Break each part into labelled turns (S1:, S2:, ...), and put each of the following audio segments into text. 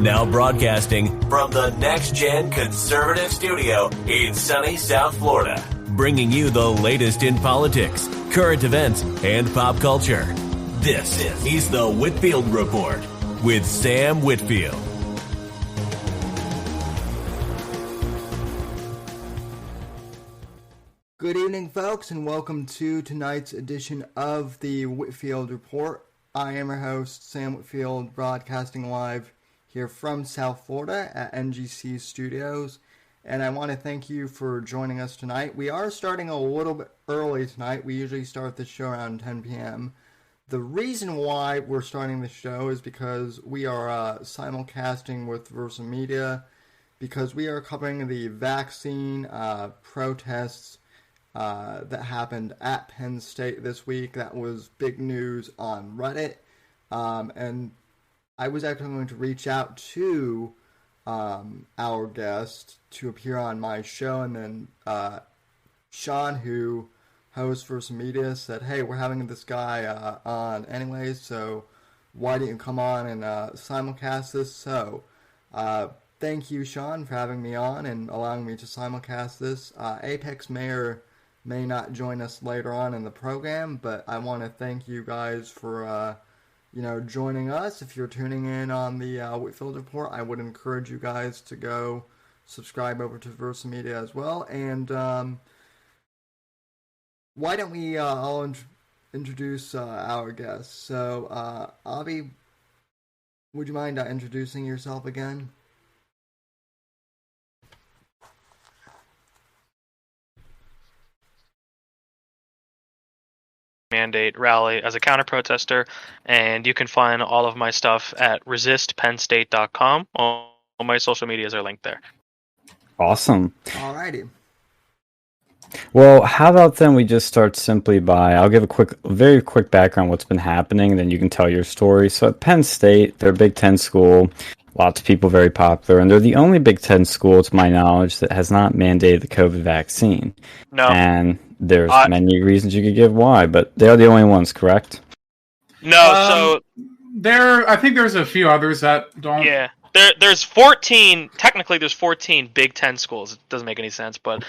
S1: Now broadcasting from the Next Gen Conservative Studio in sunny South Florida, bringing you the latest in politics, current events, and pop culture. This is the Whitfield Report with Sam Whitfield.
S2: Good evening, folks, and welcome to tonight's edition of the Whitfield Report. I am your host, Sam Whitfield, broadcasting live here from South Florida at NGC Studios, and I want to thank you for joining us tonight. We are starting a little bit early tonight. We usually start the show around 10 p.m. The reason why we're starting the show is because we are simulcasting with Versa Media, because we are covering the vaccine protests that happened at Penn State this week. That was big news on Reddit. And I was actually going to reach out to our guest to appear on my show, and then Sean, who hosts Versa Media, said, hey, we're having this guy on anyways, so why didn't you come on and simulcast this? So thank you, Sean, for having me on and allowing me to simulcast this. Apex Mayor may not join us later on in the program, but I want to thank you guys for, joining us. If you're tuning in on the Whitfield Report, I would encourage you guys to go subscribe over to Versa Media as well. And why don't we all introduce our guests? So, Avi, would you mind introducing yourself again?
S3: Mandate rally as a counter-protester, and you can find all of my stuff at resistpennstate.com. All my social medias are linked there.
S4: Awesome.
S2: Alrighty.
S4: Well, how about then we just start simply by, I'll give a very quick background on what's been happening, and then you can tell your story. So at Penn State, they're a Big Ten school, lots of people very popular, and they're the only Big Ten school, to my knowledge, that has not mandated the COVID vaccine.
S3: No.
S4: And there's many reasons you could give why, but they're the only ones, correct?
S3: No,
S5: I think there's a few others that don't.
S3: Yeah. There's 14, technically there's 14 Big Ten schools. It doesn't make any sense, but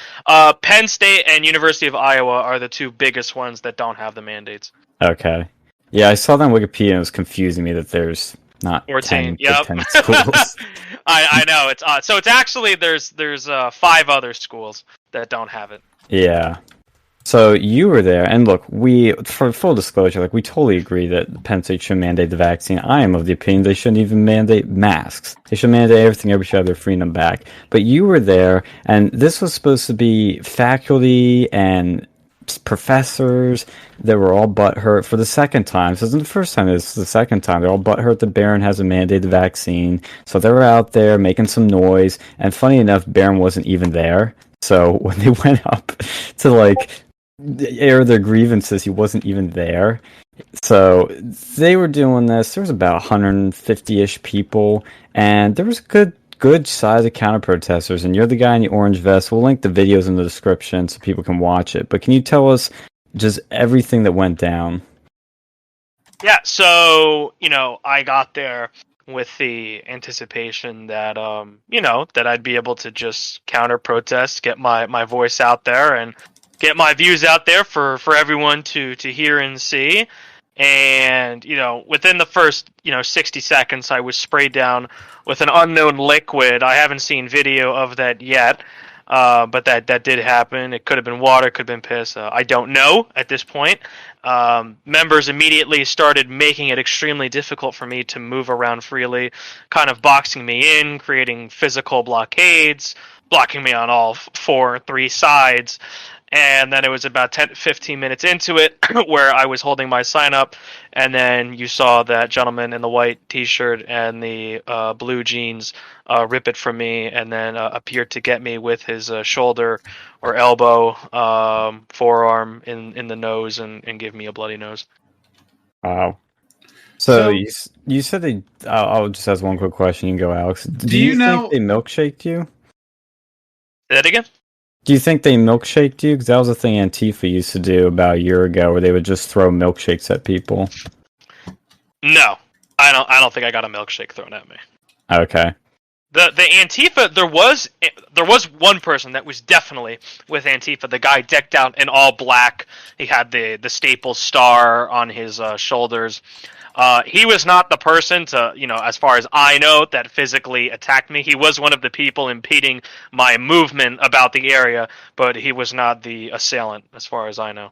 S3: Penn State and University of Iowa are the two biggest ones that don't have the mandates.
S4: Okay. Yeah, I saw that on Wikipedia and it was confusing me that there's not
S3: 14,
S4: 10 Big Ten schools.
S3: I know, it's odd. So it's actually, there's 5 other schools that don't have it.
S4: Yeah. So you were there, and look, for full disclosure, we totally agree that Penn State should mandate the vaccine. I am of the opinion they shouldn't even mandate masks. They should mandate everything. Everybody should have their freedom back. But you were there, and this was supposed to be faculty and professors that were all butthurt for the second time. So this isn't the first time, this is the second time. They're all butthurt that Barron hasn't mandated the vaccine. So they were out there making some noise, and funny enough, Barron wasn't even there. So when they went up to air their grievances, he wasn't even there. So they were doing this. There was about 150-ish people, and there was a good size of counter protesters. And you're the guy in the orange vest. We'll link the videos in the description so people can watch it. But can you tell us just everything that went down?
S3: Yeah, so I got there with the anticipation that that I'd be able to just counter protest, get my voice out there, and get my views out there for everyone to hear and see. And, within the first, 60 seconds, I was sprayed down with an unknown liquid. I haven't seen video of that yet, but that did happen. It could have been water, could have been piss. I don't know at this point. Members immediately started making it extremely difficult for me to move around freely, kind of boxing me in, creating physical blockades, blocking me on all 3 sides. And then it was about 10 to 15 minutes into it where I was holding my sign up, and then you saw that gentleman in the white t-shirt and the blue jeans rip it from me, and then appeared to get me with his shoulder or elbow, forearm in the nose, and give me a bloody nose.
S4: Wow. So you said they... I'll just ask one quick question. You can go, Alex. Do you think they milkshaked you?
S3: Say that again?
S4: Do you think they milkshaked you? Because that was a thing Antifa used to do about a year ago, where they would just throw milkshakes at people.
S3: No, I don't think I got a milkshake thrown at me.
S4: Okay.
S3: The Antifa, there was one person that was definitely with Antifa. The guy decked out in all black. He had the staple star on his shoulders. He was not the person to, as far as I know, that physically attacked me. He was one of the people impeding my movement about the area, but he was not the assailant, as far as I know.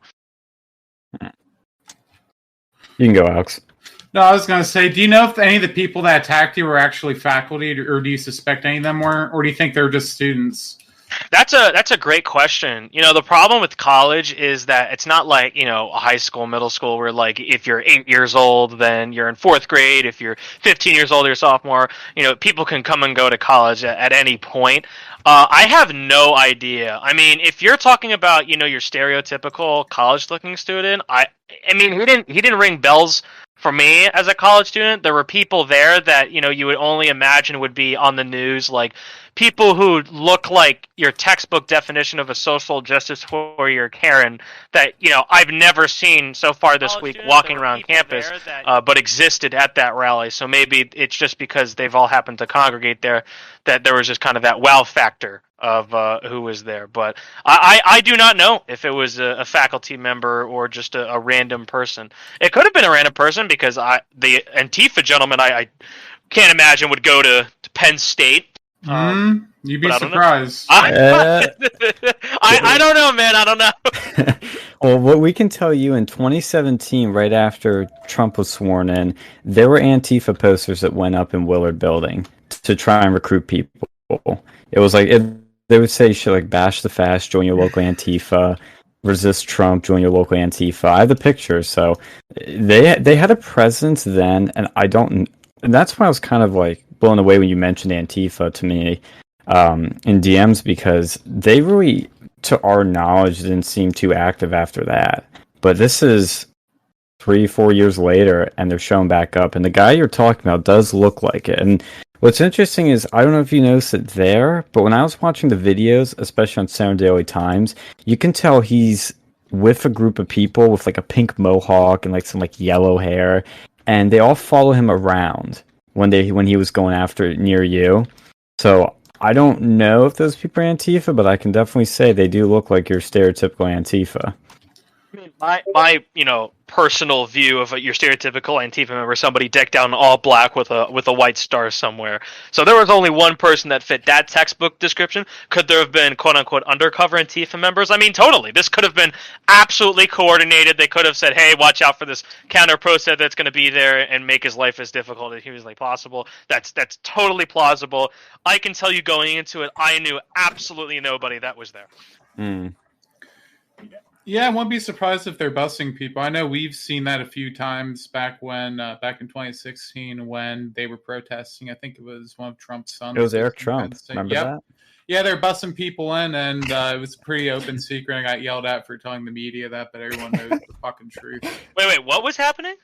S4: You can go, Alex.
S5: No, I was going to say, do you know if any of the people that attacked you were actually faculty, or do you suspect any of them were, or do you think they're just students?
S3: That's a great question. The problem with college is that it's not like, a high school, middle school, where like if you're 8 years old, then you're in 4th grade. If you're 15 years old, you're a sophomore. People can come and go to college at any point. I have no idea. I mean, if you're talking about, your stereotypical college-looking student, I mean, he didn't ring bells for me as a college student. There were people there that, you would only imagine would be on the news, like people who look like your textbook definition of a social justice warrior Karen that, I've never seen so far this week walking around campus, but existed at that rally. So maybe it's just because they've all happened to congregate there that there was just kind of that wow factor of who was there. But I do not know if it was a faculty member or just a random person. It could have been a random person because the Antifa gentleman I can't imagine would go to Penn State.
S5: You'd be surprised.
S3: I don't know, man. I don't know.
S4: Well, what we can tell you in 2017, right after Trump was sworn in, there were Antifa posters that went up in Willard Building to try and recruit people. It was like they would say shit like "bash the fast, join your local Antifa, resist Trump, join your local Antifa." I have the pictures, so they had a presence then, and and that's why I was kind of like blown away when you mentioned Antifa to me in DMs, because they really, to our knowledge, didn't seem too active after that. But this is 3-4 years later, and they're showing back up, and the guy you're talking about does look like it. And what's interesting is, I don't know if you noticed it there, but when I was watching the videos, especially on Sound Daily Times, you can tell he's with a group of people with like a pink mohawk and like some like yellow hair, and they all follow him around when he was going after near you. So I don't know if those people are Antifa, but I can definitely say they do look like your stereotypical Antifa.
S3: I mean, my personal view of your stereotypical Antifa member, somebody decked out in all black with a white star somewhere. So there was only one person that fit that textbook description. Could there have been quote unquote undercover Antifa members? I mean, totally. This could have been absolutely coordinated. They could have said, "Hey, watch out for this counter protest that's going to be there and make his life as difficult as humanly possible." That's totally plausible. I can tell you going into it, I knew absolutely nobody that was there.
S5: Yeah, I wouldn't be surprised if they're busing people. I know we've seen that a few times back in 2016 when they were protesting. I think it was one of Trump's sons.
S4: It was Eric Trump. Remember that?
S5: Yeah, they're busing people in, and it was a pretty open secret. I got yelled at for telling the media that, but everyone knows the fucking truth.
S3: Wait, what was happening?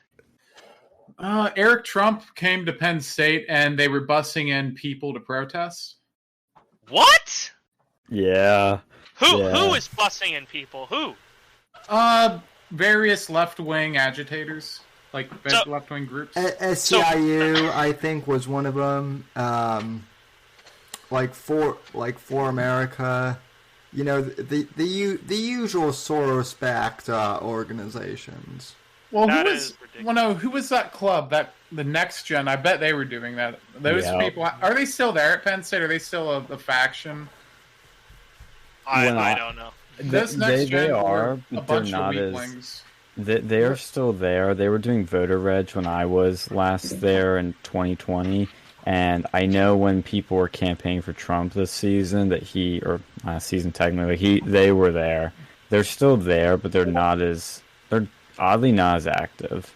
S5: Eric Trump came to Penn State, and they were busing in people to protest.
S3: What?
S4: Yeah.
S3: Who is busing in people? Who?
S5: Various left-wing agitators, like left-wing groups.
S2: SCIU, I think, was one of them. Like for America, the usual Soros-backed organizations.
S5: Well, who was that club? The Next Gen. I bet they were doing that. Those people, are they still there at Penn State? Are they still a faction?
S3: I don't know.
S4: They are, but they're not as. They are still there. They were doing voter reg when I was last there in 2020, and I know when people were campaigning for Trump this season or last season technically, they were there. They're still there, but they're oddly not as active.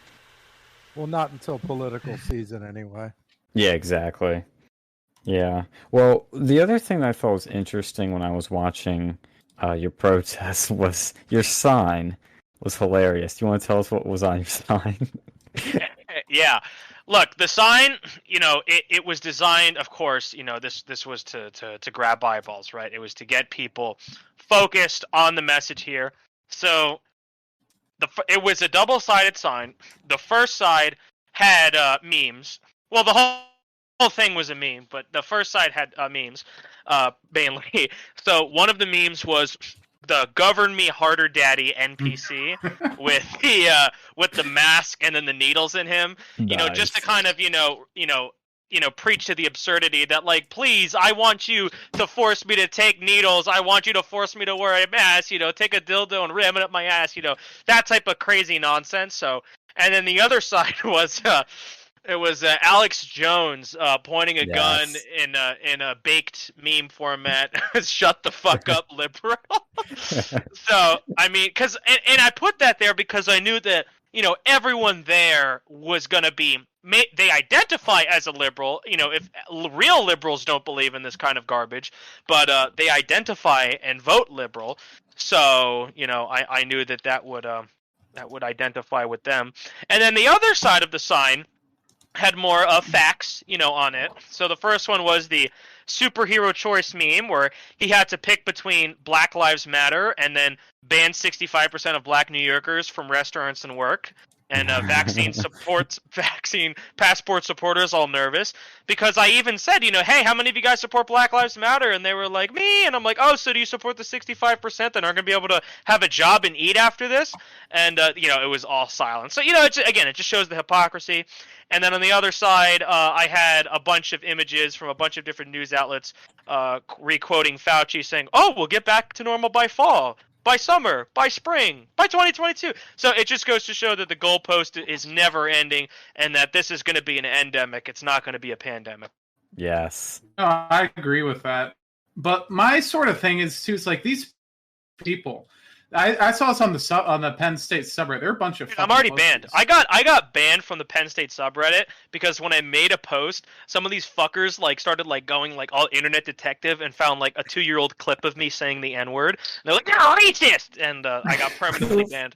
S6: Well, not until political season anyway.
S4: Yeah, exactly. Yeah. Well, the other thing that I thought was interesting when I was watching your protest was your sign was hilarious. Do you want to tell us what was on your sign?
S3: Yeah. Look, the sign, it was designed, of course, this was to grab eyeballs, right? It was to get people focused on the message here. So it was a double-sided sign. The first side had memes. Well, the whole whole thing was a meme, but the first side had memes, mainly. So one of the memes was the "Govern Me Harder, Daddy" NPC with the mask and then the needles in him. Just to kind of preach to the absurdity that, like, please, I want you to force me to take needles. I want you to force me to wear a mask. Take a dildo and ram it up my ass. That type of crazy nonsense. So, and then the other side was. It was Alex Jones pointing a gun in a baked meme format. Shut the fuck up, liberal. So I mean, and I put that there because I knew that everyone there was gonna be. They identify as a liberal. If real liberals don't believe in this kind of garbage, but they identify and vote liberal. So I knew that would identify with them. And then the other side of the sign had more facts, on it. So the first one was the superhero choice meme, where he had to pick between Black Lives Matter and then ban 65% of Black New Yorkers from restaurants and work. And vaccine passport supporters all nervous because I even said, hey, how many of you guys support Black Lives Matter? And they were like, me. And I'm like, oh, so do you support the 65% that aren't going to be able to have a job and eat after this? And, it was all silent. So, it just shows the hypocrisy. And then on the other side, I had a bunch of images from a bunch of different news outlets re-quoting Fauci saying, oh, we'll get back to normal by fall, by summer, by spring, by 2022. So it just goes to show that the goalpost is never ending and that this is going to be an endemic. It's not going to be a pandemic.
S4: Yes.
S5: No, I agree with that. But my sort of thing is, too, it's like these people... I saw this on the Penn State subreddit. They're a bunch of.
S3: I'm already banned. I got banned from the Penn State subreddit because when I made a post, some of these fuckers started going all internet detective and found a 2-year-old clip of me saying the N-word. And they're like, "No, racist!" And I got permanently banned.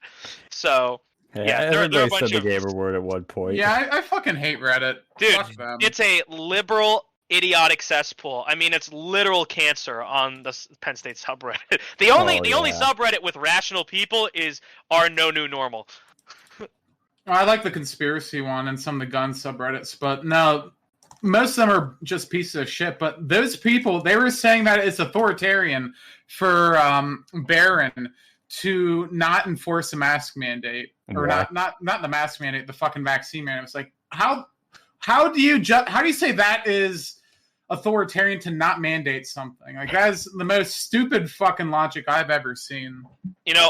S3: So
S4: everybody said the gamer word at one point.
S5: Yeah, I fucking hate Reddit,
S3: dude. It's a liberal, idiotic cesspool. I mean, it's literal cancer on the Penn State subreddit. The only subreddit with rational people is our no new normal.
S5: I like the conspiracy one and some of the gun subreddits, but no, most of them are just pieces of shit. But those people, they were saying that it's authoritarian for Barron to not enforce a mask mandate, or not the mask mandate, the fucking vaccine mandate. It's like, how do you say that is authoritarian to not mandate something? Like, that is the most stupid fucking logic I've ever seen.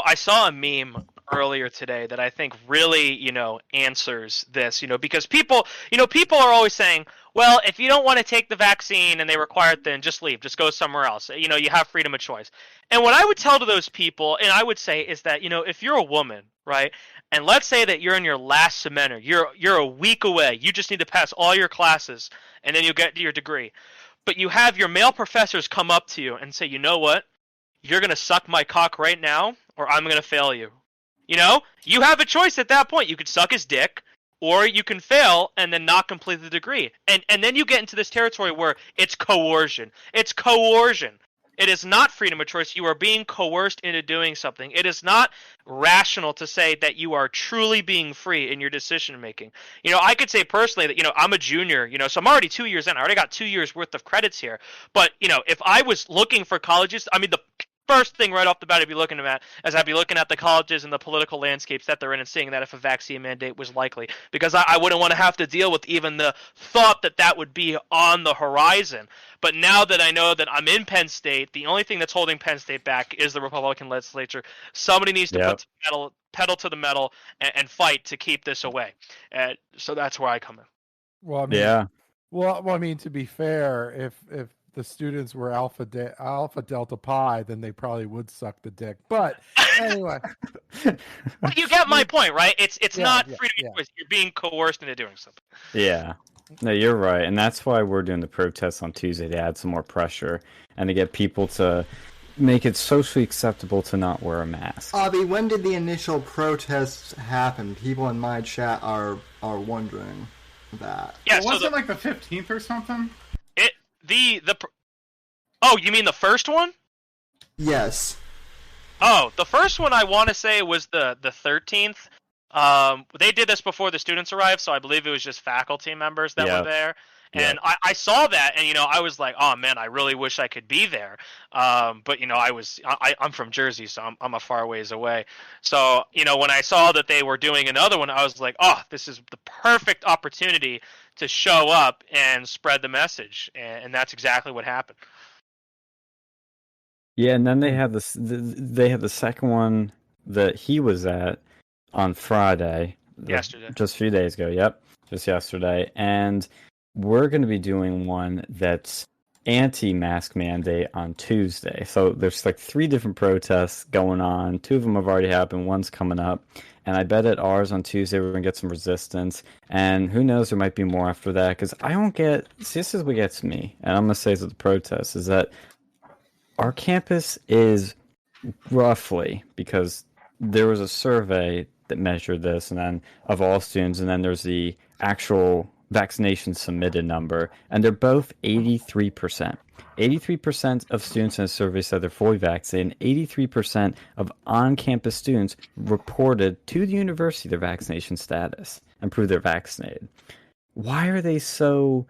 S3: I saw a meme earlier today that I think really, answers this, because people are always saying, well, if you don't want to take the vaccine and they require it, then just leave, just go somewhere else. You have freedom of choice. And what I would tell to those people, and I would say, is that, if you're a woman, right, and let's say that you're in your last semester, you're a week away, you just need to pass all your classes, and then you'll get your degree. But you have your male professors come up to you and say, you know what? You're going to suck my cock right now, or I'm going to fail you. You have a choice at that point. You could suck his dick, or you can fail and then not complete the degree. And then you get into this territory where it's coercion. It's coercion. It is not freedom of choice. You are being coerced into doing something. It is not rational to say that you are truly being free in your decision making. I could say personally that, I'm a junior, so I'm already 2 years in. I already got 2 years worth of credits here. But, if I was looking for colleges, I mean, the first thing right off the bat I'd be looking at is I'd be looking at the colleges and the political landscapes that they're in and seeing that if a vaccine mandate was likely, because I wouldn't want to have to deal with even the thought that would be on the horizon. But now that I know that I'm in Penn State, the only thing that's holding Penn State back is the Republican legislature. Somebody needs to put the pedal to the metal and fight to keep this away. So that's where I come in.
S6: Well, I mean, to be fair, if the students were Alpha Delta Pi, then they probably would suck the dick. But anyway,
S3: but you get my point, right? It's not freedom of choice. You're being coerced into doing something.
S4: Yeah, no, you're right, and that's why we're doing the protests on Tuesday, to add some more pressure and to get people to make it socially acceptable to not wear a mask.
S2: Avi, when did the initial protests happen? People in my chat are wondering that.
S3: Yeah,
S5: well, was it like the 15th or something?
S3: Oh, you mean the first one?
S2: Yes.
S3: Oh, the first one I want to say was the 13th. They did this before the students arrived, so I believe it was just faculty members that were there. And I saw that, and I was like, oh man, I really wish I could be there. But I'm from Jersey, so I'm a far ways away. So when I saw that they were doing another one, I was like, oh, this is the perfect opportunity to show up and spread the message, and that's exactly what happened.
S4: Yeah, and then they had this. They had the second one that he was at on Friday.
S3: Yesterday.
S4: Just a few days ago. Yep, just yesterday. And we're going to be doing one that's anti-mask mandate on Tuesday. So there's like 3 different protests going on. 2 of them have already happened. One's coming up. And I bet at ours on Tuesday we're going to get some resistance. And who knows, there might be more after that. Because I don't get... See, this is what gets me. And I'm going to say this at the protest, is that our campus is roughly, because there was a survey that measured this, and then of all students, and then there's the actual vaccination submitted number, and they're both 83%. 83% of students in a survey said they're fully vaccinated, and 83% of on-campus students reported to the university their vaccination status and proved they're vaccinated. Why are they so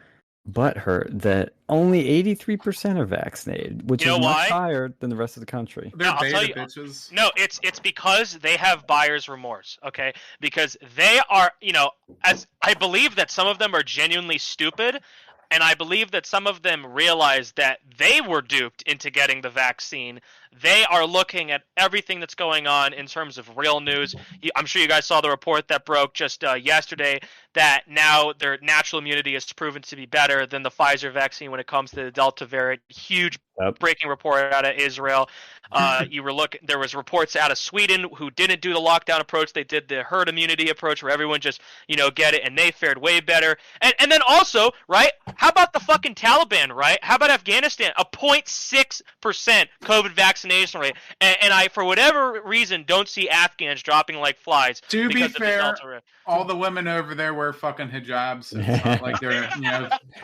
S4: butthurt that only 83% are vaccinated, which is much higher than the rest of the country?
S5: They're beta
S3: bitches. No, it's because they have buyer's remorse, okay? Because they are, as I believe that some of them are genuinely stupid, and I believe that some of them realize that they were duped into getting the vaccine. They are looking at everything that's going on in terms of real news. I'm sure you guys saw the report that broke just yesterday that now their natural immunity is proven to be better than the Pfizer vaccine when it comes to the Delta variant. Huge breaking report out of Israel. There was reports out of Sweden who didn't do the lockdown approach. They did the herd immunity approach where everyone just, get it, and they fared way better. And then also, right, how about the fucking Taliban, right? How about Afghanistan? A 0.6% COVID vaccination rate. And I, for whatever reason, don't see Afghans dropping like flies.
S5: To be fair, all the women over there wear fucking hijabs. It's not like they're,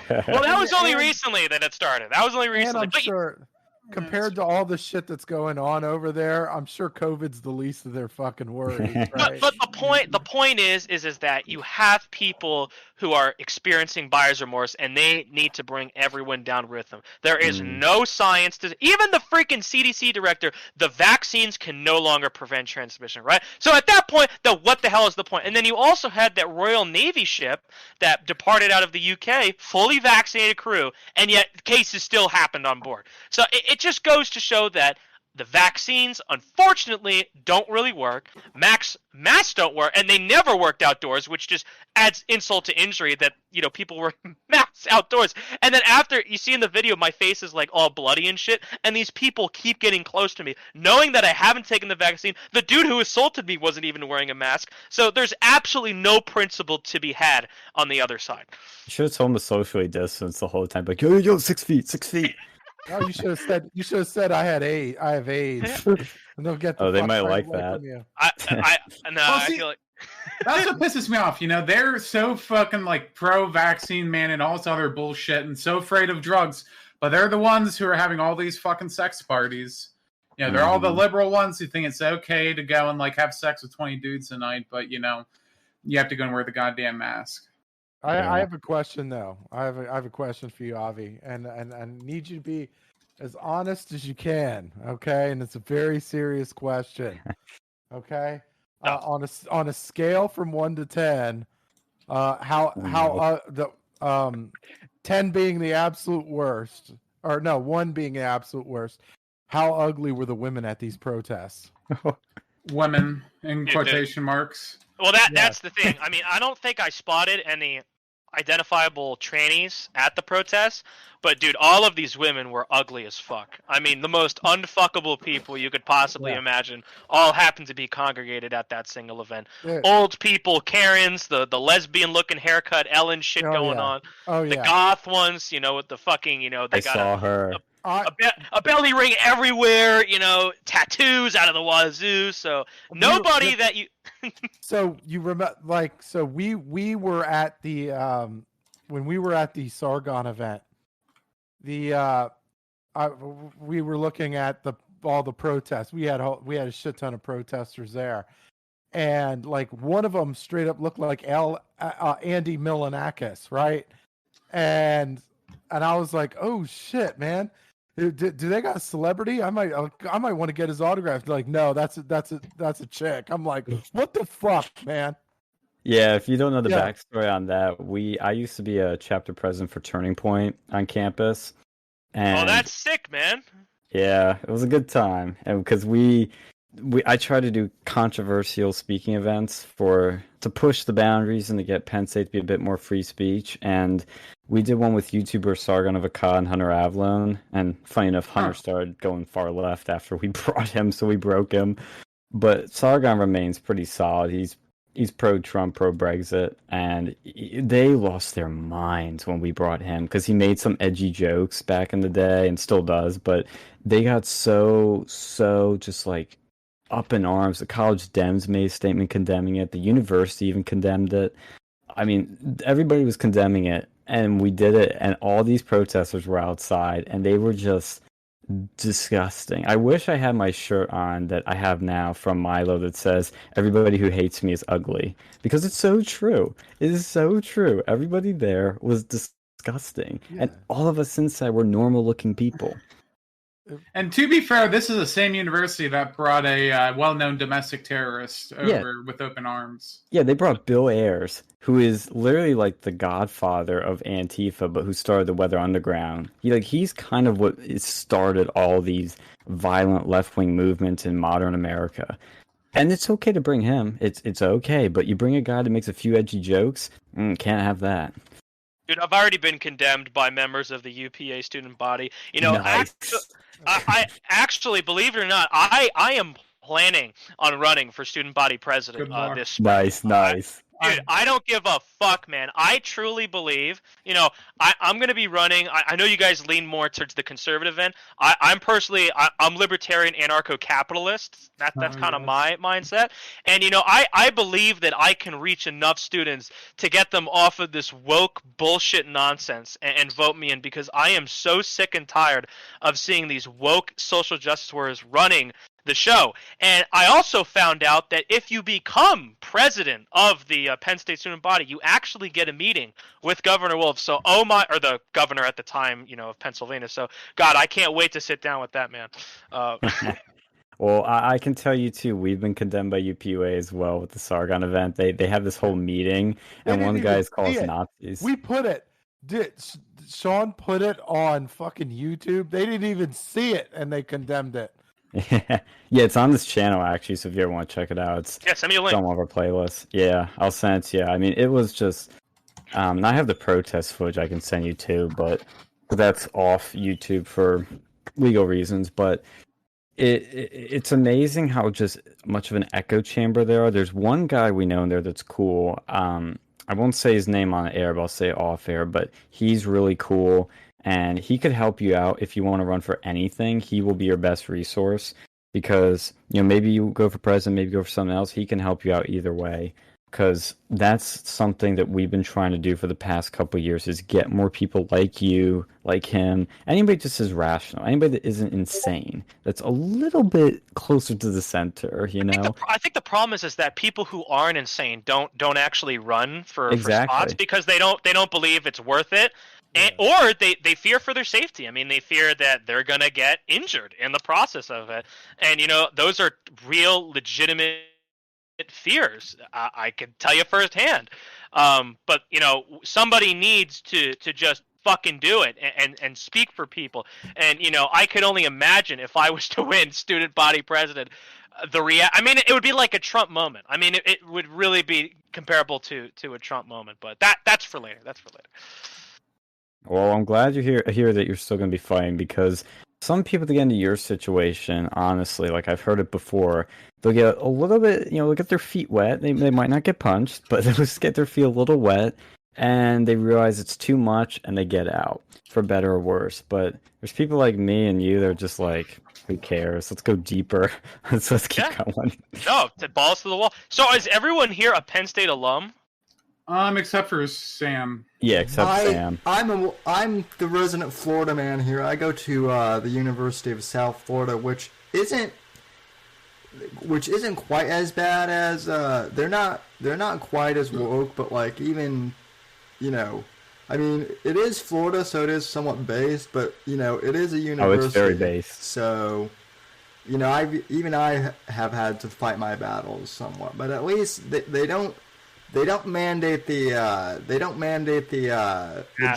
S3: Well, that was only recently that it started. That was only recently.
S6: And I'm sure, compared to all the shit that's going on over there, I'm sure COVID's the least of their fucking worries. Right?
S3: But the point is that you have people who are experiencing buyer's remorse, and they need to bring everyone down with them. There is no science to even the freaking CDC director. The vaccines can no longer prevent transmission, right? So at that point, what the hell is the point? And then you also had that Royal Navy ship that departed out of the UK, fully vaccinated crew, and yet cases still happened on board. So it just goes to show that the vaccines, unfortunately, don't really work. Masks don't work, and they never worked outdoors, which just adds insult to injury that, people wear masks outdoors. And then after, you see in the video, my face is like all bloody and shit, and these people keep getting close to me, knowing that I haven't taken the vaccine. The dude who assaulted me wasn't even wearing a mask. So there's absolutely no principle to be had on the other side.
S4: You should have told him to socially distance the whole time, like, yo, 6 feet, 6 feet.
S6: Oh, you should have said I have AIDS. And they'll get
S4: they might like that.
S3: I feel like
S5: that's what pisses me off. They're so fucking like pro-vaccine, man, and all this other bullshit, and so afraid of drugs. But they're the ones who are having all these fucking sex parties. They're all the liberal ones who think it's okay to go and like have sex with 20 dudes a night, but you have to go and wear the goddamn mask.
S6: I have a question though. I have a question for you, Avi, and I need you to be as honest as you can, okay? And it's a very serious question, okay? On a scale from 1 to 10, how 10 being the absolute worst, or no, 1 being the absolute worst. How ugly were the women at these protests?
S5: Women in quotation marks.
S3: Well, that's the thing. I mean, I don't think I spotted any identifiable trannies at the protests, but dude, all of these women were ugly as fuck. I mean, the most unfuckable people you could possibly imagine all happened to be congregated at that single event. Yeah. Old people, Karens, the lesbian looking haircut, Ellen shit going on. The goth ones, with the fucking, they
S4: saw her.
S3: A belly ring everywhere, tattoos out of the wazoo. So nobody that you.
S6: So you remember, we were at the when we were at the Sargon event. We were looking at all the protests. We had a shit ton of protesters there, and like one of them straight up looked like Andy Milonakis, right? and I was like, oh shit, man. Do they got a celebrity? I might want to get his autograph. They're like, no, that's a chick. I'm like, what the fuck, man?
S4: Yeah, if you don't know the backstory on that, I used to be a chapter president for Turning Point on campus. And
S3: that's sick, man.
S4: Yeah, it was a good time. And because I try to do controversial speaking events to push the boundaries and to get Penn State to be a bit more free speech. And we did one with YouTuber Sargon of Akkad and Hunter Avlone. And funny enough, Hunter started going far left after we brought him, so we broke him. But Sargon remains pretty solid. He's pro-Trump, pro-Brexit, and they lost their minds when we brought him because he made some edgy jokes back in the day and still does, but they got so just like up in arms. The college Dems made a statement condemning it. The university even condemned it. I mean, everybody was condemning it, and we did it, and all these protesters were outside, and they were just disgusting. I wish I had my shirt on that I have now from Milo that says everybody who hates me is ugly, because it's so true. It is so true. Everybody there was disgusting, and all of us inside were normal looking people.
S5: And to be fair, this is the same university that brought a well-known domestic terrorist over with open arms.
S4: Yeah, they brought Bill Ayers, who is literally like the godfather of Antifa, but who started the Weather Underground. He's kind of what started all these violent left-wing movements in modern America. And it's okay to bring him. It's okay, but you bring a guy that makes a few edgy jokes, can't have that.
S3: Dude, I've already been condemned by members of the UPA student body. Nice. I actually, believe it or not, I am planning on running for student body president this spring.
S4: Nice.
S3: Dude, I don't give a fuck, man. I truly believe, I'm going to be running. I know you guys lean more towards the conservative end. I'm personally, I'm libertarian, anarcho-capitalist. That's kind of my mindset. And, I believe that I can reach enough students to get them off of this woke bullshit nonsense and vote me in, because I am so sick and tired of seeing these woke social justice warriors running the show. And I also found out that if you become president of the Penn State student body, you actually get a meeting with Governor Wolf. So, or the governor at the time, of Pennsylvania. So, God, I can't wait to sit down with that man.
S4: Well, I can tell you too, we've been condemned by UPUA as well with the Sargon event. They have this whole meeting, and one of the guys calls us Nazis.
S6: We put it. Sean put it on fucking YouTube. They didn't even see it, and they condemned it.
S4: Yeah, it's on this channel actually, so if you ever want to check it out,
S3: send me a link.
S4: It's on one of our playlists. Yeah, I'll send it to you. I mean, it was just I have the protest footage I can send you too, but that's off YouTube for legal reasons. But it's amazing how just much of an echo chamber there are. There's one guy we know in there that's cool. I won't say his name on air, but I'll say it off air. But he's really cool. And he could help you out if you want to run for anything. He will be your best resource because, maybe you go for president, maybe go for something else. He can help you out either way, because that's something that we've been trying to do for the past couple of years, is get more people like you, like him, anybody just as rational, anybody that isn't insane, that's a little bit closer to the center,
S3: I think the problem is that people who aren't insane don't actually run for spots because they don't believe it's worth it. Or they fear for their safety. I mean, they fear that they're going to get injured in the process of it. And, those are real, legitimate fears. I can tell you firsthand. But, somebody needs to just fucking do it and speak for people. And, I could only imagine if I was to win student body president, it would be like a Trump moment. I mean, it would really be comparable to a Trump moment. But that's for later.
S4: Well, I'm glad you hear that you're still going to be fighting, because some people that get into your situation, honestly, like I've heard it before, they'll get a little bit, they'll get their feet wet. They might not get punched, but they'll just get their feet a little wet, and they realize it's too much, and they get out, for better or worse. But there's people like me and you that are just like, who cares? Let's go deeper. Let's keep going.
S3: No, balls to the wall. So is everyone here a Penn State alum?
S5: Except for Sam.
S4: Yeah, Sam.
S2: I'm the resident Florida man here. I go to the University of South Florida, which isn't quite as bad as they're not quite as woke, but like even I mean, it is Florida, so it is somewhat based, but it is a university.
S4: Oh, it's very based.
S2: So, I have had to fight my battles somewhat, but at least they don't mandate the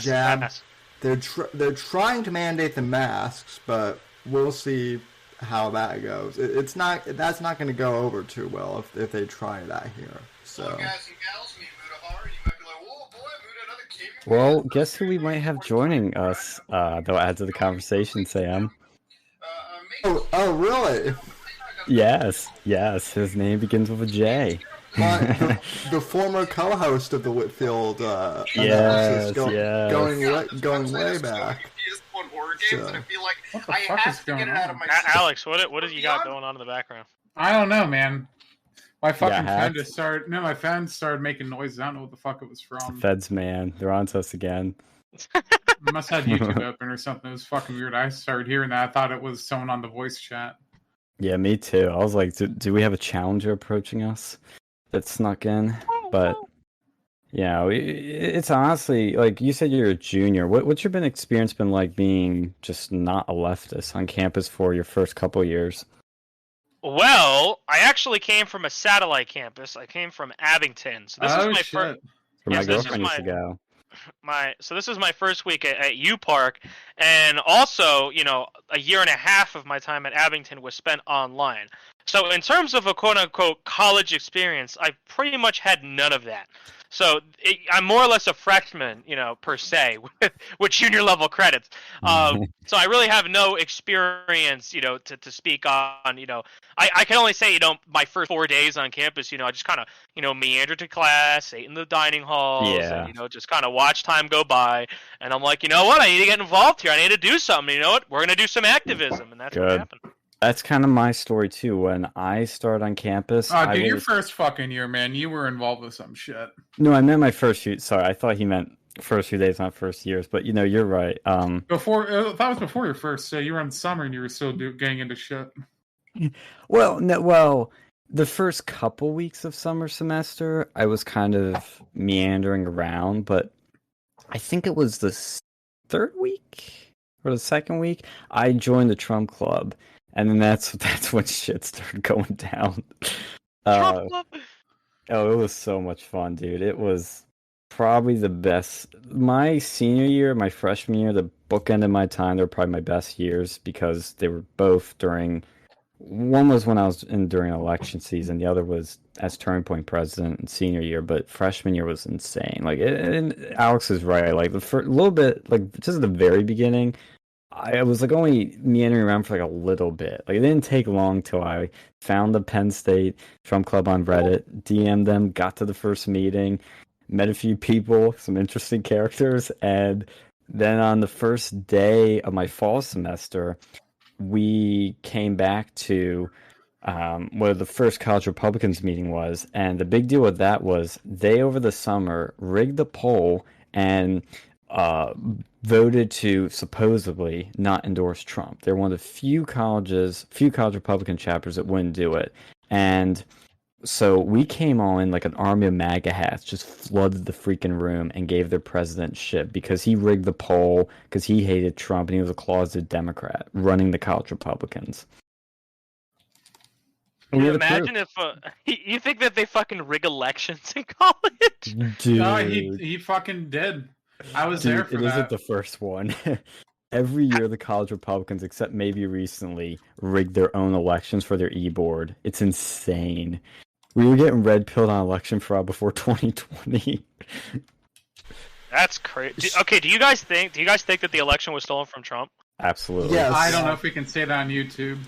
S2: jab.
S3: Mask.
S2: They're trying to mandate the masks, but we'll see how that goes. That's not going to go over too well if they try that here. So.
S7: Well, guys and gals, me Muda you might be like, whoa, boy, Muda, another gaming.
S4: Well, guess who we might have joining us? They'll add to the conversation, Sam.
S2: Oh, really?
S4: Yes. His name begins with a J.
S2: The former co-host of the Whitfield
S4: yes,
S2: going way back.
S7: So. I feel like
S5: what the
S7: I
S5: fuck
S7: have
S5: is
S7: to
S5: going
S7: get it
S5: on?
S7: out of my
S3: Alex, what have you got going on in the background?
S5: I don't know, man. My fucking
S4: Yeah,
S5: phone just started. No, my phone started making noises. I don't know what the fuck it was
S4: It's the
S5: from.
S4: feds, man. They're on to us again.
S5: I must have YouTube open or something. It was fucking weird. I started hearing that. I thought it was someone on the voice chat.
S4: Yeah, me too. I was like, do we have a challenger approaching us that snuck in? But yeah, it's honestly like you said, you're a junior. What's your experience been like being just not a leftist on campus for your first couple years?
S3: Well, I actually came from a satellite campus. I came from Abington, so this is my first.
S4: Where my girlfriend used to go.
S3: So this is my first week at U Park, and also, a year and a half of my time at Abington was spent online. So in terms of a quote-unquote college experience, I pretty much had none of that. So I'm more or less a freshman, per se, with junior level credits. So I really have no experience, to speak on. I can only say, my first 4 days on campus, I just kind of, meandered to class, ate in the dining halls, and, just kind of watch time go by. And I'm like, you know what? I need to get involved here. I need to do something. You know what? We're going to do some activism, and that's what happened.
S4: That's kind of my story too. When I started on campus,
S5: your first fucking year, man, you were involved with some shit.
S4: No, I meant my first few. Sorry, I thought he meant first few days, not first years. But you're right.
S5: Before that was before your first. So you were in summer and you were still getting into shit.
S4: Well, the first couple weeks of summer semester, I was kind of meandering around, but I think it was the third week or the second week I joined the Trump Club. And then that's when shit started going down. It was so much fun, dude. It was probably the best. My senior year, my freshman year, the bookend of my time, they were probably my best years because they were both during. One was when I was during election season. The other was as Turning Point president in senior year. But freshman year was insane. And Alex is right. Like a little bit, like just at the very beginning. I was only meandering around for a little bit. It didn't take long till I found the Penn State Trump Club on Reddit, DM'd them, got to the first meeting, met a few people, some interesting characters, and then on the first day of my fall semester, we came back to where the first College Republicans meeting was, and the big deal with that was they over the summer rigged the poll and voted to supposedly not endorse Trump. They're one of the few college Republican chapters that wouldn't do it. And so we came all in like an army of MAGA hats, just flooded the freaking room and gave their president shit because he rigged the poll, because he hated Trump and he was a closeted Democrat running the college Republicans.
S3: Can you imagine if you think that they fucking rig elections in college?
S4: Dude.
S5: No, he fucking did. I was there for that. It
S4: isn't the first one. Every year, the college Republicans, except maybe recently, rig their own elections for their e-board. It's insane. We were getting red-pilled on election fraud before 2020.
S3: That's crazy. Okay, do you guys think that the election was stolen from Trump?
S4: Absolutely.
S2: Yes.
S5: I don't know if we can say that on YouTube.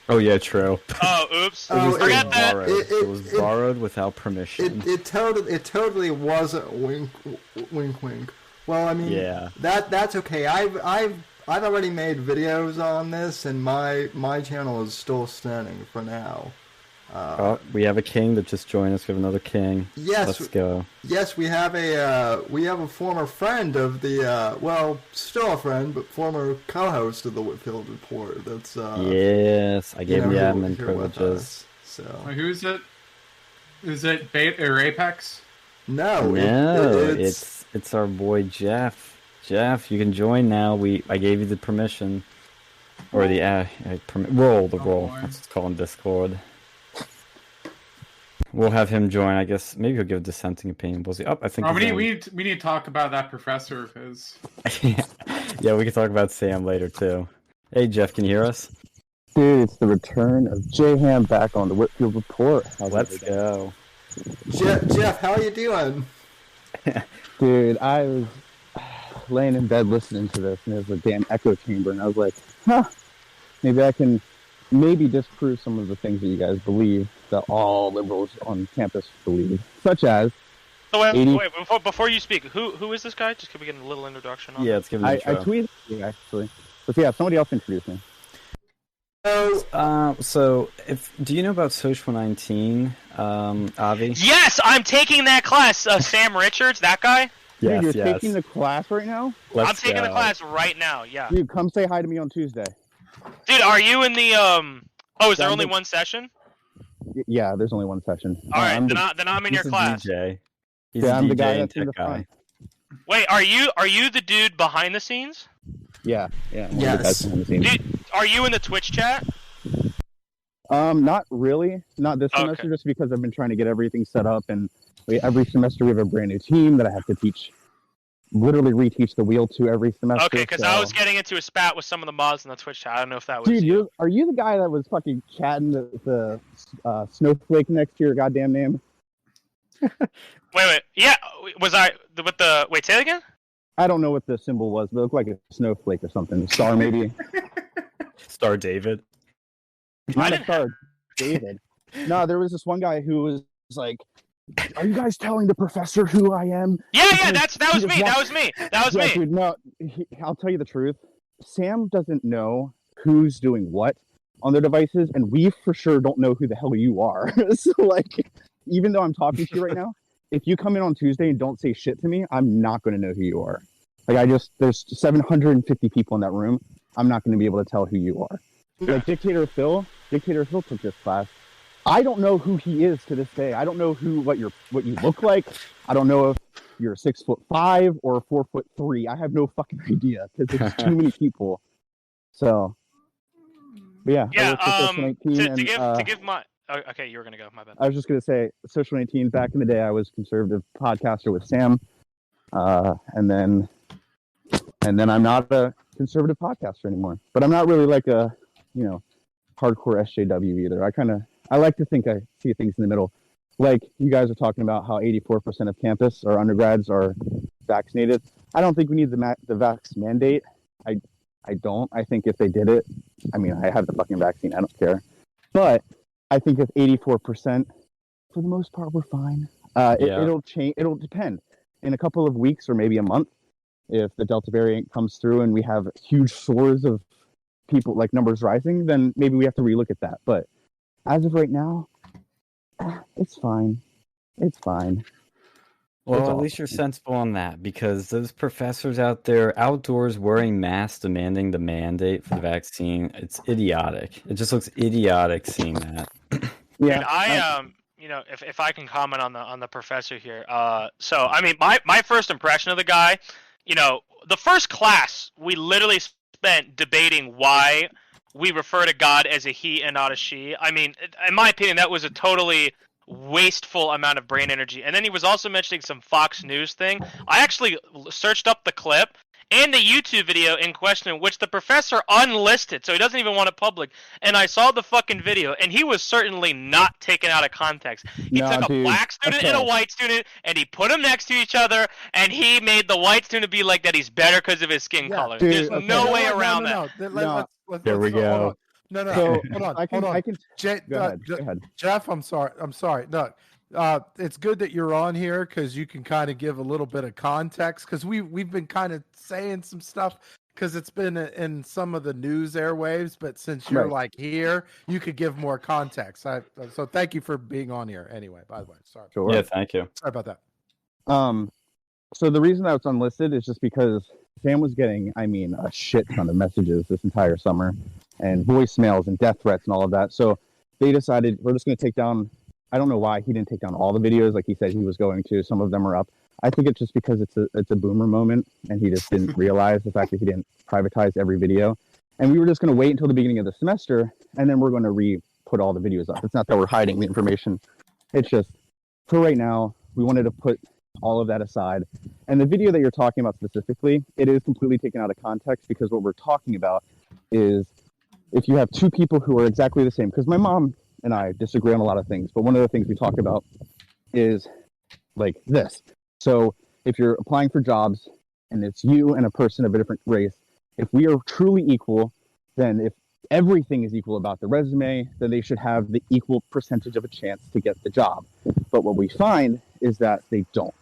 S4: Oh yeah, true.
S3: Oh, oops.
S4: Forgot that. It was borrowed without permission.
S2: It totally wasn't wink. Well, I mean,
S4: yeah.
S2: That's okay. I've already made videos on this, and my channel is still standing for now.
S4: We have a king that just joined us. We have another king.
S2: Yes,
S4: let's go.
S2: Yes, we have a former friend of the still a friend, but former co-host of the Whitfield Report. That's
S4: yes, I gave him the admin privileges.
S2: So
S5: who's it? Is it Bait or Apex?
S2: No,
S4: it's It's our boy Jeff. Jeff, you can join now. I gave you the permission. Or the roll.
S5: boy.
S4: That's what it's called in Discord. We'll have him join. I guess maybe he'll give a dissenting opinion. We'll see. I think.
S5: Oh, we need to talk about that professor of his.
S4: Yeah, we can talk about Sam later too. Hey Jeff, can you hear us?
S8: Dude, it's the return of J-Ham back on the Whitfield Report.
S4: Let's go.
S2: Jeff, how are you doing?
S8: Dude, I was laying in bed listening to this, and there's a damn echo chamber, and I was like, huh, maybe I can disprove some of the things that you guys believe, that all liberals on campus believe, such as...
S3: So wait, before you speak, who is this guy? Just can we get a little introduction on?
S4: Yeah, let's give it
S8: I
S4: an intro.
S8: tweeted you, actually. But yeah, somebody else introduced me.
S4: So do you know about Social 19, Avi?
S3: Yes, I'm taking that class. Sam Richards, that guy.
S4: Yes,
S8: Dude, you're taking the class right now?
S3: I'm taking the class right now. Yeah.
S8: Dude, come say hi to me on Tuesday.
S3: Dude, are you in the Oh, is there
S8: Yeah,
S3: only one session?
S8: Yeah, there's only one session.
S3: All right, then I'm in your class.
S4: DJ. He's
S8: Yeah,
S4: a
S8: I'm
S4: DJ
S8: the guy
S4: and
S8: that's in
S4: tech
S8: the front.
S3: Wait, are you the dude behind the scenes?
S8: Yeah. I'm one of the
S2: Yes.
S8: guys behind the scenes.
S3: Dude, are you in the Twitch chat?
S8: Not really. Not this
S3: Okay.
S8: semester, just because I've been trying to get everything set up, and every semester we have a brand new team that I have to literally reteach the wheel to every semester.
S3: Okay, because
S8: so...
S3: I was getting into a spat with some of the mods in the Twitch chat. I don't know if that was
S8: Dude, are you the guy that was fucking chatting the snowflake next to your goddamn name?
S3: Wait. Yeah, was I with the? Wait, say it again.
S8: I don't know what the symbol was, but it looked like a snowflake or something. A star, maybe.
S4: Star David.
S8: Not a star, David. No, there was this one guy who was like, "Are you guys telling the professor who I am?"
S3: Yeah,
S8: Because
S3: that was
S8: he
S3: me.
S8: just
S3: That was me. That was
S8: yeah,
S3: me.
S8: dude, no, I'll tell you the truth. Sam doesn't know who's doing what on their devices, and we for sure don't know who the hell you are. So, like, even though I'm talking to you right now, if you come in on Tuesday and don't say shit to me, I'm not going to know who you are. Like, there's 750 people in that room. I'm not going to be able to tell who you are. Like, Dictator Phil took this class. I don't know who he is to this day. I don't know what you look like. I don't know if you're 6'5" or 4'3". I have no fucking idea because there's too many people. So, but yeah.
S3: Yeah.
S8: I worked for Social 19
S3: To give my. Oh, okay, you were gonna go. My bad.
S8: I was just gonna say, Social 19. Back in the day, I was conservative podcaster with Sam, and then I'm not a conservative podcaster anymore. But I'm not really like a, hardcore SJW either. I like to think I see things in the middle. Like you guys are talking about how 84% of campus or undergrads are vaccinated. I don't think we need the vax mandate. I don't. I think if they did it, I mean, I have the fucking vaccine. I don't care. But I think if 84%, for the most part, we're fine. It'll change. It'll depend. In a couple of weeks or maybe a month, if the Delta variant comes through and we have huge soars of people, like numbers rising, then maybe we have to relook at that. But as of right now, it's fine. It's fine.
S4: Well, at least you're sensible on that, because those professors out there outdoors wearing masks demanding the mandate for the vaccine, it's idiotic. It just looks idiotic seeing that.
S8: Yeah.
S3: Dude, if I can comment on the professor here. So I mean, my first impression of the guy, the first class we literally spent debating why we refer to God as a he and not a she. I mean, in my opinion, that was a totally wasteful amount of brain energy. And then he was also mentioning some Fox News thing. I actually searched up the clip and the YouTube video in question, which the professor unlisted, so he doesn't even want it public. And I saw the fucking video, and he was certainly not taken out of context. He took a black student and a white student, and he put them next to each other, and he made the white student be like that he's better because of his skin color.
S8: Dude,
S3: There's no way around that.
S4: There we go.
S6: No.
S8: So,
S6: hold on.
S8: I can. Go ahead.
S6: Jeff, I'm sorry. No, it's good that you're on here because you can kind of give a little bit of context, because we've been kind of saying some stuff because it's been in some of the news airwaves, but since you're like here, you could give more context. So thank you for being on here. Anyway, by the way, sorry.
S8: Sure.
S4: Yeah, thank you.
S6: Sorry about that.
S8: So the reason that it's unlisted is just because Sam was getting, a shit ton of messages this entire summer, and voicemails and death threats and all of that. So they decided we're just going to take down. I don't know why he didn't take down all the videos like he said he was going to. Some of them are up. I think it's just because it's a boomer moment, and he just didn't realize the fact that he didn't privatize every video. And we were just going to wait until the beginning of the semester, and then we're going to put all the videos up. It's not that we're hiding the information. It's just, for right now, we wanted to put all of that aside. And the video that you're talking about specifically, it is completely taken out of context, because what we're talking about is if you have two people who are exactly the same, because my mom and I disagree on a lot of things, but one of the things we talk about is like this. So if you're applying for jobs and it's you and a person of a different race, if we are truly equal, then if everything is equal about the resume, then they should have the equal percentage of a chance to get the job. But what we find is that they don't.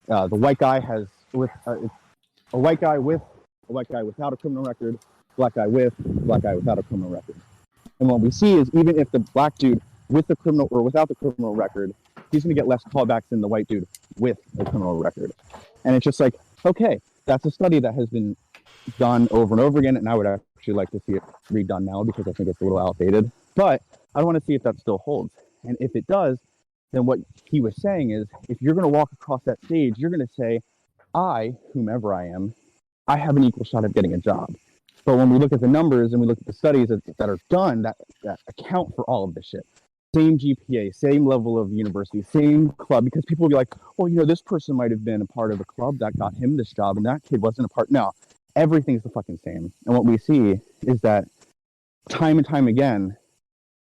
S8: The white guy has a white guy with a white guy without a criminal record, black guy without a criminal record. And what we see is even if the black dude with the criminal or without the criminal record, he's going to get less callbacks than the white dude with a criminal record. And it's just like, okay, that's a study that has been done over and over again, and I would actually like to see it redone now because I think it's a little outdated. But I want to see if that still holds. And if it does, then what he was saying is, if you're going to walk across that stage, you're going to say, I, whomever I am, I have an equal shot at getting a job. But when we look at the numbers and we look at the studies that are done that account for all of this shit, same GPA, same level of university, same club, because people will be like, well, you know, this person might have been a part of a club that got him this job and that kid wasn't a part. No, everything's the fucking same. And what we see is that time and time again,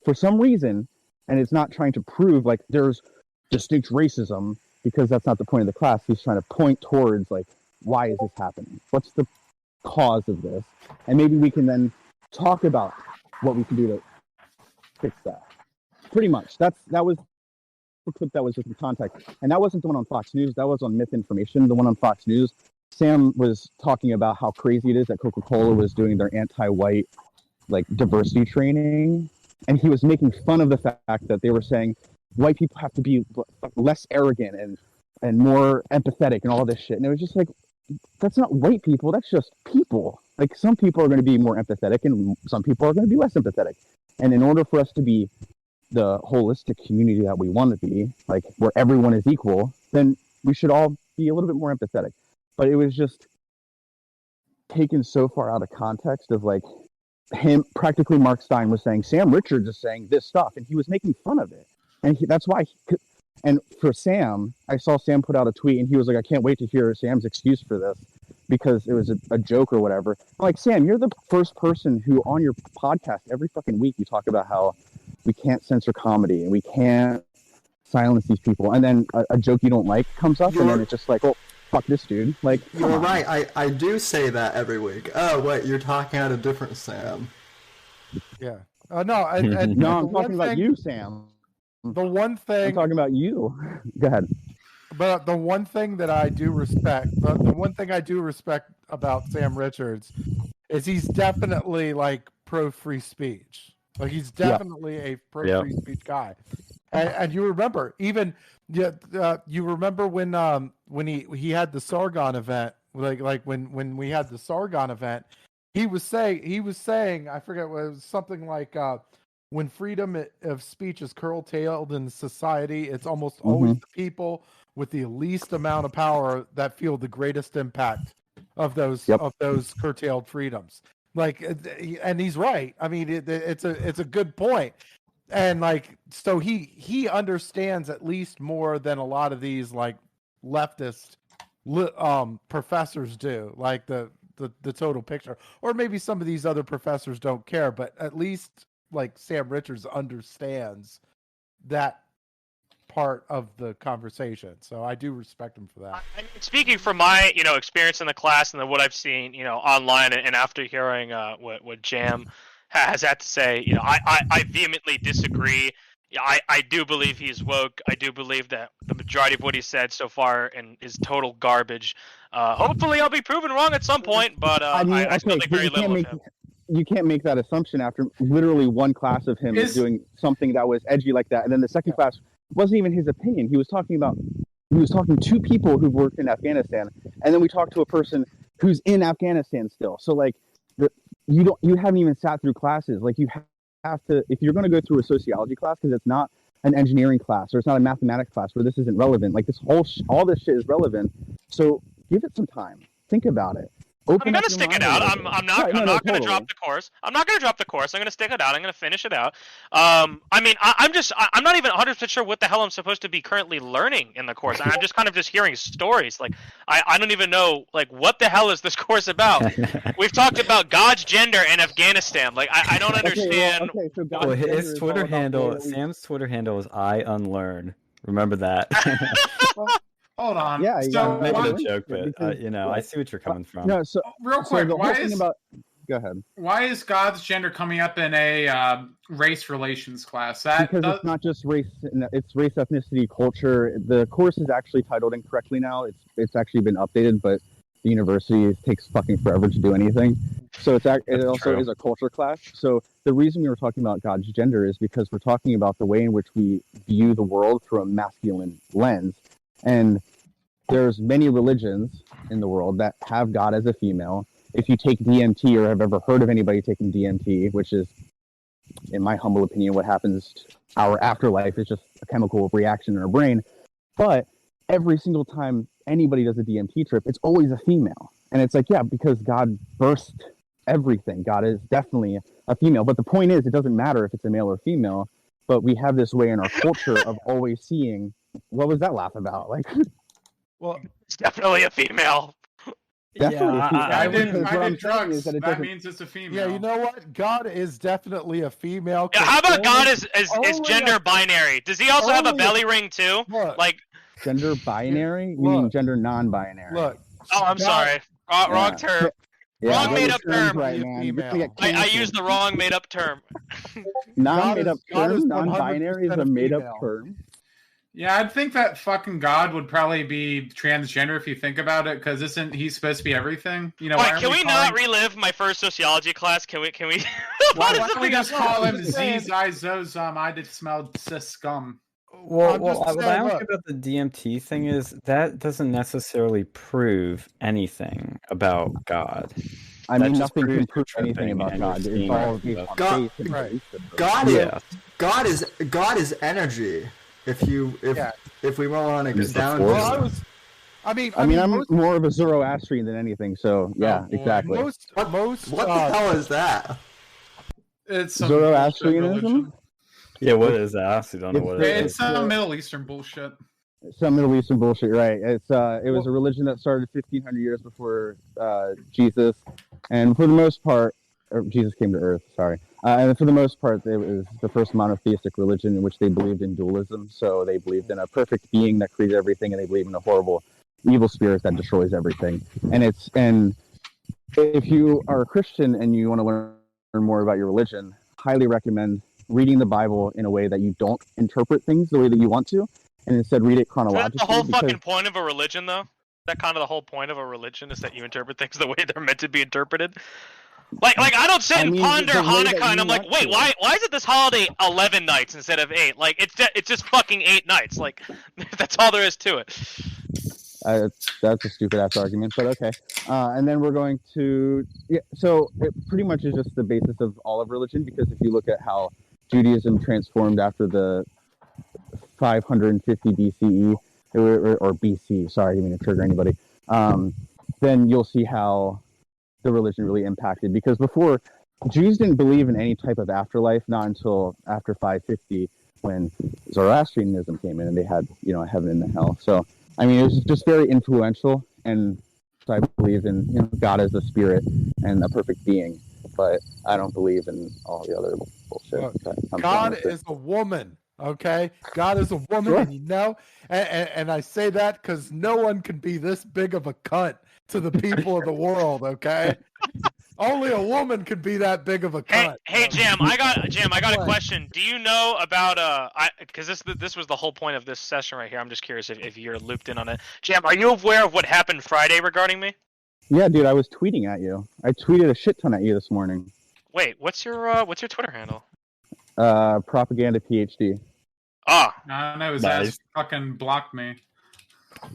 S8: for some reason, and it's not trying to prove like there's distinct racism, because that's not the point of the class. He's trying to point towards like, why is this happening? What's the cause of this? And maybe we can then talk about what we can do to fix that. Pretty much. That was the clip that was just in context. And that wasn't the one on Fox News. That was on Myth Information, the one on Fox News. Sam was talking about how crazy it is that Coca-Cola was doing their anti-white like diversity training. And he was making fun of the fact that they were saying white people have to be less arrogant and more empathetic and all this shit. And it was just like, that's not white people, that's just people. Like, some people are going to be more empathetic and some people are going to be less empathetic. And in order for us to be the holistic community that we want to be, like where everyone is equal, then we should all be a little bit more empathetic. But it was just taken so far out of context of like him, practically Mark Stein was saying, Sam Richards is saying this stuff, and he was making fun of it. And that's why and for Sam, I saw Sam put out a tweet and he was like, I can't wait to hear Sam's excuse for this because it was a joke or whatever. I'm like, Sam, you're the first person who on your podcast every fucking week you talk about how we can't censor comedy and we can't silence these people. And then a joke you don't like comes up and then it's just like, well, fuck this dude. Like,
S2: you're right. I do say that every week. Oh, wait, you're talking about a different Sam.
S6: Yeah.
S8: No, I'm talking about you, Sam.
S6: The one thing
S8: I'm talking about you. Go ahead.
S6: But the one thing that I do respect, the one thing I do respect about Sam Richards is he's definitely like pro free speech. Like, he's definitely a pro free speech guy. And you remember you remember when he had the Sargon event, like when we had the Sargon event, he was saying I forget what it was, something like when freedom of speech is curtailed in society, it's almost always the people with the least amount of power that feel the greatest impact of those curtailed freedoms. Like, and he's right. I mean, it's a good point. And like, so he understands at least more than a lot of these like leftist professors do, like the total picture. Or maybe some of these other professors don't care, but at least like Sam Richards understands that part of the conversation. So I do respect him for that.
S3: I mean, speaking from my, experience in the class and then what I've seen, online and after hearing what Jam has had to say, I vehemently disagree. I do believe he's woke. I do believe that the majority of what he said so far is total garbage. Hopefully I'll be proven wrong at some point, but I still think very little of him.
S8: You can't make that assumption after literally one class of him doing something that was edgy like that, and then the second class wasn't even his opinion. He was talking to people who've worked in Afghanistan, and then we talked to a person who's in Afghanistan still. So like, you haven't even sat through classes. Like, you have to, if you're going to go through a sociology class, because it's not an engineering class or it's not a mathematics class where this isn't relevant. Like all this shit is relevant. So give it some time. Think about it.
S3: I'm gonna stick it out. I'm not gonna
S8: totally.
S3: drop the course. I'm not gonna drop the course. I'm gonna stick it out. I'm gonna finish it out. I'm not even 100% sure what the hell I'm supposed to be currently learning in the course. I'm just kind of just hearing stories. Like I don't even know like what the hell is this course about. We've talked about God's gender in Afghanistan. Like I don't understand.
S4: So his Twitter handle, Sam's Twitter handle is I unlearn. Remember that.
S5: Hold on.
S8: Yeah,
S5: so
S4: making a joke, but I see what you're coming from.
S8: No, so
S5: real quick,
S8: go ahead.
S5: Why is God's gender coming up in a race relations class?
S8: It's not just race; it's race, ethnicity, culture. The course is actually titled incorrectly now. It's actually been updated, but the university takes fucking forever to do anything. So it also is a culture class. So the reason we were talking about God's gender is because we're talking about the way in which we view the world through a masculine lens. And there's many religions in the world that have God as a female. If you take DMT or have ever heard of anybody taking DMT, which is, in my humble opinion, what happens our afterlife is just a chemical reaction in our brain. But every single time anybody does a DMT trip, it's always a female. And it's like, yeah, because God burst everything. God is definitely a female. But the point is, it doesn't matter if it's a male or female. But we have this way in our culture of always seeing. What was that laugh about? Like,
S3: well, it's definitely a female.
S8: Definitely.
S5: I did drugs. That means it's a female.
S6: Yeah, you know what? God is definitely a female.
S3: Yeah, how about God is gender binary? Does he also have a belly ring too?
S6: Look,
S8: like gender binary? Meaning gender non-binary.
S6: Look.
S3: Oh, I'm sorry. Wrong term.
S8: Yeah,
S3: wrong made-up term.
S8: Right, man.
S3: I used the wrong made-up term.
S8: Non-made-up term? Non-binary is a made-up term?
S5: Yeah, I'd think that fucking God would probably be transgender if you think about it, because isn't he supposed to be everything? You know,
S3: can we not relive my first sociology class? Can we?
S5: Why don't we just call him Zizizozum? I did smell scum.
S4: What I don't think about the DMT thing is that doesn't necessarily prove anything about God.
S8: I mean, nothing can prove anything about God. It's all
S2: God is energy. If we roll on it down,
S8: I'm more of a Zoroastrian than anything. So yeah, exactly.
S2: What the hell is that?
S5: It's
S8: Zoroastrianism.
S4: Yeah, what is that? I honestly don't know what it is.
S5: It's some Middle Eastern bullshit.
S8: Some Middle Eastern bullshit, right? It was a religion that started 1,500 years before Jesus, and for the most part, Jesus came to Earth. Sorry. And for the most part, it was the first monotheistic religion in which they believed in dualism. So they believed in a perfect being that created everything, and they believed in a horrible, evil spirit that destroys everything. And if you are a Christian and you want to learn more about your religion, highly recommend reading the Bible in a way that you don't interpret things the way that you want to, and instead read it chronologically.
S3: Is that the whole fucking point of a religion, though? That kind of the whole point of a religion is that you interpret things the way they're meant to be interpreted. Like I don't sit and ponder Hanukkah and I'm like, wait, why is it this holiday 11 nights instead of 8? Like it's just fucking 8 nights. Like that's all there is to it.
S8: That's a stupid ass argument, but okay. And then we're going to so it pretty much is just the basis of all of religion, because if you look at how Judaism transformed after the 550 BCE or BC, sorry, I didn't mean to trigger anybody. Then you'll see how the religion really impacted, because before Jews didn't believe in any type of afterlife, not until after 550 when Zoroastrianism came in and they had a heaven and a hell. So I mean, it was just very influential, and so I believe in God as a spirit and a perfect being, but I don't believe in all the other bullshit.
S6: God is a woman. Okay, God is a woman, sure. And I say that because no one can be this big of a cunt to the people of the world. Okay, only a woman can be that big of a cunt.
S3: Hey, Jam, I got a question. Do you know about because this was the whole point of this session right here. I'm just curious if you're looped in on it. Jam, are you aware of what happened Friday regarding me?
S8: Yeah, dude, I was tweeting at you. I tweeted a shit ton at you this morning.
S3: Wait, what's your Twitter handle?
S8: Propaganda PhD.
S3: Ah,
S5: no, his ass fucking blocked me.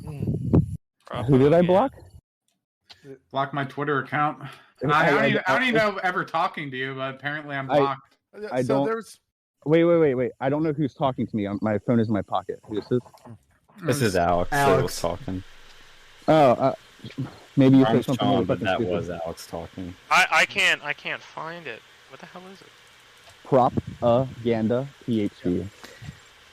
S8: Who did I block?
S5: Block my Twitter account. I don't even know ever talking to you, but apparently I'm blocked.
S8: I don't. Wait. I don't know who's talking to me. My phone is in my pocket. Who is this?
S4: This is Alex. That was talking.
S8: Oh, maybe you said
S4: I'm
S8: something.
S4: Sean,
S8: really
S4: but that
S8: fucking
S4: was
S8: stupid.
S4: Alex talking.
S3: I can't find it. What the hell is it?
S8: Propaganda PhD.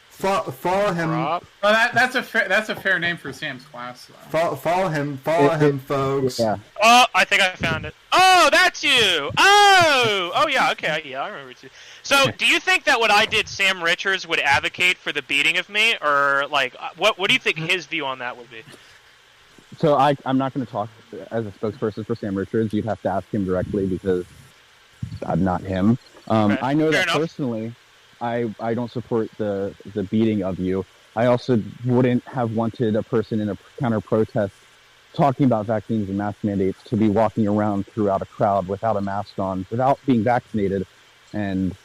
S2: Follow him.
S3: Rob?
S5: Well, that's a fair name for Sam's class. Though.
S2: Follow him, folks.
S8: Yeah.
S3: Oh, I think I found it. Oh, that's you. Oh yeah. Okay, yeah, I remember too. So, do you think that what I did, Sam Richards would advocate for the beating of me, or like, what do you think his view on that would be?
S8: So I'm not going to talk as a spokesperson for Sam Richards. You'd have to ask him directly because I'm not him.
S3: Okay.
S8: I know
S3: Fair
S8: that
S3: enough.
S8: personally. I don't support the beating of you. I also wouldn't have wanted a person in a counter protest talking about vaccines and mask mandates to be walking around throughout a crowd without a mask on, without being vaccinated, and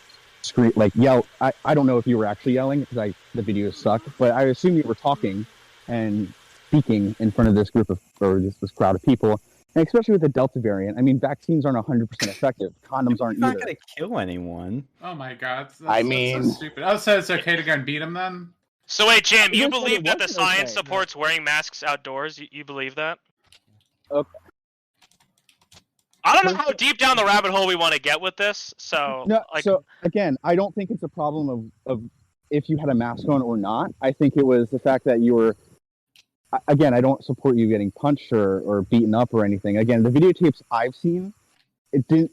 S8: yell. I don't know if you were actually yelling because the videos suck, but I assume you were talking and speaking in front of this group of this crowd of people. And especially with the Delta variant, I mean, vaccines aren't 100% effective. Condoms aren't
S4: It's not
S8: either.
S4: going to kill anyone.
S5: Oh my god.
S8: mean-
S5: that's so stupid. Oh, so it's okay to go and beat him then?
S3: So wait, Jim, you
S8: Yes, but
S3: believe
S8: it
S3: that the
S8: wasn't
S3: science
S8: okay,
S3: supports wearing masks outdoors? You believe that?
S8: Okay.
S3: I don't know how deep down the rabbit hole we want to get with this. So,
S8: No,
S3: like,
S8: so again, I don't think it's a problem of if you had a mask on or not. I think it was the fact that you were. Again, I don't support you getting punched or beaten up or anything. Again, the videotapes I've seen, it didn't.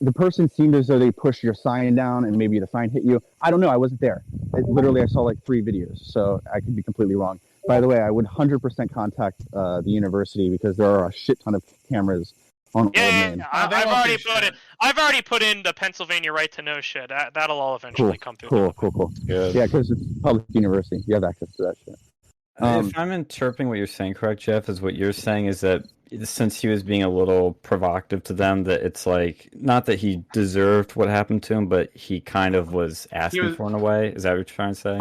S8: The person seemed as though they pushed your sign down and maybe the sign hit you. I don't know. I wasn't there. Literally, I saw like 3 videos, so I could be completely wrong. By the way, I would 100% contact the university because there are a shit ton of cameras on
S3: yeah,
S8: Old
S3: yeah,
S8: Main.
S3: yeah.
S5: They
S3: I've
S5: won't
S3: already
S5: do
S3: put
S5: shit.
S3: it. I've already put in the Pennsylvania right to know shit. That'll all eventually come through.
S8: Cool.
S4: Good.
S8: Yeah, because it's public university. You have access to that shit.
S4: If I'm interpreting what you're saying correct, Jeff, is what you're saying is that since he was being a little provocative to them, that it's like, not that he deserved what happened to him, but he kind of was asking for it in a way. Is that what you're trying to say?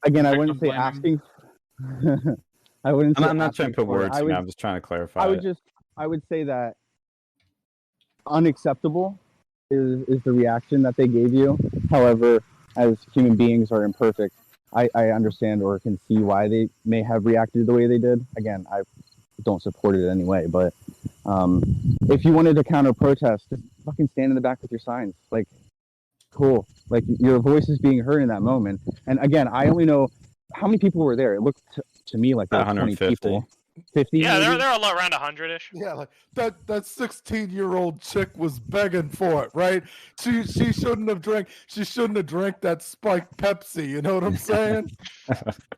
S8: Again, I
S5: Victim
S8: wouldn't say
S5: blaming.
S8: asking. I wouldn't. Say
S4: I'm not trying to put
S8: asking for it.
S4: words in. I'm just trying to clarify.
S8: I would say that unacceptable is the reaction that they gave you. However, as human beings are imperfect, I understand or can see why they may have reacted the way they did. Again, I don't support it anyway, but if you wanted to counter protest, just fucking stand in the back with your signs. Like, cool. Like, your voice is being heard in that moment. And again, I only know how many people were there. It looked to me like there were 20 people. 50.
S3: Yeah,
S8: maybe?
S3: they're around 100-ish.
S6: Yeah, like that 16-year-old chick was begging for it, right? She shouldn't have drank that spiked Pepsi, you know what I'm saying?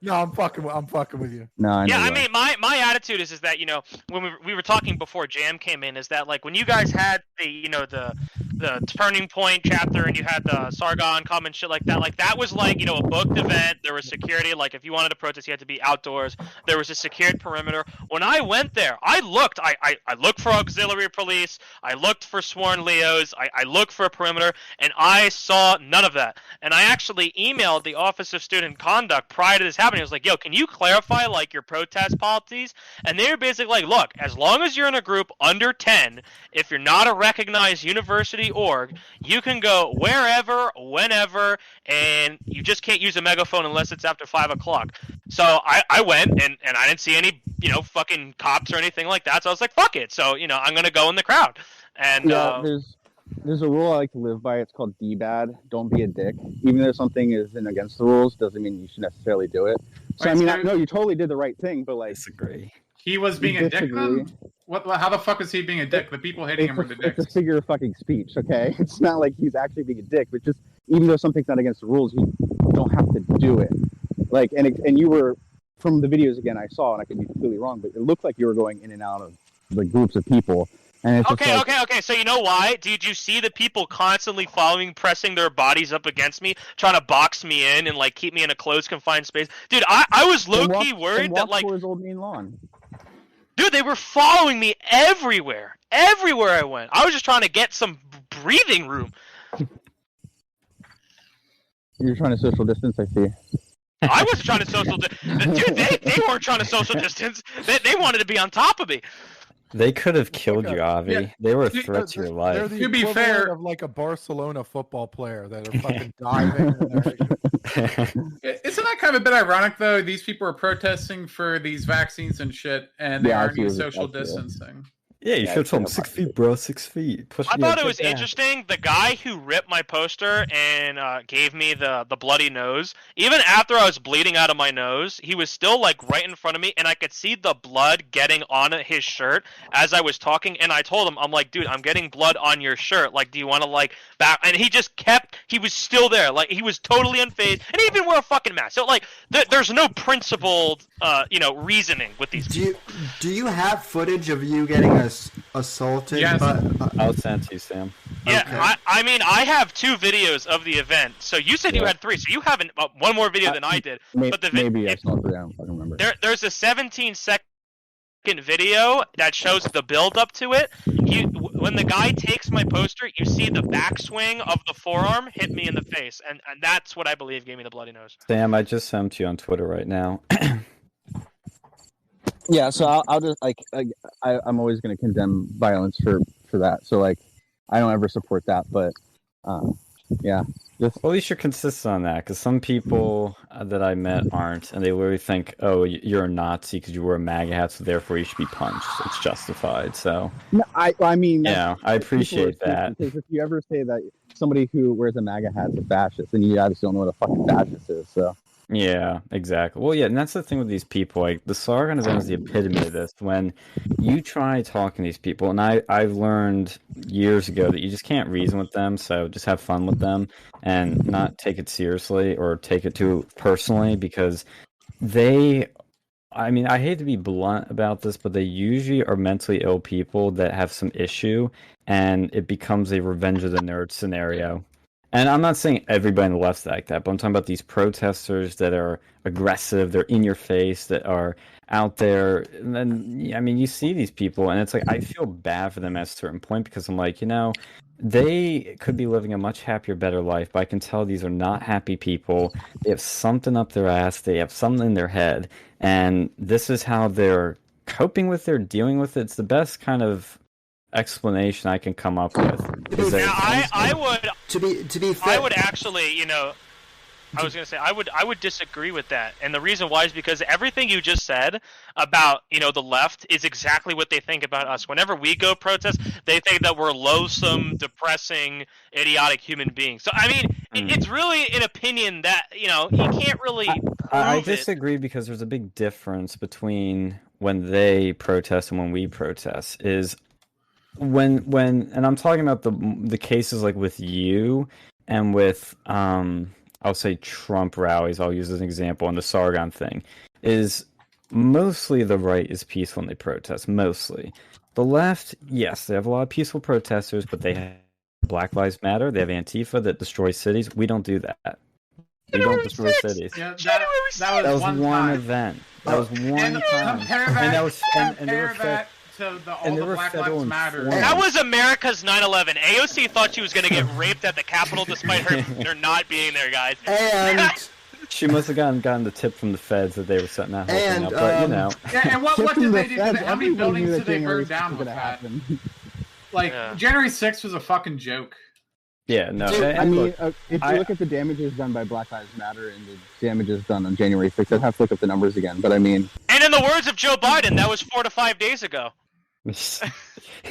S6: No, I'm fucking with you.
S8: No, I know
S3: Yeah, I
S8: you are.
S3: mean, my attitude is that, you know, when we were talking before Jam came in, is that like when you guys had the Turning Point chapter and you had the Sargon come and shit like that was like, you know, a booked event. There was security. Like if you wanted to protest, you had to be outdoors. There was a secured perimeter. When I went there, I looked for auxiliary police. I looked for sworn Leos. I looked for a perimeter, and I saw none of that. And I actually emailed the Office of Student Conduct prior to this happening. I was like, yo, can you clarify like your protest policies? And they were basically like, look, as long as you're in a group under 10, if you're not a recognized university org, you can go wherever, whenever, and you just can't use a megaphone unless it's after 5 o'clock. So I went, and I didn't see any, you know, fucking cops or anything like that. So I was like, fuck it. So, you know, I'm going to go in the crowd. And
S8: Yeah, there's a rule I like to live by. It's called D-bad. Don't be a dick. Even though something isn't against the rules, doesn't mean you should necessarily do it. So,
S5: Right,
S8: I mean,
S5: so-
S8: no, you totally did the right thing, but like,
S4: disagree.
S5: He was being a dick
S8: disagree.
S5: then? How the fuck is he being a dick? The people hating him were the
S8: it's
S5: dicks.
S8: a figure of fucking speech, okay? It's not like he's actually being a dick, but just even though something's not against the rules, you don't have to do it. Like, and you were, from the videos again I saw, and I could be completely wrong, but it looked like you were going in and out of the groups of people. And it's just like,
S3: Okay. So you know why? Did you see the people constantly following, pressing their bodies up against me, trying to box me in and like keep me in a closed, confined space? Dude, I was low key worried that like,
S8: towards Old Main Lawn.
S3: dude, they were following me everywhere I went. I was just trying to get some breathing room.
S8: You're trying to social distance, I see.
S3: I wasn't trying to social distance. Dude, they weren't trying to social distance. They wanted to be on top of me.
S4: They could have killed
S6: like
S4: you,
S6: a-
S4: Avi.
S5: Yeah.
S4: They were a
S5: They're-
S4: threat to your
S6: They're
S4: life.
S6: the
S5: To be
S6: equivalent
S5: fair-
S6: of like a Barcelona football player that are fucking diving. And
S5: Isn't that kind of a bit ironic, though? These people are protesting for these vaccines and shit, and they
S8: Yeah,
S5: aren't
S8: absolutely.
S5: social
S8: Absolutely.
S5: distancing.
S4: Yeah, you
S8: Yeah,
S4: should have told him
S8: it's
S4: 6 feet, bro, 6 feet. Push
S3: I
S4: me
S3: thought
S4: a
S3: it
S4: bit
S3: was
S4: back.
S3: interesting. The guy who ripped my poster and gave me the bloody nose, even after I was bleeding out of my nose, he was still like right in front of me, and I could see the blood getting on his shirt as I was talking. And I told him, I'm like, dude, I'm getting blood on your shirt. Like, do you want to like back? And he just kept. He was still there. Like, he was totally unfazed, and he even wore a fucking mask. So like, there's no principled, reasoning with these people.
S2: Do you have footage of you getting assaulted?
S5: Yes.
S4: I'll send it to you, Sam.
S3: Yeah,
S2: Okay.
S3: I mean, I have 2 videos of the event. So you said you
S4: Yeah.
S3: had 3, so you have one more video than I did. But the
S8: Maybe I saw 3. I don't fucking remember.
S3: there's a 17-second video that shows the build up to it. When the guy takes my poster, you see the backswing of the forearm hit me in the face, and that's what I believe gave me the bloody nose.
S4: Sam, I just sent to you on Twitter right now.
S8: Yeah, so I'll just like I'm always going to condemn violence for that. So like I don't ever support that, but yeah, just
S4: Well, at least you're consistent on that, because some people that I met aren't, and they literally think, oh, you're a Nazi because you wear a MAGA hat, so therefore you should be punched. It's justified. So,
S8: no, I mean
S4: yeah, I appreciate
S8: people are
S4: that.
S8: stupid, because if you ever say that somebody who wears a MAGA hat is a fascist, then you obviously don't know what a fucking fascist is. So
S4: Yeah, exactly. Well, yeah, and that's the thing with these people. Like, the Sargon event is the epitome of this. When you try talking to these people, and I've learned years ago that you just can't reason with them, so just have fun with them and not take it seriously or take it too personally, because I mean, I hate to be blunt about this, but they usually are mentally ill people that have some issue, and it becomes a revenge of the nerd scenario. And I'm not saying everybody on the left's like that, but I'm talking about these protesters that are aggressive, they're in your face, that are out there. And then, I mean, you see these people, and it's like, I feel bad for them at a certain point, because I'm like, they could be living a much happier, better life, but I can tell these are not happy people. They have something up their ass, they have something in their head, and this is how they're coping with it, or dealing with it. It's the best kind of explanation I can come up with. Is
S3: Now,
S4: that
S3: I would
S2: To be fair,
S3: I would actually, I was gonna say I would disagree with that, and the reason why is because everything you just said about the left is exactly what they think about us. Whenever we go protest, they think that we're loathsome, depressing, idiotic human beings. So I mean, it's really an opinion that you can't really.
S4: I
S3: prove it.
S4: disagree, because there's a big difference between when they protest and when we protest. Is when and I'm talking about the cases like with you and with I'll say Trump rallies, I'll use as an example, and the Sargon thing, is mostly the right is peaceful when they protest, mostly. The left, yes, they have a lot of peaceful protesters, but they have Black Lives Matter, they have Antifa that destroys cities. We don't do that. We don't destroy cities.
S5: Yeah,
S3: January
S5: that
S4: That
S5: was
S4: was
S5: one time.
S4: event. That was one
S5: And
S4: time.
S5: compare
S4: And
S5: that,
S4: that was and they were
S5: compare that to all
S4: and they
S5: the
S4: were
S5: Black
S4: federal
S5: Lives Matter.
S4: informants.
S3: That was America's 9/11. AOC thought she was going to get raped at the Capitol despite her not being there, guys.
S2: and
S4: She must have gotten the tip from the feds that they were setting that whole thing
S2: And,
S4: up. But
S5: Yeah, and what
S8: Tips
S5: did
S8: from
S5: they
S8: the
S5: do?
S8: feds,
S5: How many
S8: everyone knew
S5: buildings
S8: that
S5: did they
S8: January
S5: burn down
S8: 6th was
S5: with
S8: gonna
S5: that?
S8: happen.
S5: Like,
S3: Yeah.
S5: January 6th was a fucking joke.
S4: yeah, no.
S2: Dude,
S4: and
S8: I mean,
S4: look,
S8: if you
S4: I-
S8: look at the damages done by Black Lives Matter and the damages done on January 6th, I'd have to look up the numbers again. But I mean,
S3: And in the words of Joe Biden, that was 4 to 5 days ago.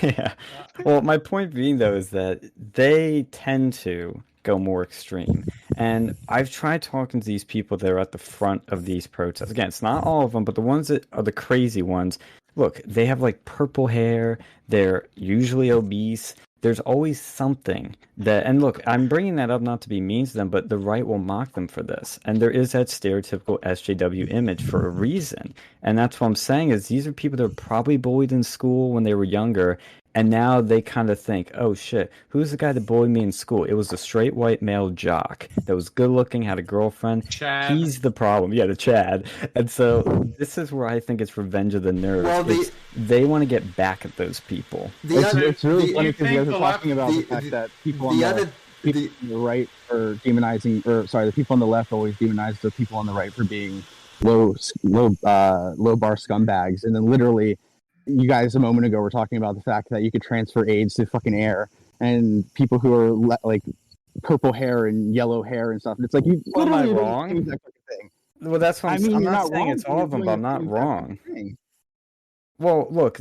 S4: yeah. Well, my point being though is that they tend to go more extreme, and I've tried talking to these people that are at the front of these protests. Again, it's not all of them, but the ones that are the crazy ones. Look, they have like purple hair. They're usually obese. There's always something that, and look, I'm bringing that up not to be mean to them, but the right will mock them for this. And there is that stereotypical SJW image for a reason. And that's what I'm saying is these are people that were probably bullied in school when they were younger. And now they kind of think, oh shit, who's the guy that bullied me in school? It was a straight white male jock that was good looking, had a girlfriend.
S5: Chad.
S4: He's the problem. Yeah, the Chad. And so this is where I think it's revenge of the nerds.
S2: Well,
S4: They want to get back at those people.
S8: it's really
S2: the-
S8: funny
S5: you
S8: because you
S5: think
S8: guys are
S5: the left-
S8: talking about the fact that people on
S2: the
S8: the
S2: other
S8: people on the right are demonizing, or sorry, the people on the left always demonize the people on the right for being low bar scumbags, and then literally you guys a moment ago were talking about the fact that you could transfer AIDS to fucking air, and people who are like purple hair and yellow hair and stuff. And it's like you
S4: Well, am I
S8: literally doing
S4: wrong?
S8: the same exact fucking thing.
S4: Well, that's what
S8: I mean,
S4: I'm
S8: you're
S4: not
S8: not
S4: saying
S8: wrong.
S4: it's all
S8: You're
S4: of them,
S8: doing
S4: but I'm
S8: the
S4: not
S8: same exact
S4: wrong.
S8: fucking thing.
S4: Well, look,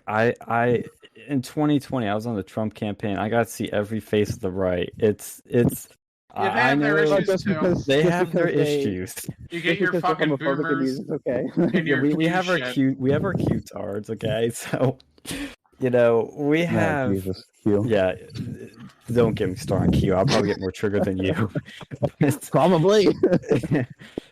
S4: I in 2020, I was on the Trump campaign. I got to see every face of the right. It's
S5: Yeah, they
S4: I
S5: have their
S4: know
S5: issues
S8: just
S5: too.
S8: because
S4: they
S8: just
S4: have their
S8: because they-
S4: issues.
S5: You get
S8: Just
S5: your
S8: because they're
S5: fucking
S8: homophobic
S5: boomers
S8: abuse, okay.
S5: and your
S4: we have our
S5: shit.
S4: cute tards, okay? So, we
S8: No,
S4: have
S8: Jesus, Q.
S4: yeah. Don't get me started on Q. I'll probably get more triggered than you.
S8: Probably.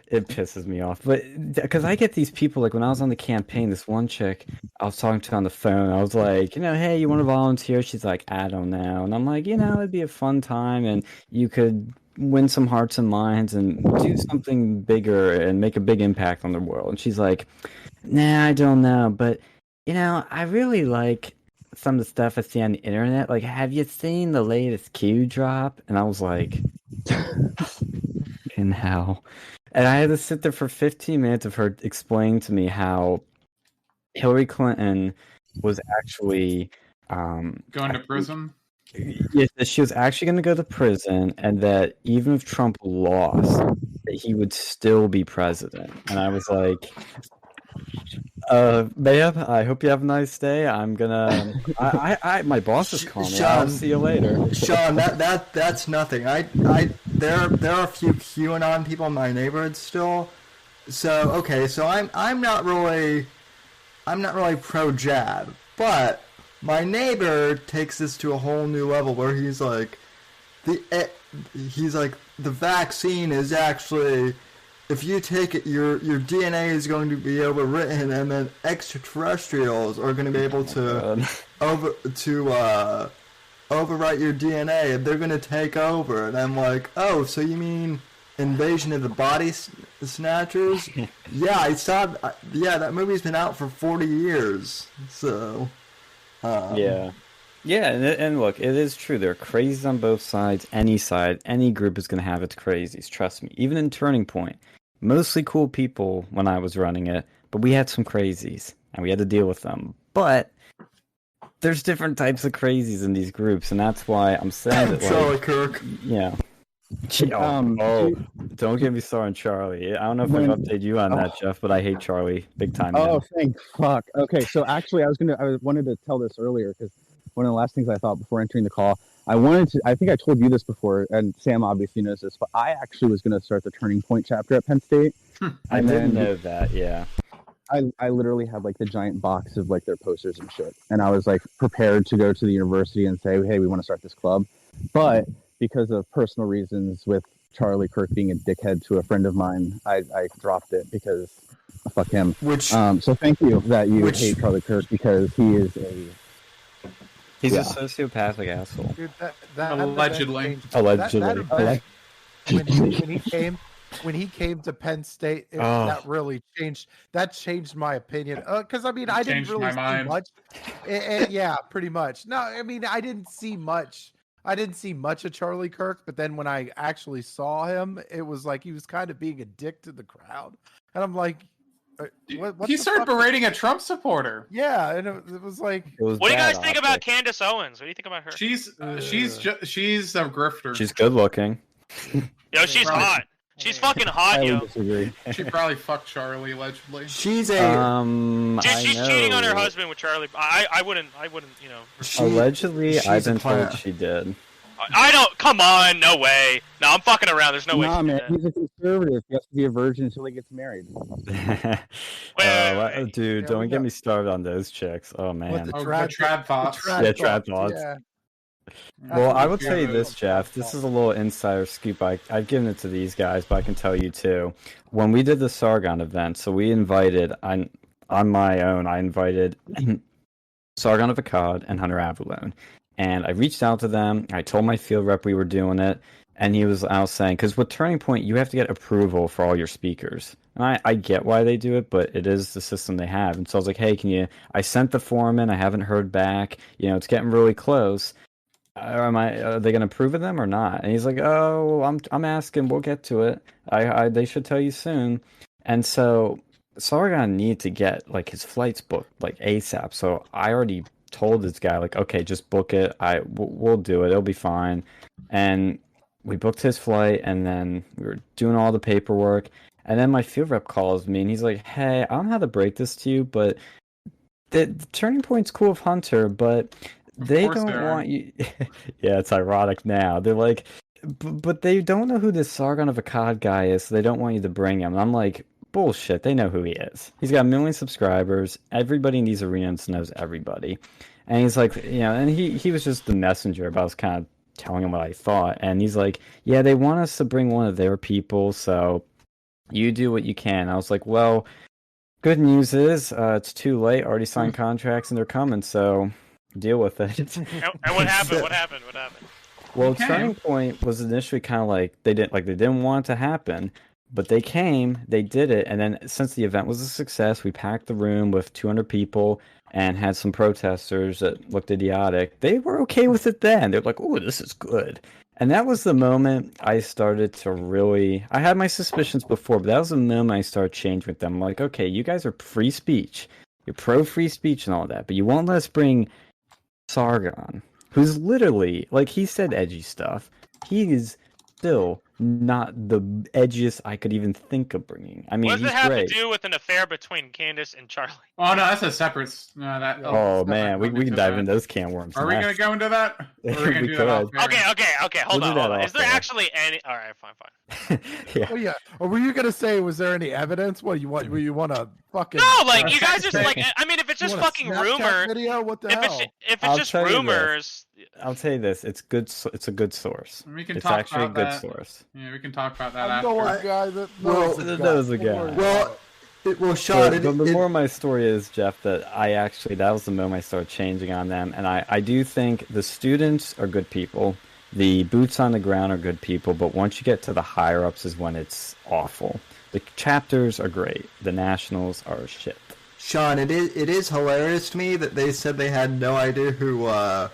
S4: It pisses me off, but because I get these people like when I was on the campaign, this one chick I was talking to on the phone, I was like, hey, you want to volunteer? She's like, I don't know, and I'm like, it'd be a fun time, and you could win some hearts and minds and do something bigger and make a big impact on the world. And she's like, nah, I don't know, but I really like some of the stuff I see on the internet. Like, have you seen the latest Q drop? And I was like, in hell. And I had to sit there for 15 minutes of her explaining to me how Hillary Clinton was actually
S5: Going to prison.
S4: yes, that she was actually going to go to prison, and that even if Trump lost, that he would still be president. And I was like, ma'am, I hope you have a nice day. I'm gonna. My boss is calling me. I'll see you later.
S2: Sean, that's nothing. There are a few QAnon people in my neighborhood still. So okay, so I'm not really pro jab, but my neighbor takes this to a whole new level where he's like the vaccine is actually, if you take it, your DNA is going to be overwritten, and then extraterrestrials are going to be able to overwrite your DNA, and they're going to take over. And I'm like, oh, so you mean Invasion of the Body Snatchers? Yeah, I saw. Yeah, that movie's been out for 40 years. So.
S4: Yeah, and look, it is true. There are crazies on both sides. Any side, any group is going to have its crazies. Trust me. Even in Turning Point, mostly cool people when I was running it, but we had some crazies, and we had to deal with them. But there's different types of crazies in these groups, and that's why I'm saying that.
S2: Charlie Kirk.
S4: Yeah. Don't get me started on Charlie. I don't know if I've updated you on that, Jeff, but I hate Charlie big time.
S8: Oh,
S4: now.
S8: thank fuck. Okay, so actually, I wanted to tell this earlier because one of the last things I thought before entering the call, I think I told you this before, and Sam obviously knows this, but I actually was going to start the Turning Point chapter at Penn State.
S4: I didn't know that. Yeah.
S8: I literally had like the giant box of like their posters and shit, and I was like prepared to go to the university and say, hey, we want to start this club, but because of personal reasons with Charlie Kirk being a dickhead to a friend of mine, I dropped it because fuck him. So thank you that you hate Charlie Kirk, because he's a
S4: sociopathic asshole.
S6: Dude,
S5: Allegedly.
S6: When he came to Penn State, that really changed. That changed my opinion. Because I mean, I didn't really see much. Yeah, pretty much. No, I mean, I didn't see much of Charlie Kirk, but then when I actually saw him, it was like he was kind of being a dick to the crowd, and I'm like, what
S5: he started berating a Trump supporter.
S6: Yeah, and it was like,
S3: what do you guys think about Candace Owens? What do you think about her?
S5: She's a grifter.
S4: She's good looking.
S3: Yo, she's hot. She's fucking hot, yo.
S8: Disagree.
S5: She probably fucked Charlie allegedly.
S2: She's
S3: cheating on her husband with Charlie. I wouldn't.
S4: Allegedly, I've been told she did.
S3: I don't. Come on, no way. No, I'm fucking around. There's no way.
S8: Nah, man, he's a conservative. He has to be a virgin until he gets married.
S3: Wait.
S4: Dude, don't get me started on those chicks. Oh man.
S5: Trad thoughts.
S4: Trad thoughts. Yeah. Well, I will tell you this, Jeff. This is a little insider scoop. I've given it to these guys, but I can tell you too. When we did the Sargon event, so we invited on my own. I invited Sargon of Akkad and Hunter Avalone, and I reached out to them. I told my field rep we were doing it, and I was saying, because with Turning Point, you have to get approval for all your speakers. And I get why they do it, but it is the system they have. And so I was like, hey, I sent the form in. I haven't heard back. It's getting really close. Are they going to approve of them or not? And he's like, oh, I'm asking. We'll get to it. They should tell you soon. And so Sargon needed to get like his flights booked like ASAP. So I already told this guy like, okay, just book it. We'll do it. It'll be fine. And we booked his flight, and then we were doing all the paperwork. And then my field rep calls me, and he's like, "Hey, I don't know how to break this to you, but the Turning Point's cool with Hunter, but they
S5: course
S4: don't
S5: they are.
S4: want you." Yeah, it's ironic now. They're like, but they don't know who this Sargon of Akkad guy is, so they don't want you to bring him. And I'm like, bullshit. They know who he is. He's got a million subscribers. Everybody in these arenas knows everybody. And he's like, and he was just the messenger, but I was kind of telling him what I thought. And he's like, yeah, they want us to bring one of their people, so you do what you can. I was like, well, good news is it's too late. Already signed contracts and they're coming, so deal with it.
S3: And what happened? What happened?
S4: Well,
S5: Okay.
S4: Turning Point was initially kind of like they didn't want it to happen, but they came, they did it, and then since the event was a success, we packed the room with 200 people and had some protesters that looked idiotic. They were okay with it then. They're like, "Oh, this is good." And that was the moment I started to really. I had my suspicions before, but that was the moment I started changing with them. I'm like, okay, you guys are free speech. You're pro free speech and all that, but you won't let us bring Sargon, who's literally, like, he said edgy stuff. He is still not the edgiest I could even think of bringing. I mean,
S3: What does
S4: he's
S3: it have
S4: great.
S3: to do with an affair between Candace and Charlie?
S5: Oh no, that's a separate. No, that.
S4: Oh
S5: that's
S4: man, we
S5: separate
S4: can dive
S5: that.
S4: into those can worms.
S5: Are we gonna
S4: next.
S5: go into that? Or are we gonna
S4: We
S5: do that off
S4: could.
S5: air?
S3: Okay. Hold
S4: We'll do
S3: on.
S4: that
S3: Is there
S4: off air.
S3: actually any? All right, fine.
S4: Yeah.
S6: Oh yeah. Or were you gonna say, was there any evidence? What you want? You want to fucking?
S3: No, like you guys just like. I mean, if it's
S6: you
S3: just
S6: want a
S3: fucking
S6: Snapchat
S3: rumor,
S6: Video? What the hell?
S3: if it's
S4: I'll
S3: just
S4: tell you this.
S3: rumors,
S4: I'll tell you this: it's good. It's a good source.
S5: We can
S4: It's
S5: talk
S4: actually a
S5: about
S4: good
S5: that.
S4: source.
S5: Yeah, we can talk about that
S6: I'm
S5: after.
S6: going, guy. That
S2: Well,
S6: knows the
S4: that
S6: guy.
S4: was the
S6: Don't
S4: guy.
S6: worry
S2: Well,
S6: about it.
S2: Sean,
S4: But the more my story is, Jeff, that that was the moment I started changing on them, and I do think the students are good people, the boots on the ground are good people, but once you get to the higher ups is when it's awful. The chapters are great, the nationals are shit.
S2: Sean, it is hilarious to me that they said they had no idea who
S4: Oh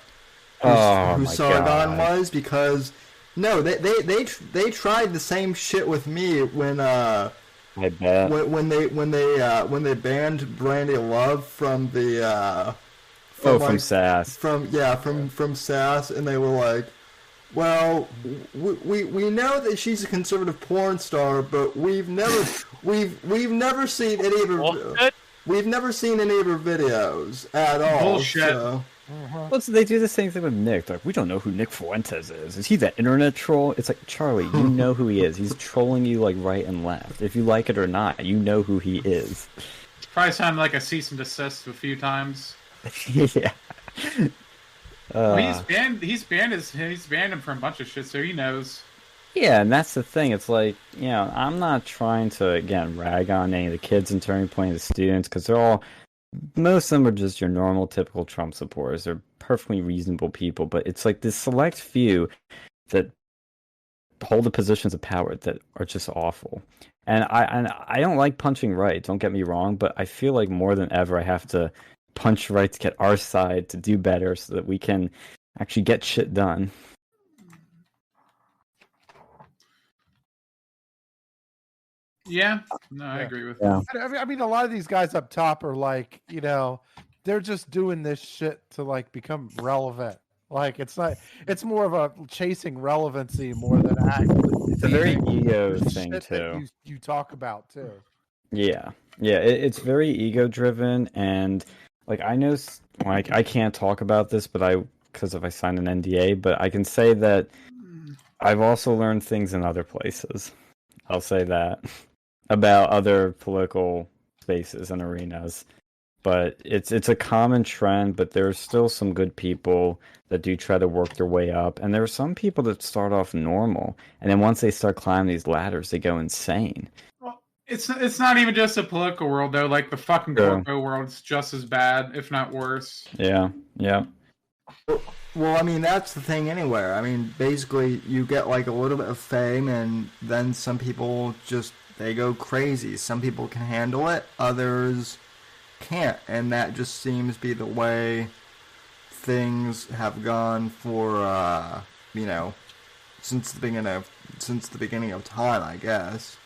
S2: who
S4: my
S2: Sargon
S4: God.
S2: was, because no, they tried the same shit with me when
S4: I bet.
S2: when they banned Brandy Love from the
S4: From SAS.
S2: from SAS, and they were like, well, we know that she's a conservative porn star, but we've never seen any of her
S3: bullshit.
S2: we've never seen any of her videos at all.
S5: Bullshit.
S2: So.
S4: Well, so they do the same thing with Nick. They're like, we don't know who Nick Fuentes is. Is he that internet troll? It's like, Charlie, you know who he is. He's trolling you like right and left. If you like it or not, you know who he is.
S5: Probably sounded like a cease and desist a few times.
S4: Yeah.
S5: Well, he's banned him from a bunch of shit, so he knows.
S4: Yeah, and that's the thing. It's like, I'm not trying to, again, rag on any of the kids in Turning Point, the students, because most of them are just your normal, typical Trump supporters. They're perfectly reasonable people, but it's like this select few that hold the positions of power that are just awful. And I don't like punching right, don't get me wrong, but I feel like more than ever I have to punch right to get our side to do better so that we can actually get shit done.
S5: Yeah, no, I
S6: Yeah.
S5: agree with
S4: Yeah.
S5: that.
S6: I mean, a lot of these guys up top are like, they're just doing this shit to like become relevant. Like it's more of a chasing relevancy more than actually.
S4: It's a very
S6: being
S4: ego
S6: the
S4: thing
S6: shit that
S4: too.
S6: you talk about too.
S4: Yeah, it's very ego driven, and like I know, like I can't talk about this, but because if I signed an NDA, but I can say that I've also learned things in other places. I'll say that about other political spaces and arenas. But it's a common trend, but there's still some good people that do try to work their way up. And there are some people that start off normal, and then once they start climbing these ladders, they go insane.
S5: Well, it's not even just the political world though. Like the fucking
S4: Sure.
S5: corpo world's just as bad, if not worse.
S4: Yeah.
S2: Well, I mean, that's the thing anywhere. I mean, basically, you get like a little bit of fame, and then some people they go crazy. Some people can handle it, others can't, and that just seems to be the way things have gone for, since the beginning of time, I guess.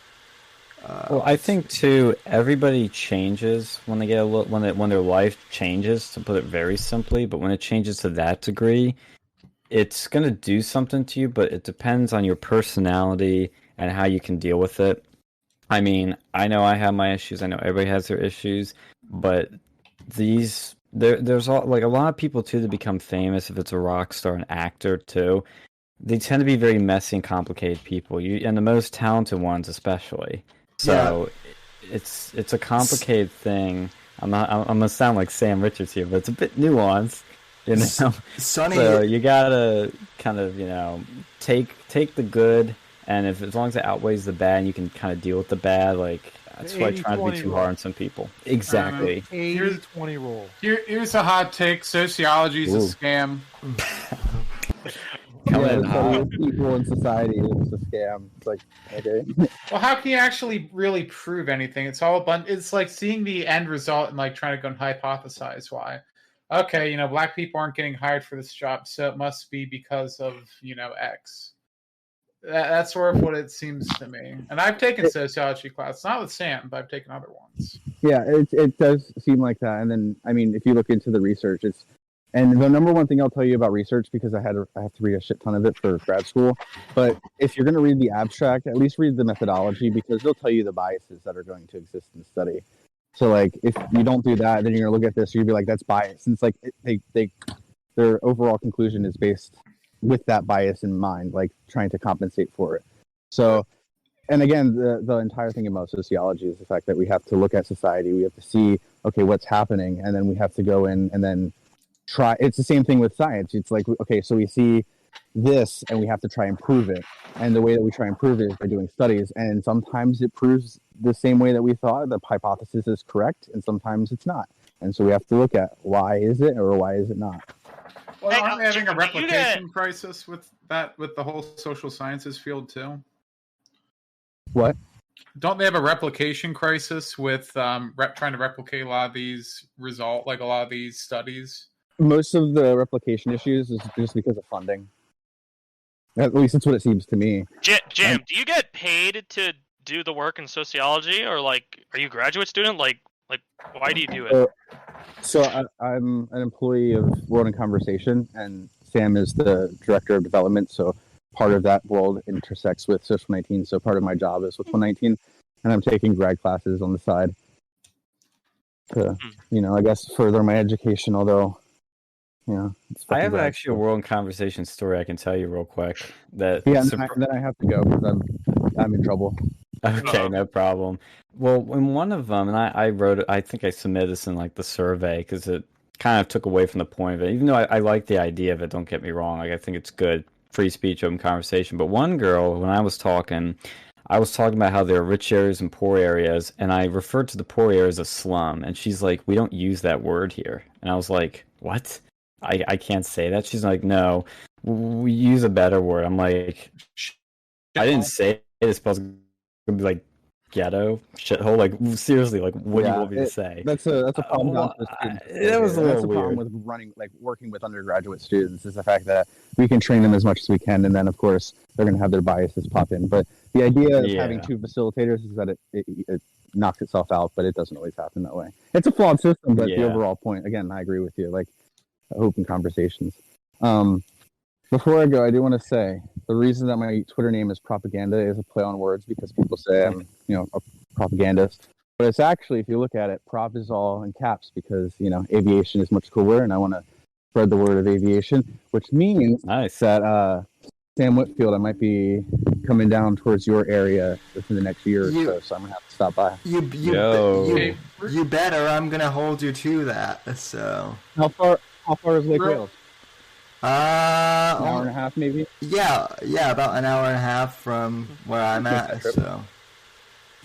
S4: Well, I think too, everybody changes when they get when their life changes, to put it very simply. But when it changes to that degree, it's gonna do something to you. But it depends on your personality and how you can deal with it. I mean, I know I have my issues. I know everybody has their issues, but there's like a lot of people too that become famous if it's a rock star, an actor too. They tend to be very messy and complicated people. And the most talented ones especially. So it's a complicated thing. I'm gonna sound like Sam Richards here, but it's a bit nuanced, you know.
S2: Sonny,
S4: So you gotta kind of, take the good, and as long as it outweighs the bad, you can kind of deal with the bad. Like that's why I try not to be too hard on some people. Exactly.
S6: 80-20 rule.
S5: Here's a hot take: sociology is a scam.
S8: People in society is a scam. It's like, okay.
S5: Well, how can you actually really prove anything? It's all it's like seeing the end result and like trying to go and hypothesize why. Okay, black people aren't getting hired for this job, so it must be because of X. That's sort of what it seems to me. And I've taken sociology class, not with Sam, but I've taken other ones.
S8: Yeah, it does seem like that. And then, I mean, if you look into the research, and the number one thing I'll tell you about research, because I have to read a shit ton of it for grad school, but if you're going to read the abstract, at least read the methodology, because they'll tell you the biases that are going to exist in the study. So, like, if you don't do that, then you're going to look at this, you'll be like, that's bias. And it's like, their overall conclusion is based with that bias in mind, like trying to compensate for it. So, and again, the entire thing about sociology is the fact that we have to look at society, we have to see, okay, what's happening, and then we have to go in and then try. It's the same thing with science. It's like, okay, so we see this and we have to try and prove it, and the way that we try and prove it is by doing studies, and sometimes it proves the same way that we thought the hypothesis is correct, and sometimes it's not, and so we have to look at why is it or why is it not.
S5: Well, aren't we having a replication crisis with the whole social sciences field too?
S8: What?
S5: Don't they have a replication crisis with trying to replicate a lot of these a lot of these studies?
S8: Most of the replication issues is just because of funding. At least that's what it seems to me.
S3: Jim, do you get paid to do the work in sociology, or like, are you a graduate student? Like, why do you do it?
S8: So I'm an employee of World in Conversation, and Sam is the director of development. So part of that world intersects with Social 19. So part of my job is with 119, and I'm taking grad classes on the side to, I guess, further my education. Although,
S4: I have actually a World in Conversation story I can tell you real quick. Then
S8: I have to go because I'm in trouble.
S4: Okay, no problem. Well, in one of them, and I wrote it, I think I submitted this in like the survey because it kind of took away from the point of it. Even though I like the idea of it, don't get me wrong. Like, I think it's good, free speech, open conversation. But one girl, when I was talking about how there are rich areas and poor areas, and I referred to the poor areas as slum. And she's like, we don't use that word here. And I was like, what? I can't say that. She's like, no, we use a better word. I'm like, I didn't say it. It's supposed to be like ghetto, shithole. Like, seriously, like, what do you want me to say?
S8: That's a problem.
S4: That was a little weird.
S8: Problem with working with undergraduate students is the fact that we can train them as much as we can, and then of course they're going to have their biases pop in. But the idea of having two facilitators is that it knocks itself out, but it doesn't always happen that way. It's a flawed system, but the overall point, again, I agree with you. Like, open conversations. Before I go, I do want to say the reason that my Twitter name is Propaganda is a play on words because people say I'm, a propagandist. But it's actually, if you look at it, prop is all in caps because, aviation is much cooler and I want to spread the word of aviation, which means that Sam Whitfield, I might be coming down towards your area within the next year or so, so I'm going to have to stop by.
S2: You better. I'm going to hold you to that. So
S8: How far is Lake Wales?
S2: An
S8: hour and a half, maybe.
S2: Yeah, about an hour and a half from where I'm at. So,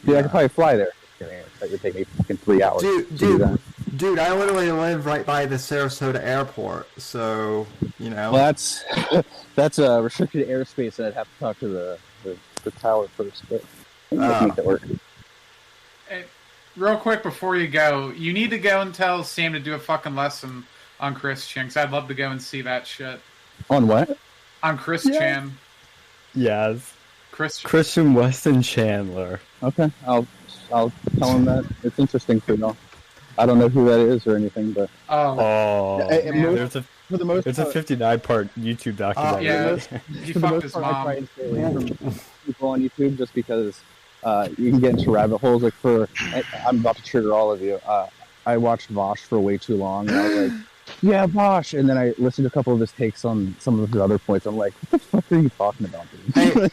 S8: dude, I could probably fly there. That would take me fucking 3 hours.
S2: Dude, I literally live right by the Sarasota airport. So,
S8: Well, that's a restricted airspace. I'd have to talk to the tower first, but make that work.
S5: Hey, real quick before you go, you need to go and tell Sam to do a fucking lesson on Chris Chan, 'cause I'd love to go and see that shit.
S8: On what?
S5: On Chris Chan.
S4: Yes. Christian Weston Chandler.
S8: Okay, I'll tell him that. It's interesting for y'all. I don't know who that is or anything, but
S4: Oh,
S5: man.
S4: there's a
S8: for the most
S4: It's a 59-part YouTube documentary.
S5: yeah. He
S8: for the
S5: fucked
S8: most
S5: his
S8: part, I try
S5: mom.
S8: and stay away from people on YouTube just because you can get into rabbit holes. Like I'm about to trigger all of you. I watched Vosh for way too long, and I was like, "Yeah, Vosh," and then I listened to a couple of his takes on some of his other points. I'm like, "What the fuck are you talking about, dude?"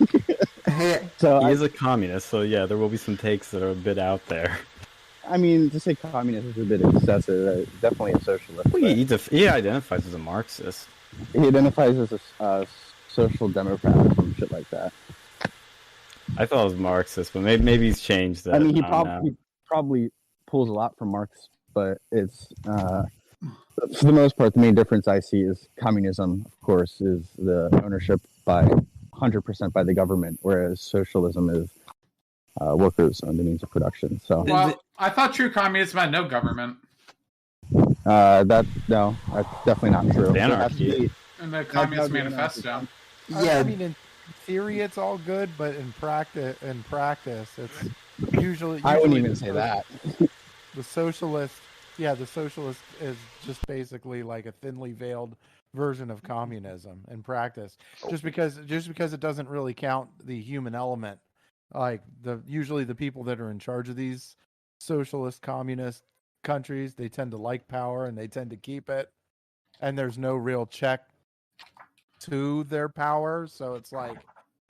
S2: Hey,
S8: So
S4: He is a communist, so yeah, there will be some takes that are a bit out there.
S8: I mean, to say communist is a bit excessive. Definitely a socialist.
S4: Well, he identifies as a Marxist.
S8: He identifies as a social democrat or some shit like that.
S4: I thought it was Marxist, but maybe he's changed that.
S8: I mean, he
S4: don't know.
S8: probably pulls a lot from Marx, but it's for the most part, the main difference I see is communism, of course, is the ownership by 100% by the government, whereas socialism is workers own the means of production. So
S5: Well, I thought true communism had no government.
S8: that's definitely not true.
S4: It's anarchy.
S5: In the Communist
S8: be
S5: Manifesto.
S2: yeah,
S6: I mean, in theory, it's all good, but in practice, it's usually.
S8: I wouldn't
S6: usually
S8: even say that.
S6: The socialist, the socialist is just basically like a thinly veiled version of communism in practice. Just because it doesn't really count the human element. Like usually the people that are in charge of these socialist communist countries, they tend to like power and they tend to keep it, and there's no real check to their power. So it's like,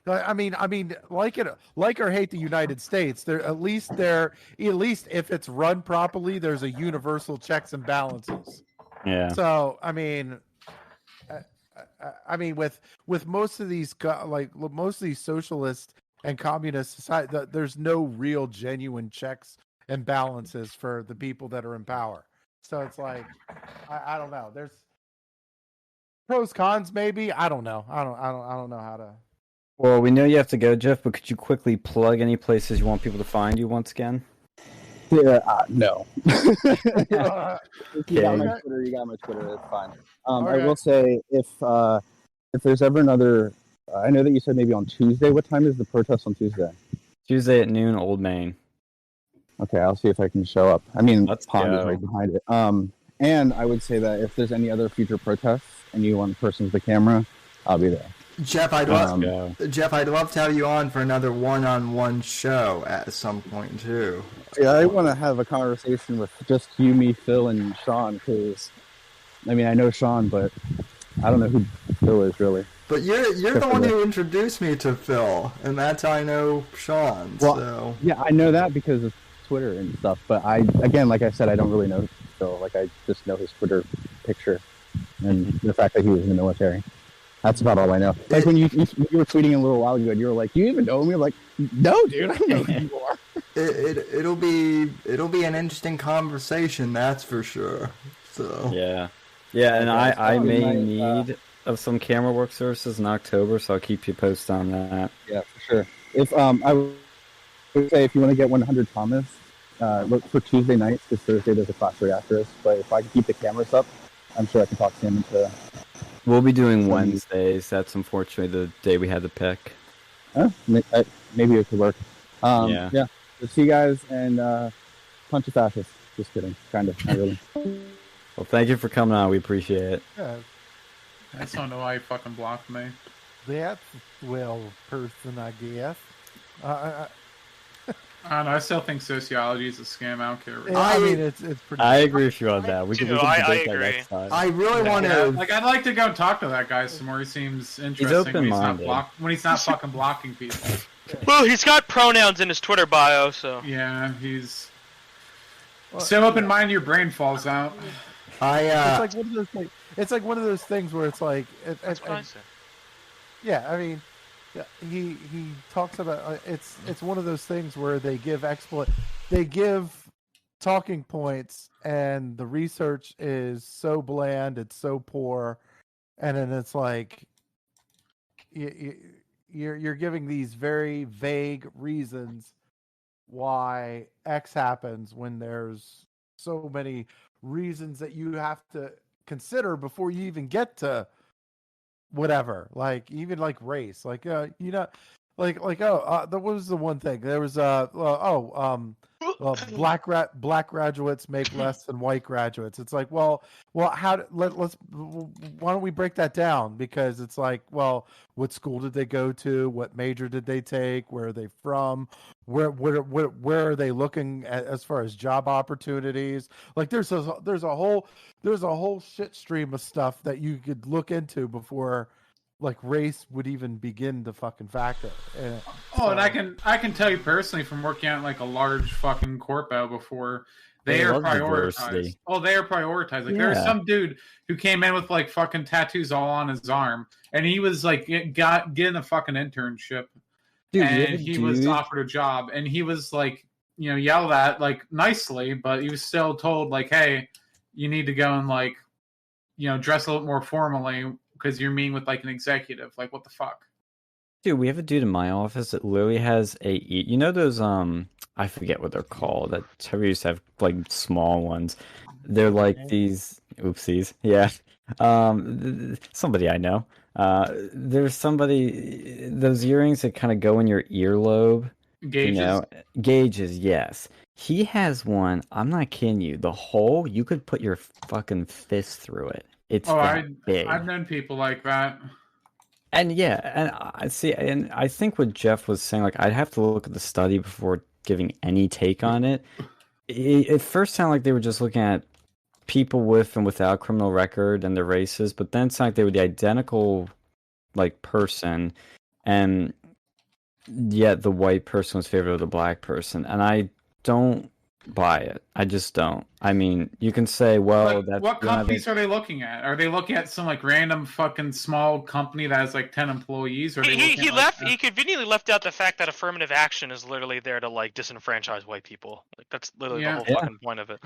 S6: I mean, like or hate the United States, at least if it's run properly, there's a universal checks and balances.
S4: Yeah.
S6: So I mean, with most of these most of these socialist and communist society, there's no real genuine checks and balances for the people that are in power. So it's like, I don't know. There's pros, cons, maybe. I don't know. I don't know how to.
S4: Well, we know you have to go, Jeff, but could you quickly plug any places you want people to find you once again?
S8: Yeah, no. You got
S4: Okay.
S8: my Twitter. You got my Twitter. It's fine. I
S6: Okay.
S8: will say if there's ever another, I know that you said maybe on Tuesday. What time is the protest on Tuesday?
S4: Tuesday at noon, Old Main.
S8: Okay, I'll see if I can show up. I mean,
S4: Let's
S8: Pond is
S4: go.
S8: right behind it. And I would say that if there's any other future protests and you want a person with the camera, I'll be there.
S2: Jeff, I'd
S4: Let's
S2: love
S4: go.
S2: to have you on for another one-on-one show at some point too.
S8: Yeah, I want to have a conversation with just you, me, Phil, and Sean because, I mean, I know Sean, but I don't know who Phil is really.
S2: But you're the one who introduced me to Phil, and that's how I know Sean.
S8: Well,
S2: so
S8: yeah, I know that because of Twitter and stuff. But like I said, I don't really know Phil. Like I just know his Twitter picture and the fact that he was in the military. That's about all I know. Like when you were tweeting a little while ago, and you were like, "Do you even know me?" I'm like, "No, dude, I don't know who you are."
S2: it'll be an interesting conversation, that's for sure. So
S4: Yeah, and I may
S8: probably
S4: need of some camera work services in October, so I'll keep you posted on that.
S8: Yeah, for sure. If I would say if you want to get 100 comments, look for Tuesday nights because Thursday there's a class reactorist. But if I can keep the cameras up, I'm sure I can talk to him into.
S4: We'll be doing Wednesdays. That's unfortunately the day we had to pick.
S8: Maybe it could work.
S4: Yeah.
S8: Yeah. So see you guys and punch a fascist. Just kidding. Kind of. Not really.
S4: Well, thank you for coming on. We appreciate it.
S6: Yeah,
S5: I just don't know why he fucking blocked me.
S6: that's well person, I guess.
S5: I don't know. I still think sociology is a scam. I don't care.
S6: I mean, it's pretty.
S4: I agree with you on that. We can
S3: Too,
S4: debate
S3: I
S4: that
S3: agree.
S4: next time.
S2: I really want
S5: Yeah,
S2: to.
S5: like I'd like to go and talk to that guy some more. He seems interesting
S4: open-minded.
S5: when he's not fucking blocking people.
S3: Well, he's got pronouns in his Twitter bio, so.
S5: Yeah, he's so open-minded your brain falls out.
S6: It's like one of those things. It's like one of those things where it's like.
S3: That's what I said.
S6: Yeah, I mean, he talks about it's one of those things where they give talking points, and the research is so bland, it's so poor, and then it's like you're giving these very vague reasons why X happens when there's so many reasons that you have to consider before you even get to whatever, like even like race, like What was the one thing? There was black graduates make less than white graduates. It's like, well, let's why don't we break that down? Because it's like, well, what school did they go to? What major did they take? Where are they from? Where are they looking at as far as job opportunities? Like there's a whole shit stream of stuff that you could look into before like race would even begin to fucking factor. And
S5: I can tell you personally from working at like a large fucking corpo before, they are prioritized.
S4: Diversity.
S5: Oh, they are prioritized. Like there was some dude who came in with like fucking tattoos all on his arm, and he was like getting a fucking internship, and he was offered a job, and he was like, you know, yelled at like nicely, but he was still told like, hey, you need to go and like, you know, dress a little more formally because you're meeting with like an executive. Like, what the fuck?
S4: Dude, we have a dude in my office that literally has you know those I forget what they're called. That Terry used to have like small ones. They're like these oopsies. Yeah. Somebody I know. There's somebody, those earrings that kind of go in your earlobe.
S5: Gauges.
S4: You know, gauges, yes. He has one. I'm not kidding you. The hole, you could put your fucking fist through it. It's big.
S5: I've known people like that.
S4: And yeah, and I see, and I think what Jeff was saying, like, I'd have to look at the study before giving any take on it. It first sounded like they were just looking at people with and without criminal record and their races, but then it sounded like they were the identical, like, person, and yet the white person was favored of the black person, and I don't buy it. I just don't. I mean, you can say, well, that's
S5: what companies are they looking at? Are they looking at some like random fucking small company that has like 10 employees? Or
S3: he conveniently left out the fact that affirmative action is literally there to like disenfranchise white people. Like that's literally the whole fucking point of it.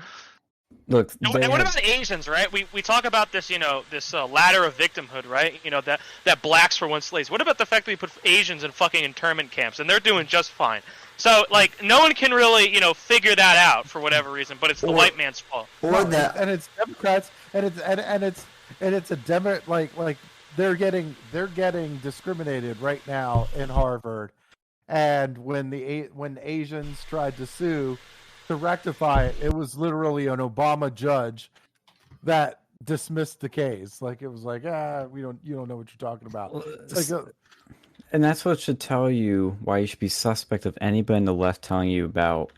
S4: Look,
S3: and what about Asians, right? We talk about this, you know, this ladder of victimhood, right? You know, that blacks were once slaves. What about the fact that we put Asians in fucking internment camps and they're doing just fine? So, like, no one can really, you know, figure that out for whatever reason, but it's the white man's fault.
S6: And it's Democrats, and it's a demo like they're getting discriminated right now in Harvard, and when Asians tried to sue to rectify it, it was literally an Obama judge that dismissed the case. Like it was like, you don't know what you're talking about.
S4: And that's what should tell you why you should be suspect of anybody in the left telling you about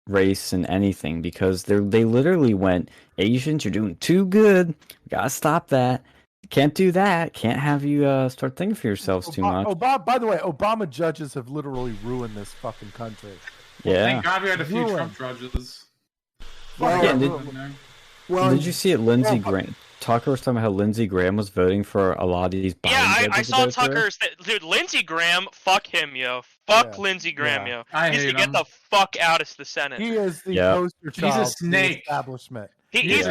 S4: race and anything, because they literally went, Asians, you're doing too good. We gotta stop that. Can't do that. Can't have you start thinking for yourselves too much.
S6: By the way, Obama judges have literally ruined this fucking country.
S4: Yeah.
S5: Thank God we had a few Trump judges.
S4: Did you see it? Lindsey Graham. Tucker was talking about how Lindsey Graham was voting for a lot of these.
S3: I saw Tucker's. Dude, Lindsey Graham, fuck him, yo. Fuck Lindsey Graham, yo.
S5: I
S3: He needs to get the fuck out of the Senate.
S6: He is the poster child.
S5: He's a snake.
S6: Establishment.
S3: He's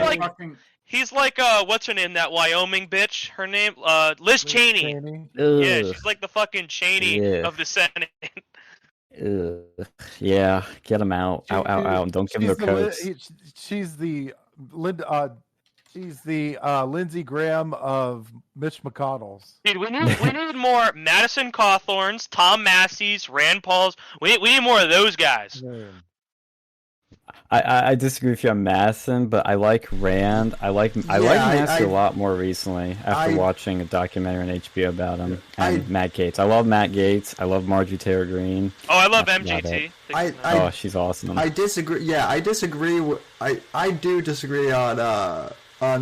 S3: like what's her name? That Wyoming bitch. Her name, Liz Cheney. Yeah, she's like the fucking Cheney of the Senate.
S4: Yeah, get him out. Out. Don't give him their coats.
S6: She's the Lindsey Graham of Mitch McConnell's.
S3: Dude, we need more Madison Cawthorns, Tom Massey's, Rand Paul's. We need more of those guys.
S4: I disagree with you on Madison, but I like Rand. I like Massey a lot more recently after watching a documentary on HBO about him and Matt Gaetz. I love Matt Gaetz. I love Marjorie Taylor Greene.
S3: Oh, I love MGT.
S4: She's awesome.
S2: I disagree. Yeah, I disagree. I do disagree on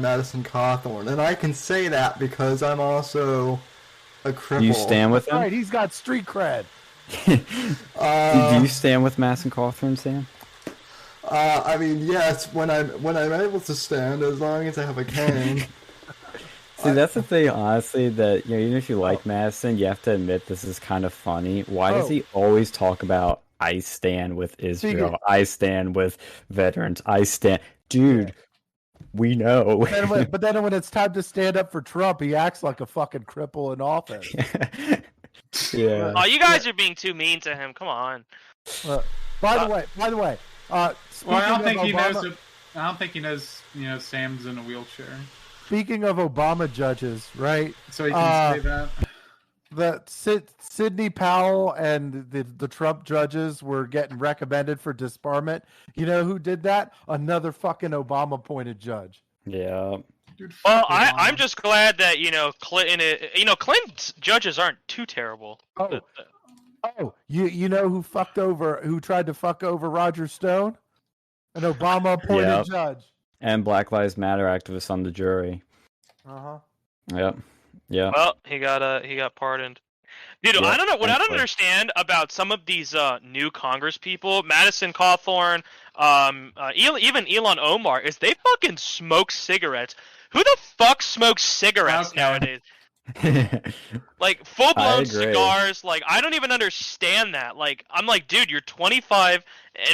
S2: Madison Cawthorn, and I can say that because I'm also a cripple.
S4: Do you stand with him?
S6: Right, he's got street cred.
S4: Do you stand with Madison Cawthorn, Sam?
S2: I mean, yes, when I'm able to stand, as long as I have a cane.
S4: See, that's the thing, honestly, that, you know, even if you like Madison, you have to admit this is kind of funny. Why does he always talk about, I stand with Israel, I stand with veterans, I stand... Dude, we know.
S6: But then when it's time to stand up for Trump, he acts like a fucking cripple in office.
S4: Yeah.
S3: Oh, you guys are being too mean to him. Come on.
S6: By the way,
S5: I don't think he knows. I don't think he knows. You know, Sam's in a wheelchair.
S6: Speaking of Obama judges, right?
S5: So he can say that.
S6: Sidney Powell and the Trump judges were getting recommended for disbarment. You know who did that? Another fucking Obama-appointed judge.
S4: Yeah.
S5: Dude,
S3: Well,
S5: fuck Obama.
S3: I'm just glad that Clinton. Clinton's judges aren't too terrible.
S6: You know who tried to fuck over Roger Stone? An Obama-appointed judge.
S4: And Black Lives Matter activists on the jury. Yep. Yeah.
S3: Well, he got pardoned. Dude, I don't know what I don't understand about some of these new Congress people, Madison Cawthorn, even Elon Omar, is they fucking smoke cigarettes. Who the fuck smokes cigarettes nowadays? Like full-blown cigars. Like, I don't even understand that. Like, I'm like, dude, you're 25,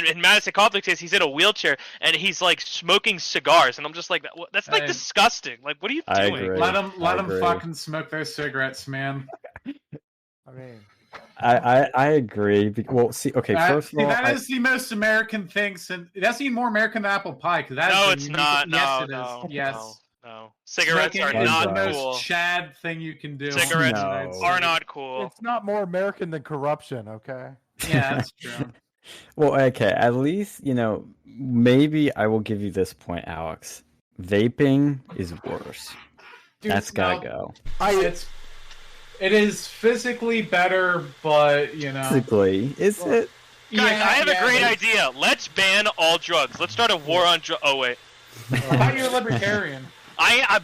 S3: and Madison Cawthorn says he's in a wheelchair and he's like smoking cigars, and I'm just like, that's like disgusting. Like, what are you doing?
S4: Agree.
S5: Let them fucking smoke their cigarettes, man.
S6: I mean,
S4: I agree. Well, see, okay, first of all,
S5: that is the most American thing, and that's even more American than apple pie. Because that is
S3: it's not.
S5: Yes,
S3: No,
S5: it is. Yes.
S3: No. Cigarettes
S5: Smoking
S3: are
S5: is
S3: not
S5: the
S3: cool.
S5: most Chad thing you can do.
S3: Cigarettes
S4: No.
S3: are not cool.
S6: it's not more American than corruption, okay?
S5: Yeah, that's true.
S4: well, okay, at least, maybe I will give you this point, Alex. Vaping is worse.
S5: Dude,
S4: That's gotta go.
S5: It is physically better, but
S4: Physically, is it?
S3: Guys, I have a great idea. Let's ban all drugs. Let's start a war on drugs. Oh, wait.
S5: I thought you were a libertarian.
S3: I'm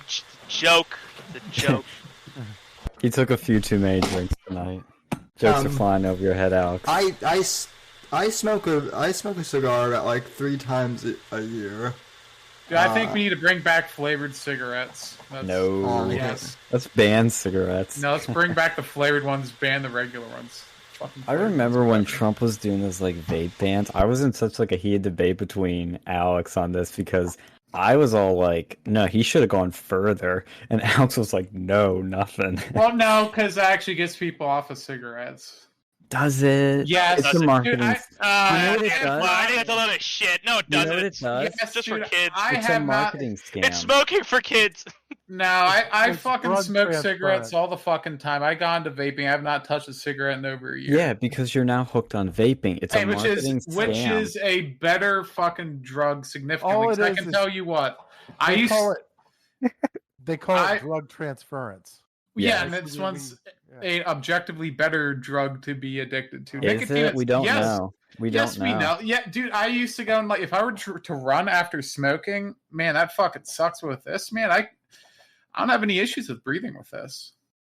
S3: joke. The joke.
S4: He took a few too many drinks tonight. Jokes are flying over your head, Alex.
S2: I smoke a cigar about like 3 times a year.
S5: Dude, I think we need to bring back flavored cigarettes.
S4: No.
S5: Yes.
S4: Let's ban cigarettes.
S5: No, let's bring back the flavored ones, ban the regular ones.
S4: I remember when Trump was doing those like vape bans. I was in such like a heated debate between Alex on this because I was all like, no, he should have gone further. And Alex was like, no, nothing.
S5: Well, no, because that actually gets people off of cigarettes.
S4: Does it?
S5: Yes.
S4: It's a marketing.
S5: Dude,
S3: I think that's a lot of shit. No, it doesn't.
S4: You know what it does?
S5: Yes,
S3: just for
S5: dude,
S3: kids.
S4: It's a marketing scam.
S3: It's smoking for kids.
S5: No, I
S6: It's
S5: fucking
S6: drug
S5: smoke
S6: transfer.
S5: cigarettes all the fucking time. I got into vaping. I have not touched a cigarette in over a year.
S4: Yeah, because you're now hooked on vaping. It's a marketing scam.
S5: Which is a better fucking drug significantly.
S6: All it
S5: 'Cause I
S6: is
S5: can
S6: is-
S5: tell you what.
S6: They call it drug transference.
S5: Yeah,
S4: Yes.
S5: and this one's an objectively better drug to be addicted to.
S4: Is it? We don't know. We don't know.
S5: We know. Yeah, dude, I used to go and like if I were to run after smoking, man, that fucking sucks. With this, man, I don't have any issues with breathing with this.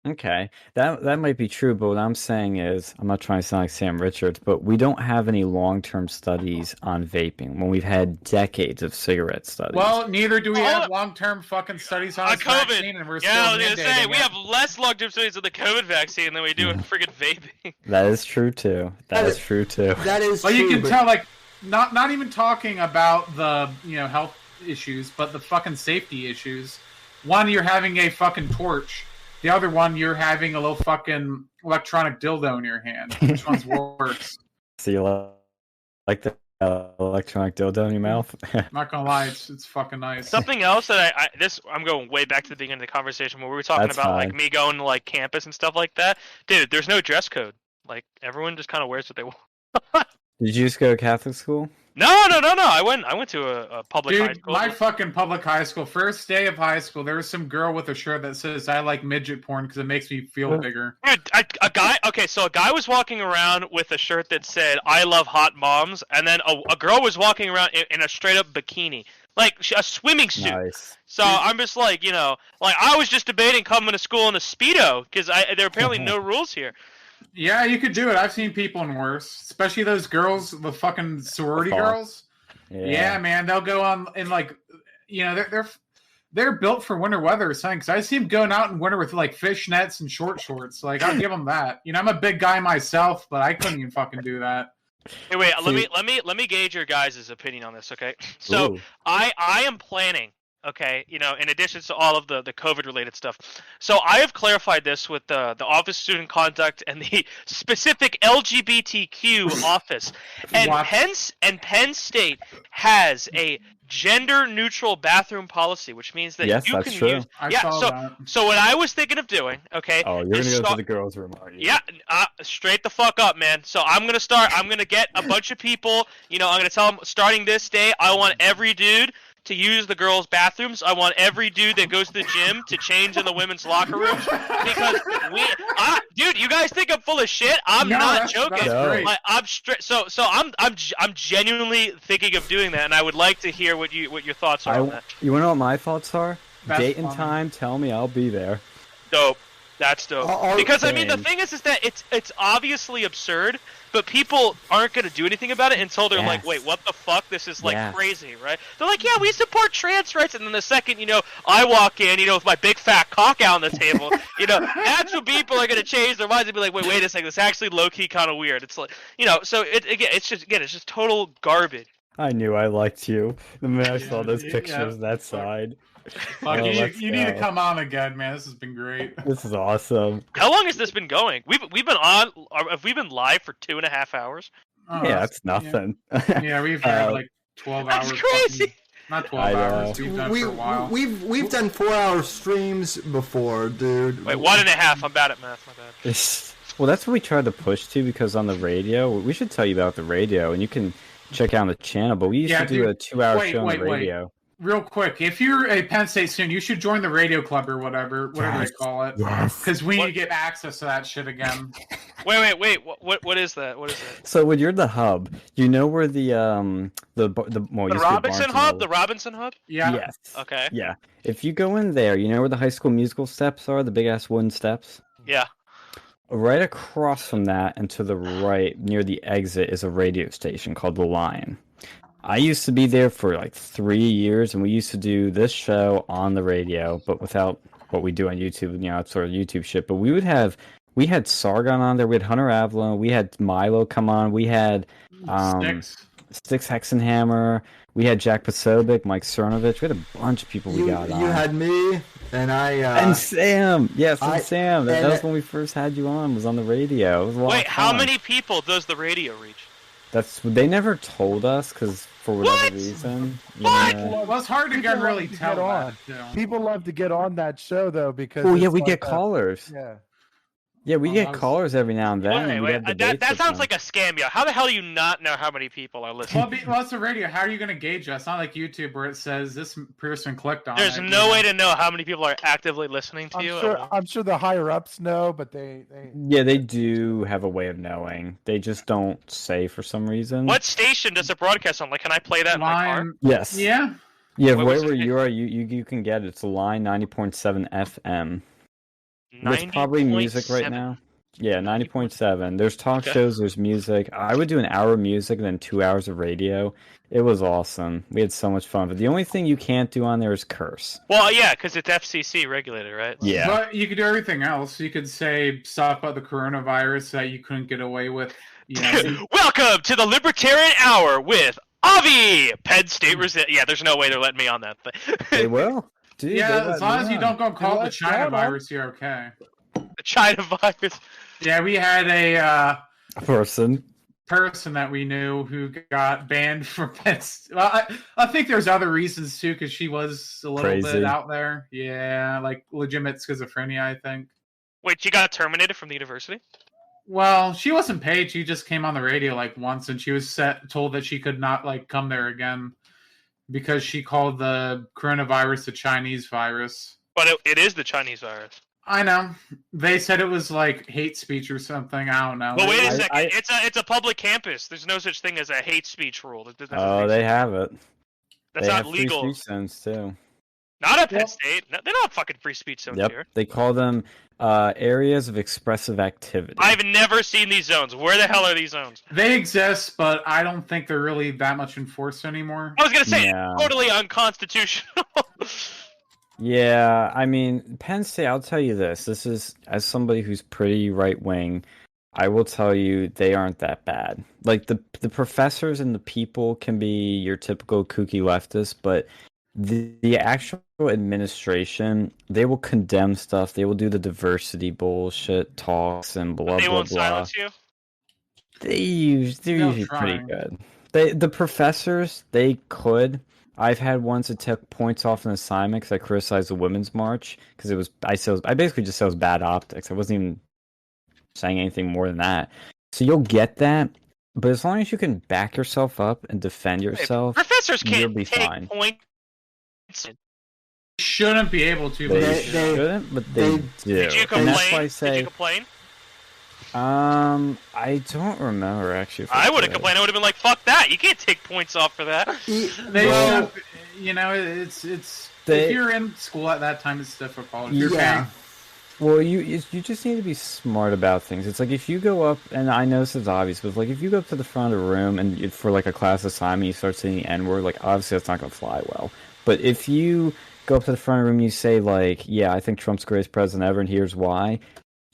S4: Okay, that might be true, but what I'm saying is, I'm not trying to sound like Sam Richards, but we don't have any long-term studies on vaping when we've had decades of cigarette studies.
S5: Well, neither do we have long-term fucking studies on this
S3: COVID.
S5: vaccine, and we're
S3: I was
S5: still
S3: gonna say
S5: mandating
S3: we
S5: it.
S3: have less long-term studies with the COVID vaccine than we do with friggin' vaping.
S4: That is true too. That is true too.
S2: That is
S5: Well,
S2: true.
S5: you can
S2: but
S5: tell, like, not even talking about the health issues, but the fucking safety issues. One, you're having a fucking torch. The other one, you're having a little fucking electronic dildo in your hand. Which one's worse?
S4: So you like the electronic dildo in your mouth?
S5: I'm not gonna lie, it's fucking nice.
S3: Something else that I'm going way back to the beginning of the conversation where we were talking
S4: That's
S3: about like
S4: fine.
S3: me going to like campus and stuff like that. Dude, there's no dress code. Like everyone just kind of wears what they want.
S4: Did you just go to Catholic school?
S3: No. I went to a public high
S5: Dude,
S3: school.
S5: my fucking public high school, first day of high school, there was some girl with a shirt that says, I like midget porn because it makes me feel bigger.
S3: Dude, a guy was walking around with a shirt that said "I love hot moms," and then a girl was walking around in a straight up bikini, like a swimming suit.
S4: Nice.
S3: So I'm just like, like I was just debating coming to school in a Speedo because there are apparently no rules here.
S5: Yeah, you could do it. I've seen people in worse, especially those girls, the fucking sorority girls. Yeah, man, they'll go on in like, they're built for winter weather or something. Because I see them going out in winter with like fishnets and short shorts. Like I'll give them that. I'm a big guy myself, but I couldn't even fucking do that.
S3: Hey, wait, let me gauge your guys' opinion on this, okay? So
S4: Ooh.
S3: I am planning, okay, in addition to all of the COVID related stuff. So I have clarified this with the Office of Student Conduct and the specific LGBTQ office. And
S5: What?
S3: Penn State has a gender-neutral bathroom policy, which means that
S4: Yes,
S3: you
S4: that's
S3: can
S4: true.
S3: use.
S5: I
S3: Yeah,
S5: saw
S3: so
S5: that.
S3: so what I was thinking of doing, okay?
S4: Oh, you're
S3: is
S4: gonna go
S3: start-
S4: to the girls' room, are you?
S3: Yeah, straight the fuck up, man. So I'm gonna get a bunch of people. You know, I'm gonna tell them starting this day, I want every dude to use the girls' bathrooms. I want every dude that goes to the gym to change in the women's locker rooms because dude, you guys think I'm full of shit? I'm
S5: No,
S3: not
S5: that's-
S3: joking.
S5: that's great.
S3: Like, I'm straight. So I'm genuinely thinking of doing that, and I would like to hear what your thoughts are on that.
S4: You wanna know what my thoughts are?
S5: That's
S4: Date and
S5: funny.
S4: time. Tell me, I'll be there.
S3: Dope. That's dope.
S2: Are-
S3: Because I mean, the
S4: Same.
S3: thing is that it's obviously absurd, but people aren't gonna do anything about it until they're like,
S4: Yes.
S3: wait, what the fuck? This is like
S4: Yes.
S3: crazy, right? They're like, yeah, we support trans rights, and then the second I walk in, with my big fat cock out on the table, that's when people are gonna change their minds and be like, wait a second, this is actually low key kind of weird. It's like, so it's just total garbage.
S4: I knew I liked you. The minute I saw those
S5: yeah.
S4: pictures, that side.
S5: Fuck,
S4: Oh, let's
S5: you need to
S4: go.
S5: come on again, man. This has been great.
S4: This is awesome.
S3: How long has this been going? We've been on. Have we been live for 2.5 hours?
S5: Oh,
S4: Yeah, that's nothing.
S5: Yeah, we've had
S4: Uh,
S5: like 12
S3: That's
S5: hours.
S3: crazy.
S5: fucking- Not 12
S4: I know.
S5: hours. We've done for a while.
S2: We've done 4-hour streams before, dude.
S3: Wait, 1.5. I'm bad at math. My bad.
S4: Well, that's what we tried to push to because on the radio, we should tell you about the radio, and you can check out on the channel. But we used
S5: Yeah,
S4: to do
S5: dude,
S4: a 2-hour
S5: wait,
S4: show on
S5: wait,
S4: the
S5: wait.
S4: radio.
S5: Real quick, if you're a Penn State student, you should join the radio club or whatever
S4: Yes.
S5: they call it.
S4: Yes.
S5: Because we need
S3: What?
S5: to get access to that shit again.
S3: Wait. What is that? What is that?
S4: So when you're the hub, you know where the well,
S3: The
S4: used to be
S3: Robinson
S4: Barnes and
S3: Hub?
S4: Noble.
S3: The Robinson Hub?
S5: Yeah.
S4: Yes.
S3: Okay.
S4: Yeah. If you go in there, you know where the High School Musical steps are, the big ass wooden steps.
S3: Yeah.
S4: Right across from that and to the right near the exit is a radio station called The Lion. I used to be there for like 3 years, and we used to do this show on the radio, but without what we do on YouTube, it's sort of YouTube shit. But we had Sargon on there, we had Hunter Avalon, we had Milo come on, we had Styx Hexenhammer, we had Jack Posobiec, Mike Cernovich, we had a bunch of people we got on.
S2: You had me, and I.
S4: And Sam, yes, and Sam. That
S2: and-
S4: was when we first had you on. Was on the radio. It was a lot
S3: Wait,
S4: of
S3: how
S4: fun.
S3: many people does the radio reach?
S4: They never told us because for whatever
S3: What?
S4: reason.
S3: What?
S4: Yeah.
S5: Well, it's hard to get
S6: People
S5: really
S6: love to
S5: tell
S6: get
S5: that,
S6: on.
S5: too.
S6: People love to get on that show though because.
S4: Oh yeah,
S6: it's
S4: we
S6: like
S4: get
S6: a-
S4: callers.
S6: Yeah.
S4: Yeah, we
S5: Oh,
S4: get
S5: that was-
S4: callers every now and then. and we have
S3: That
S4: debates with
S3: sounds
S4: them.
S3: like a scam, yo. How the hell do you not know how many people are listening?
S5: Well, it's the radio. How are you going to gauge it? It's not like YouTube where it says this person clicked on
S3: There's
S5: it.
S3: no way to know how many people are actively listening to you.
S6: I'm sure the higher ups know, but they
S4: Yeah, they do have a way of knowing. They just don't say for some reason.
S3: What station does it broadcast on? Like, can I play that in my car?
S5: Line,
S4: Yes.
S5: yeah.
S4: Yeah,
S3: What was
S4: wherever
S3: it?
S4: you are, you can get it. It's a line 90.7 FM. There's probably music right
S3: 90.7.
S4: now. Yeah, 90.7. There's talk
S3: Okay.
S4: shows, there's music. I would do an hour of music and then 2 hours of radio. It was awesome. We had so much fun. But the only thing you can't do on there is curse.
S3: Well, yeah, because it's FCC regulated, right?
S4: Yeah.
S5: But you could do everything else. You could say stuff about the coronavirus that you couldn't get away with.
S3: Welcome to the Libertarian Hour with Avi! Penn State Yeah, there's no way they're letting me on that thing.
S4: They will. Dude,
S5: Yeah, as long as you don't go call it the
S6: let
S5: China
S6: Chad on.
S5: virus, you're okay.
S3: The China virus.
S5: Yeah, we had a
S4: person.
S5: person that we knew who got banned from Penn State. Well, I think there's other reasons too, because she was a little
S4: Crazy.
S5: bit out there. Yeah, like legitimate schizophrenia, I think.
S3: Wait, you got terminated from the university?
S5: Well, she wasn't paid. She just came on the radio like once, and she was told that she could not like come there again because she called the coronavirus the Chinese virus.
S3: But it is the Chinese virus.
S5: I know. They said it was like hate speech or something. I don't know.
S3: Well, wait a
S4: I-
S3: second.
S4: I-
S3: It's a public campus. There's no such thing as a hate speech rule.
S4: Oh, they have it.
S3: That's
S4: They
S3: not
S4: have
S3: legal.
S4: free speech zones too.
S3: Not at Penn
S6: Yep.
S3: State. No, they're not fucking free speech zones
S4: Yep.
S3: here.
S4: They call them areas of expressive activity.
S3: I've never seen these zones. Where the hell are these zones?
S5: They exist, but I don't think they're really that much enforced anymore.
S3: I was gonna say
S4: Yeah.
S3: totally unconstitutional.
S4: Yeah, I mean, Penn State, I'll tell you this. This is, as somebody who's pretty right wing, I will tell you they aren't that bad. Like, the professors and the people can be your typical kooky leftist, but the actual administration, they will condemn stuff. They will do the diversity bullshit talks and blah,
S3: They
S4: blah,
S3: won't
S4: blah.
S3: silence you.
S4: They're
S5: They'll
S4: usually
S5: try.
S4: pretty good. The professors, they could. I've had ones that took points off an assignment because I criticized the women's march because I basically just said it was bad optics. I wasn't even saying anything more than that. So you'll get that, but as long as you can back yourself up and defend yourself,
S3: Professors
S4: you'll
S3: can't
S4: be
S3: take
S4: fine.
S3: points.
S5: Shouldn't be able to, but
S4: They
S5: they should.
S4: shouldn't, but they do.
S3: Did you
S4: And that's
S3: complain?
S4: why I say,
S3: Did you complain?
S4: I don't remember actually. If
S3: I would have
S4: did.
S3: complained. I would have been like, "Fuck that! You can't take points off for that."
S5: They
S4: Well,
S5: should, you know, it's
S4: They-
S5: if you're in school at that time, it's difficult. If you're
S2: Yeah.
S5: paying,
S4: Well, you just need to be smart about things. It's like if you go up, and I know this is obvious, but like if you go up to the front of the room and for like a class assignment, you start saying the N-word, like obviously that's not going to fly well. But if you go up to the front of the room and you say like, yeah, I think Trump's the greatest president ever, and here's why,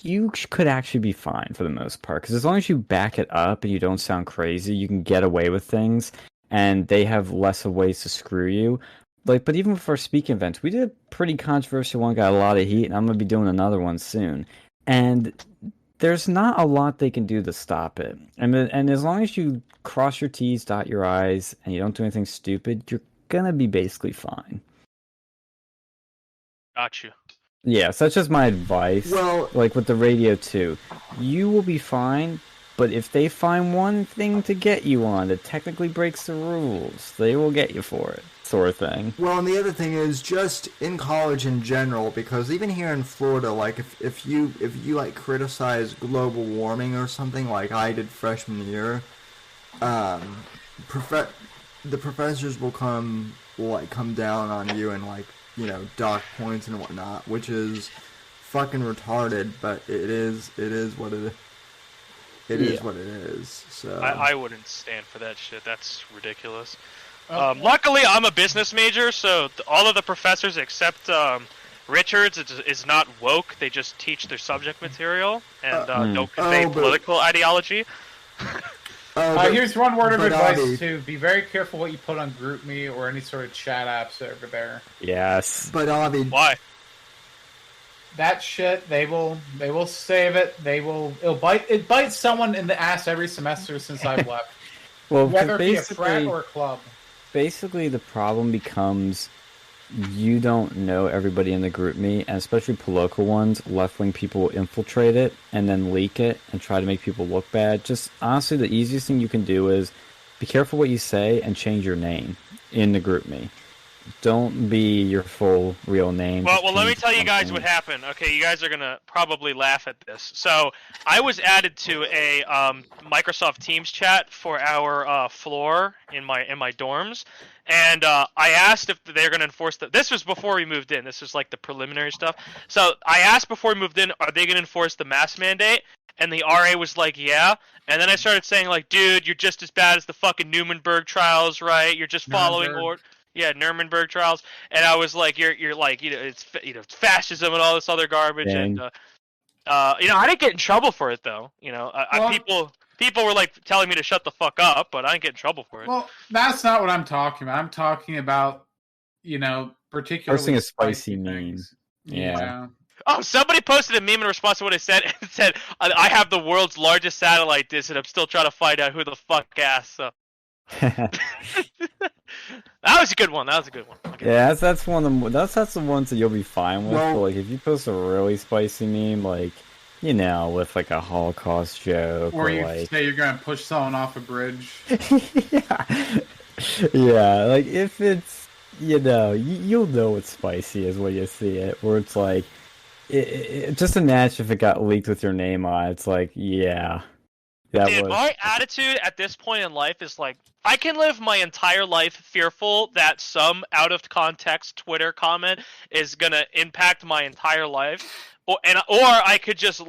S4: you could actually be fine for the most part. Because as long as you back it up and you don't sound crazy, you can get away with things, and they have less of ways to screw you. Like, but even for our speaking events, we did a pretty controversial one, got a lot of heat, and I'm gonna be doing another one soon. And there's not a lot they can do to stop it. And as long as you cross your T's, dot your I's, and you don't do anything stupid, you're gonna be basically fine.
S3: Got you.
S4: Yeah, so that's just my advice.
S2: Well,
S4: Like with the radio too, you will be fine. But if they find one thing to get you on that technically breaks the rules, they will get you for it, sort of thing.
S2: well, and the other thing is just in college in general, because even here in Florida, like if you like criticize global warming or something like I did freshman year, the professors will come down on you and like, you know, dock points and whatnot, which is fucking retarded, but it is what it is. It is what it is. So
S3: I wouldn't stand for that shit. That's ridiculous. Luckily, I'm a business major, so all of the professors except Richards is not woke. They just teach their subject material and don't convey political ideology.
S5: here's one word of
S2: but
S5: advice
S2: Avi-
S5: too: be very careful what you put on GroupMe or any sort of chat apps over there.
S4: Yes.
S2: But Avi,
S3: Why?
S5: That shit, they will save it. It bites someone in the ass every semester since I've left.
S4: Well,
S5: Whether it be a
S4: basically,
S5: frat or a club.
S4: basically the problem becomes you don't know everybody in the group me, and especially political ones, left-wing people will infiltrate it and then leak it and try to make people look bad. Just honestly, the easiest thing you can do is be careful what you say and change your name in the group me. Don't be your full real name.
S3: Well,
S4: Just
S3: let me
S4: change
S3: tell you guys
S4: something.
S3: what happened. Okay, you guys are gonna probably laugh at this. So I was added to a Microsoft Teams chat for our floor in my dorms, and I asked if they're gonna enforce the. This was before we moved in. This was like the preliminary stuff. So I asked before we moved in, are they gonna enforce the mask mandate? And the RA was like, yeah. And then I started saying like, dude, you're just as bad as the fucking Nuremberg trials, right? You're just following
S5: Nuremberg.
S3: Nuremberg trials, and I was like, you're like, it's fascism and all this other garbage,
S4: Dang.
S3: and I didn't get in trouble for it though.
S5: Well-
S3: People were like telling me to shut the fuck up, but I didn't get in trouble for it.
S5: Well, that's not what I'm talking about. I'm talking about, particularly
S4: Posting a spicy meme.
S5: things.
S4: Yeah.
S3: Oh, somebody posted a meme in response to what I said. It said, "I have the world's largest satellite dish, and I'm still trying to find out who the fuck asked." So that was a good one. Okay.
S4: Yeah, that's one of the that's the ones that you'll be fine with.
S2: Well-
S4: But like if you post a really spicy meme, like with like a Holocaust joke,
S5: Or you
S4: like
S5: say you're going to push someone off a bridge.
S4: yeah, like if it's you'll know it's spicy is when you see it. Where it's like, just imagine if it got leaked with your name on it. It's like, yeah, that
S3: Dude,
S4: was.
S3: my attitude at this point in life is like, I can live my entire life fearful that some out of context Twitter comment is gonna impact my entire life, or I could just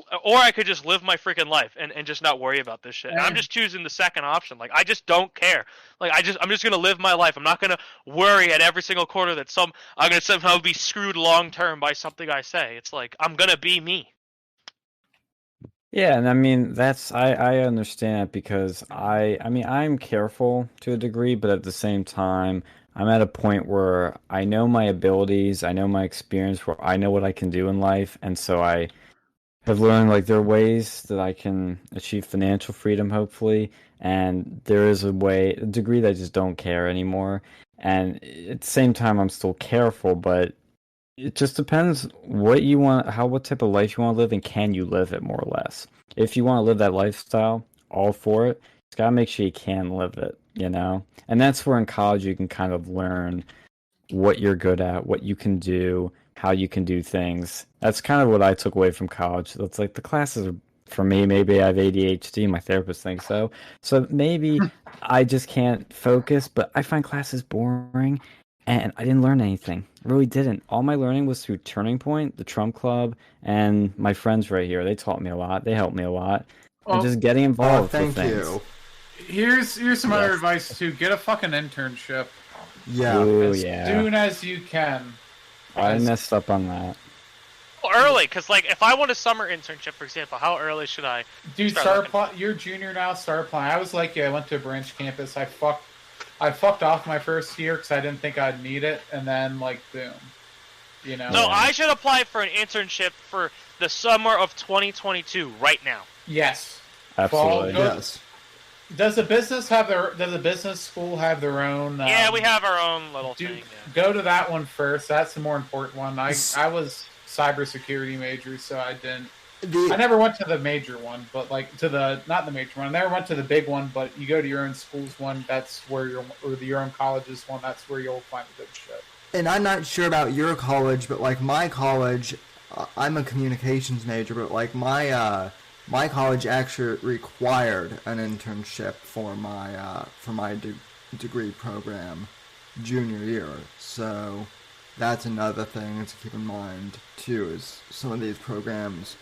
S3: live my freaking life and just not worry about this shit. And I'm just choosing the second option. Like, I just don't care. Like, I'm just gonna live my life. I'm not gonna worry at every single quarter that I'm gonna somehow be screwed long term by something I say. It's like, I'm gonna be me.
S4: Yeah, and I mean I understand it because I'm careful to a degree, but at the same time I'm at a point where I know my abilities, I know my experience, where I know what I can do in life, and so I have learned like there are ways that I can achieve financial freedom, hopefully, and there is a degree that I just don't care anymore. And at the same time, I'm still careful, but it just depends what you want, what type of life you want to live, and can you live it more or less. If you want to live that lifestyle, all for it. Just gotta make sure you can live it, you know? And that's where in college you can kind of learn what you're good at, what you can do, how you can do things. That's kind of what I took away from college. It's like the classes are, for me, maybe I have ADHD, my therapist thinks so. So maybe I just can't focus, but I find classes boring and I didn't learn anything. I really didn't. All my learning was through Turning Point, the Trump Club, and my friends right here. They taught me a lot. They helped me a lot. And just getting involved with
S2: thank
S4: things.
S2: you.
S5: Here's some other advice too. Get a fucking internship.
S2: Yeah.
S4: Ooh,
S5: As soon as you can.
S4: I messed up on that.
S3: Early, because like if I want a summer internship, for example, how early should I?
S5: Dude, you're junior now. Start applying. I was like, I went to a branch campus. I fucked off my first year because I didn't think I'd need it, and then like boom, you know.
S3: So I should apply for an internship for the summer of 2022 right now.
S5: Yes.
S4: Absolutely.
S2: Yes.
S5: Does the business school have their own?
S3: Yeah, we have our own little thing. Yeah.
S5: Go to that one first. That's the more important one. I was cybersecurity major, so I didn't. I never went to the major one, but like not the major one. I never went to the big one, but you go to your own school's one. That's where your own college's one. That's where you'll find the good shit.
S2: And I'm not sure about your college, but like my college, I'm a communications major, but like my college actually required an internship for my degree program junior year. So that's another thing to keep in mind too. Is some of these programs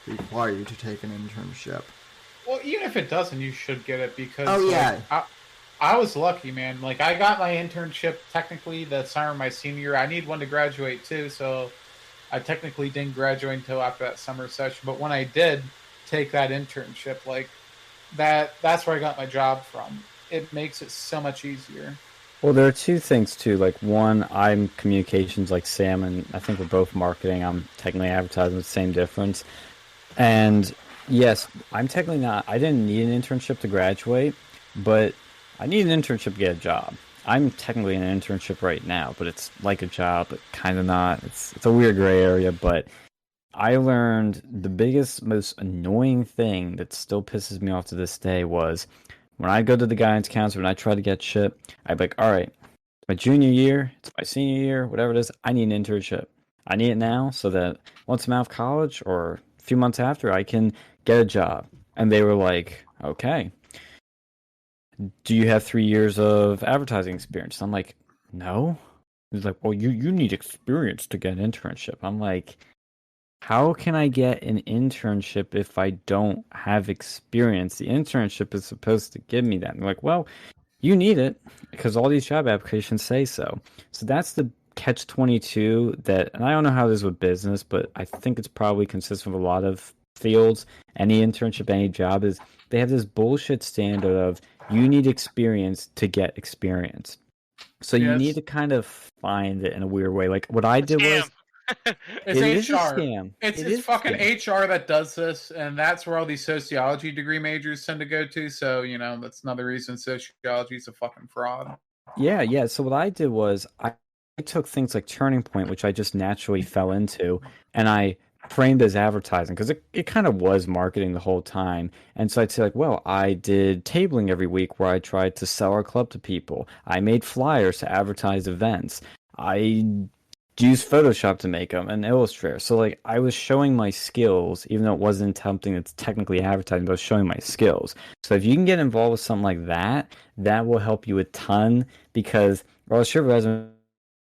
S2: require you to take an internship.
S5: Well, even if it doesn't, you should get it because.
S2: Oh yeah.
S5: I was lucky, man. Like I got my internship technically the summer of my senior year. I need one to graduate too, so I technically didn't graduate until after that summer session. But when I did take that internship, like that's where I got my job from. It makes it so much easier.
S4: Well, there are two things too. Like one, I'm communications like Sam, and I think we're both marketing. I'm technically advertising, the same difference. And yes, I'm technically not. I didn't need an internship to graduate, but I need an internship to get a job. I'm technically in an internship right now, but it's like a job, but kind of not. It's a weird gray area, but I learned the biggest, most annoying thing that still pisses me off to this day was when I go to the guidance counselor and I try to get shit, I'd be like, all right, it's my junior year, it's my senior year, whatever it is, I need an internship. I need it now so that once I'm out of college or a few months after, I can get a job. And they were like, okay, do you have 3 years of advertising experience? I'm like, no. He's like, well, you need experience to get an internship. I'm like, how can I get an internship if I don't have experience? The internship is supposed to give me that. And they're like, well, you need it because all these job applications say so. So that's the catch-22 that, and I don't know how it is with business, but I think it's probably consistent with a lot of fields. Any internship, any job is, they have this bullshit standard of you need experience to get experience. So you need to kind of find it in a weird way. Like what I did was,
S5: it's
S4: HR.
S5: a scam. It's fucking HR that does this, and that's where all these sociology degree majors tend to go to. So, you know, that's another reason sociology is a fucking fraud.
S4: Yeah. So what I did was I took things like Turning Point, which I just naturally fell into, and I framed as advertising because it kind of was marketing the whole time. And so I'd say like, well, I did tabling every week where I tried to sell our club to people. I made flyers to advertise events. I used Photoshop to make them and Illustrator. So like I was showing my skills, even though it wasn't something that's technically advertising, but I was showing my skills. So if you can get involved with something like that, that will help you a ton because, or else your resume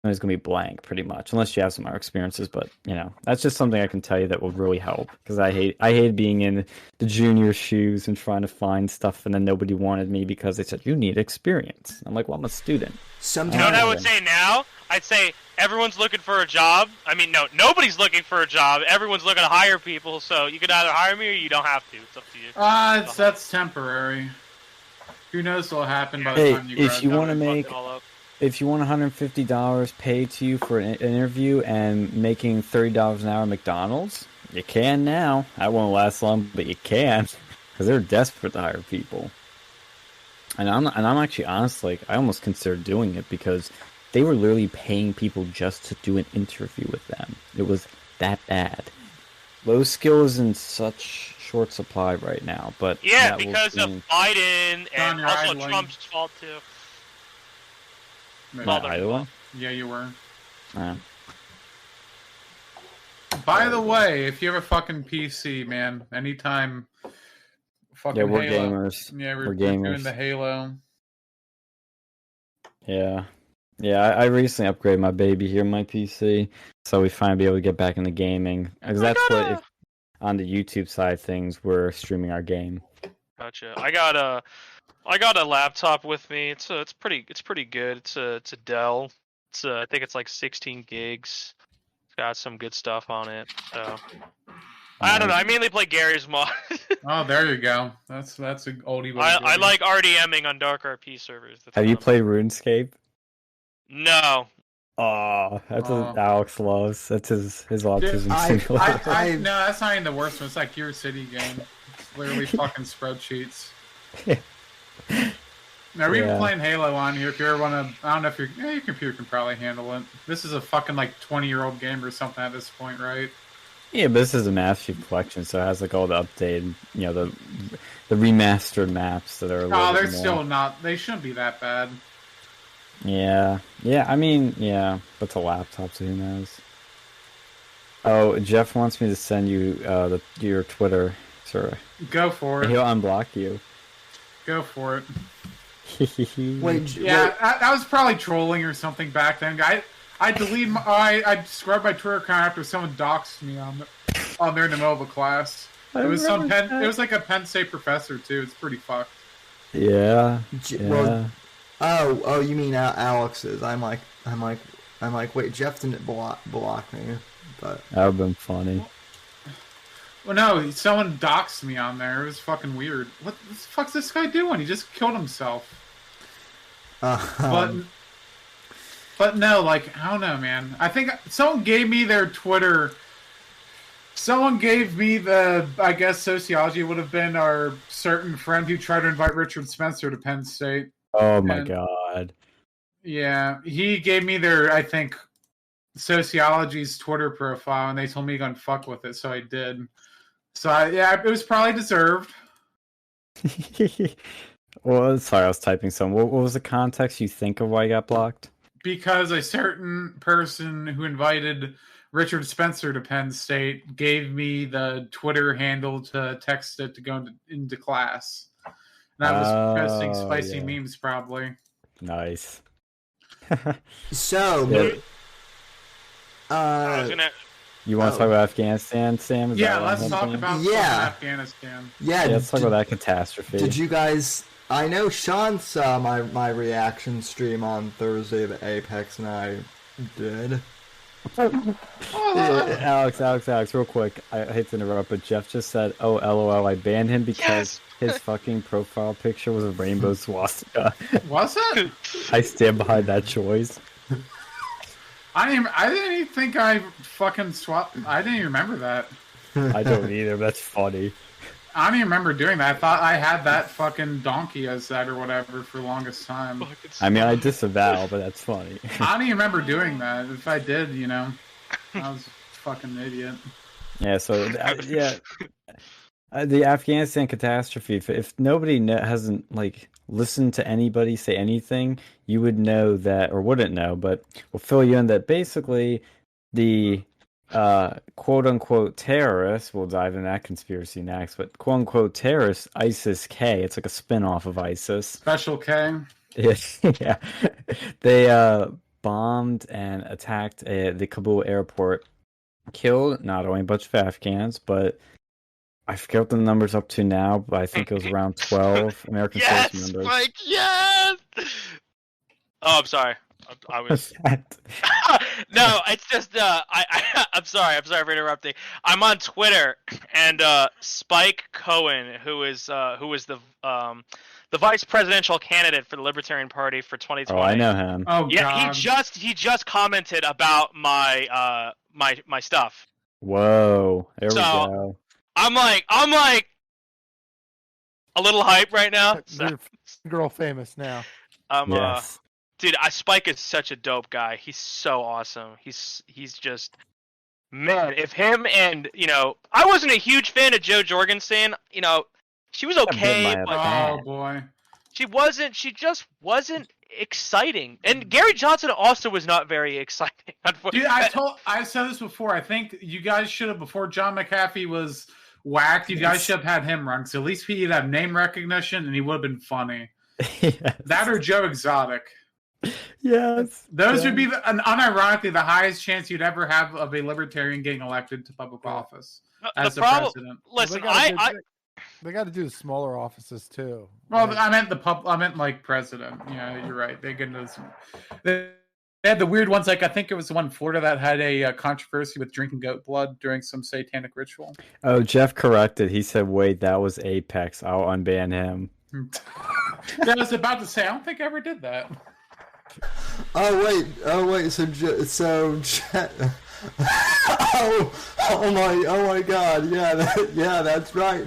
S4: is going to be blank pretty much, unless you have some other experiences. But you know, that's just something I can tell you that will really help because I hate being in the junior shoes and trying to find stuff, and then nobody wanted me because they said you need experience. I'm like, well, I'm a student.
S3: You know what I would say now? I'd say everyone's looking for a job. I mean, no, nobody's looking for a job. Everyone's looking to hire people, so you could either hire me or you don't have to. It's up to you.
S5: That's temporary. Who knows what'll happen by the time you graduate.
S4: If you want to make, if you want $150 paid to you for an interview and making $30 an hour at McDonald's, You can now. That won't last long, but you can, because they're desperate to hire people. And I'm actually honest, like I almost considered doing it because they were literally paying people just to do an interview with them. It was that bad. Low skill is in such short supply right now, but
S3: yeah, because of Biden and also
S5: idling.
S3: Trump's fault too.
S4: Not idling?
S5: Yeah, you were.
S4: Yeah.
S5: By the way, if you have a fucking PC, man, anytime. Fucking
S4: Yeah, we're
S5: Halo.
S4: gamers.
S5: Yeah,
S4: we're
S5: doing
S4: gamers.
S5: the Halo.
S4: Yeah. I recently upgraded my baby here, my PC, so we finally be able to get back into gaming. Because that's what, on the YouTube side of things, we're streaming our game.
S3: Gotcha. I got a laptop with me. It's pretty good. It's a Dell. I think it's like 16 gigs. It's got some good stuff on it. So I don't know. I mainly play Gary's mod.
S5: Oh, there you go. That's an oldie.
S3: I like RDMing on Dark RP servers.
S4: Have you played RuneScape?
S3: No.
S4: Oh, that's what Alex loves. That's his autism simulator.
S5: No, that's not even the worst one. It's like your city game. It's literally fucking spreadsheets. Now, we're even playing Halo on here. If you ever want to, I don't know if your computer can probably handle it. This is a fucking like 20-year-old game or something at this point, right?
S4: Yeah, but this is a Master Chief Collection, so it has like all the updated, the remastered maps that are.
S5: Oh, they're still not. They shouldn't be that bad.
S4: Yeah. I mean, but the laptop, so who knows? Oh, Jeff wants me to send you your Twitter. Sorry.
S5: Go for it.
S4: He'll unblock you.
S5: Go for it.
S2: Wait,
S5: that was probably trolling or something back then. I scrubbed my Twitter account after someone doxed me on there in the middle of a class. It was it was like a Penn State professor too. It's pretty fucked.
S4: Yeah.
S2: Well, oh, you mean Alex's? I'm like, wait, Jeff didn't block me, but
S4: that would've been funny.
S5: Well, no, someone doxed me on there. It was fucking weird. What the fuck's this guy doing? He just killed himself. But no, like, I don't know, man. I think someone gave me their Twitter. Someone gave me I guess sociology would have been our certain friend who tried to invite Richard Spencer to Penn State.
S4: Oh my god.
S5: Yeah, he gave me their, I think, sociology's Twitter profile, and they told me to go and fuck with it, so I did. So, it was probably deserved.
S4: Well, sorry, I was typing some. What was the context you think of why you got blocked?
S5: Because a certain person who invited Richard Spencer to Penn State gave me the Twitter handle to text it to go into class. And I was posting spicy memes, probably.
S4: Nice.
S2: So,
S4: you want to talk about Afghanistan, Sam?
S5: Let's talk about Afghanistan.
S2: Yeah,
S4: let's talk about that catastrophe.
S2: Did you guys... I know Sean saw my reaction stream on Thursday to Apex, and I did.
S4: Alex, real quick. I hate to interrupt, but Jeff just said, "Oh, LOL, I banned him because his fucking profile picture was a rainbow swastika."
S5: Was it?
S4: I stand behind that choice.
S5: I didn't even think I fucking swapped. I didn't even remember that.
S4: I don't either. But that's funny.
S5: I don't even remember doing that. I thought I had that fucking donkey as that or whatever for the longest time.
S4: I mean, I disavow, but that's funny.
S5: I don't even remember doing that. If I did, I was a fucking idiot.
S4: Yeah, so, the Afghanistan catastrophe, if nobody hasn't, listened to anybody say anything, you would know that, or wouldn't know, but we'll fill you in that basically the quote-unquote terrorists, we'll dive into that conspiracy next, but quote-unquote terrorists, ISIS-K, it's like a spin-off of ISIS.
S5: Special K?
S4: Yeah. They bombed and attacked the Kabul airport, killed not only a bunch of Afghans, but I forget what the number's up to now, but I think it was around 12 American service members.
S3: Mike, yes! Oh, I'm sorry. I was no. It's just I'm sorry for interrupting. I'm on Twitter, and Spike Cohen, who is the vice presidential candidate for the Libertarian Party for 2020.
S4: Oh, I know him.
S5: Oh,
S3: yeah,
S5: God.
S3: he just commented about my my stuff.
S4: Whoa, there we
S3: So-
S4: go.
S3: I'm like a little hype right now. So
S6: You're girl famous now.
S3: I'm
S4: Yes.
S3: dude, Spike is such a dope guy. He's so awesome. He's just man. If him and I wasn't a huge fan of Joe Jorgensen. She was okay,
S4: my
S3: but
S4: bad.
S5: Oh boy.
S3: she wasn't. She just wasn't exciting. And Gary Johnson also was not very exciting.
S5: Dude, I've said this before. I think you guys should have, before John McAfee was whacked, you guys should have had him run, because at least he'd have name recognition and he would have been funny.
S4: Yes.
S5: That or Joe Exotic.
S4: Yes.
S5: Those would be unironically the highest chance you'd ever have of a libertarian getting elected to public office as
S3: the
S5: the
S3: problem.
S5: president.
S3: Listen,
S6: They got to do the smaller offices too.
S5: Well,
S6: Like,
S5: I meant like president. Yeah, you're right. They get those. They had the weird ones. Like I think it was the one in Florida that had a controversy with drinking goat blood during some satanic ritual.
S4: Oh, Jeff corrected. He said, "Wait, that was Apex. I'll unban him."
S5: Yeah, I was about to say. I don't think I ever did that.
S2: Oh wait. Oh my God! Yeah, that's right.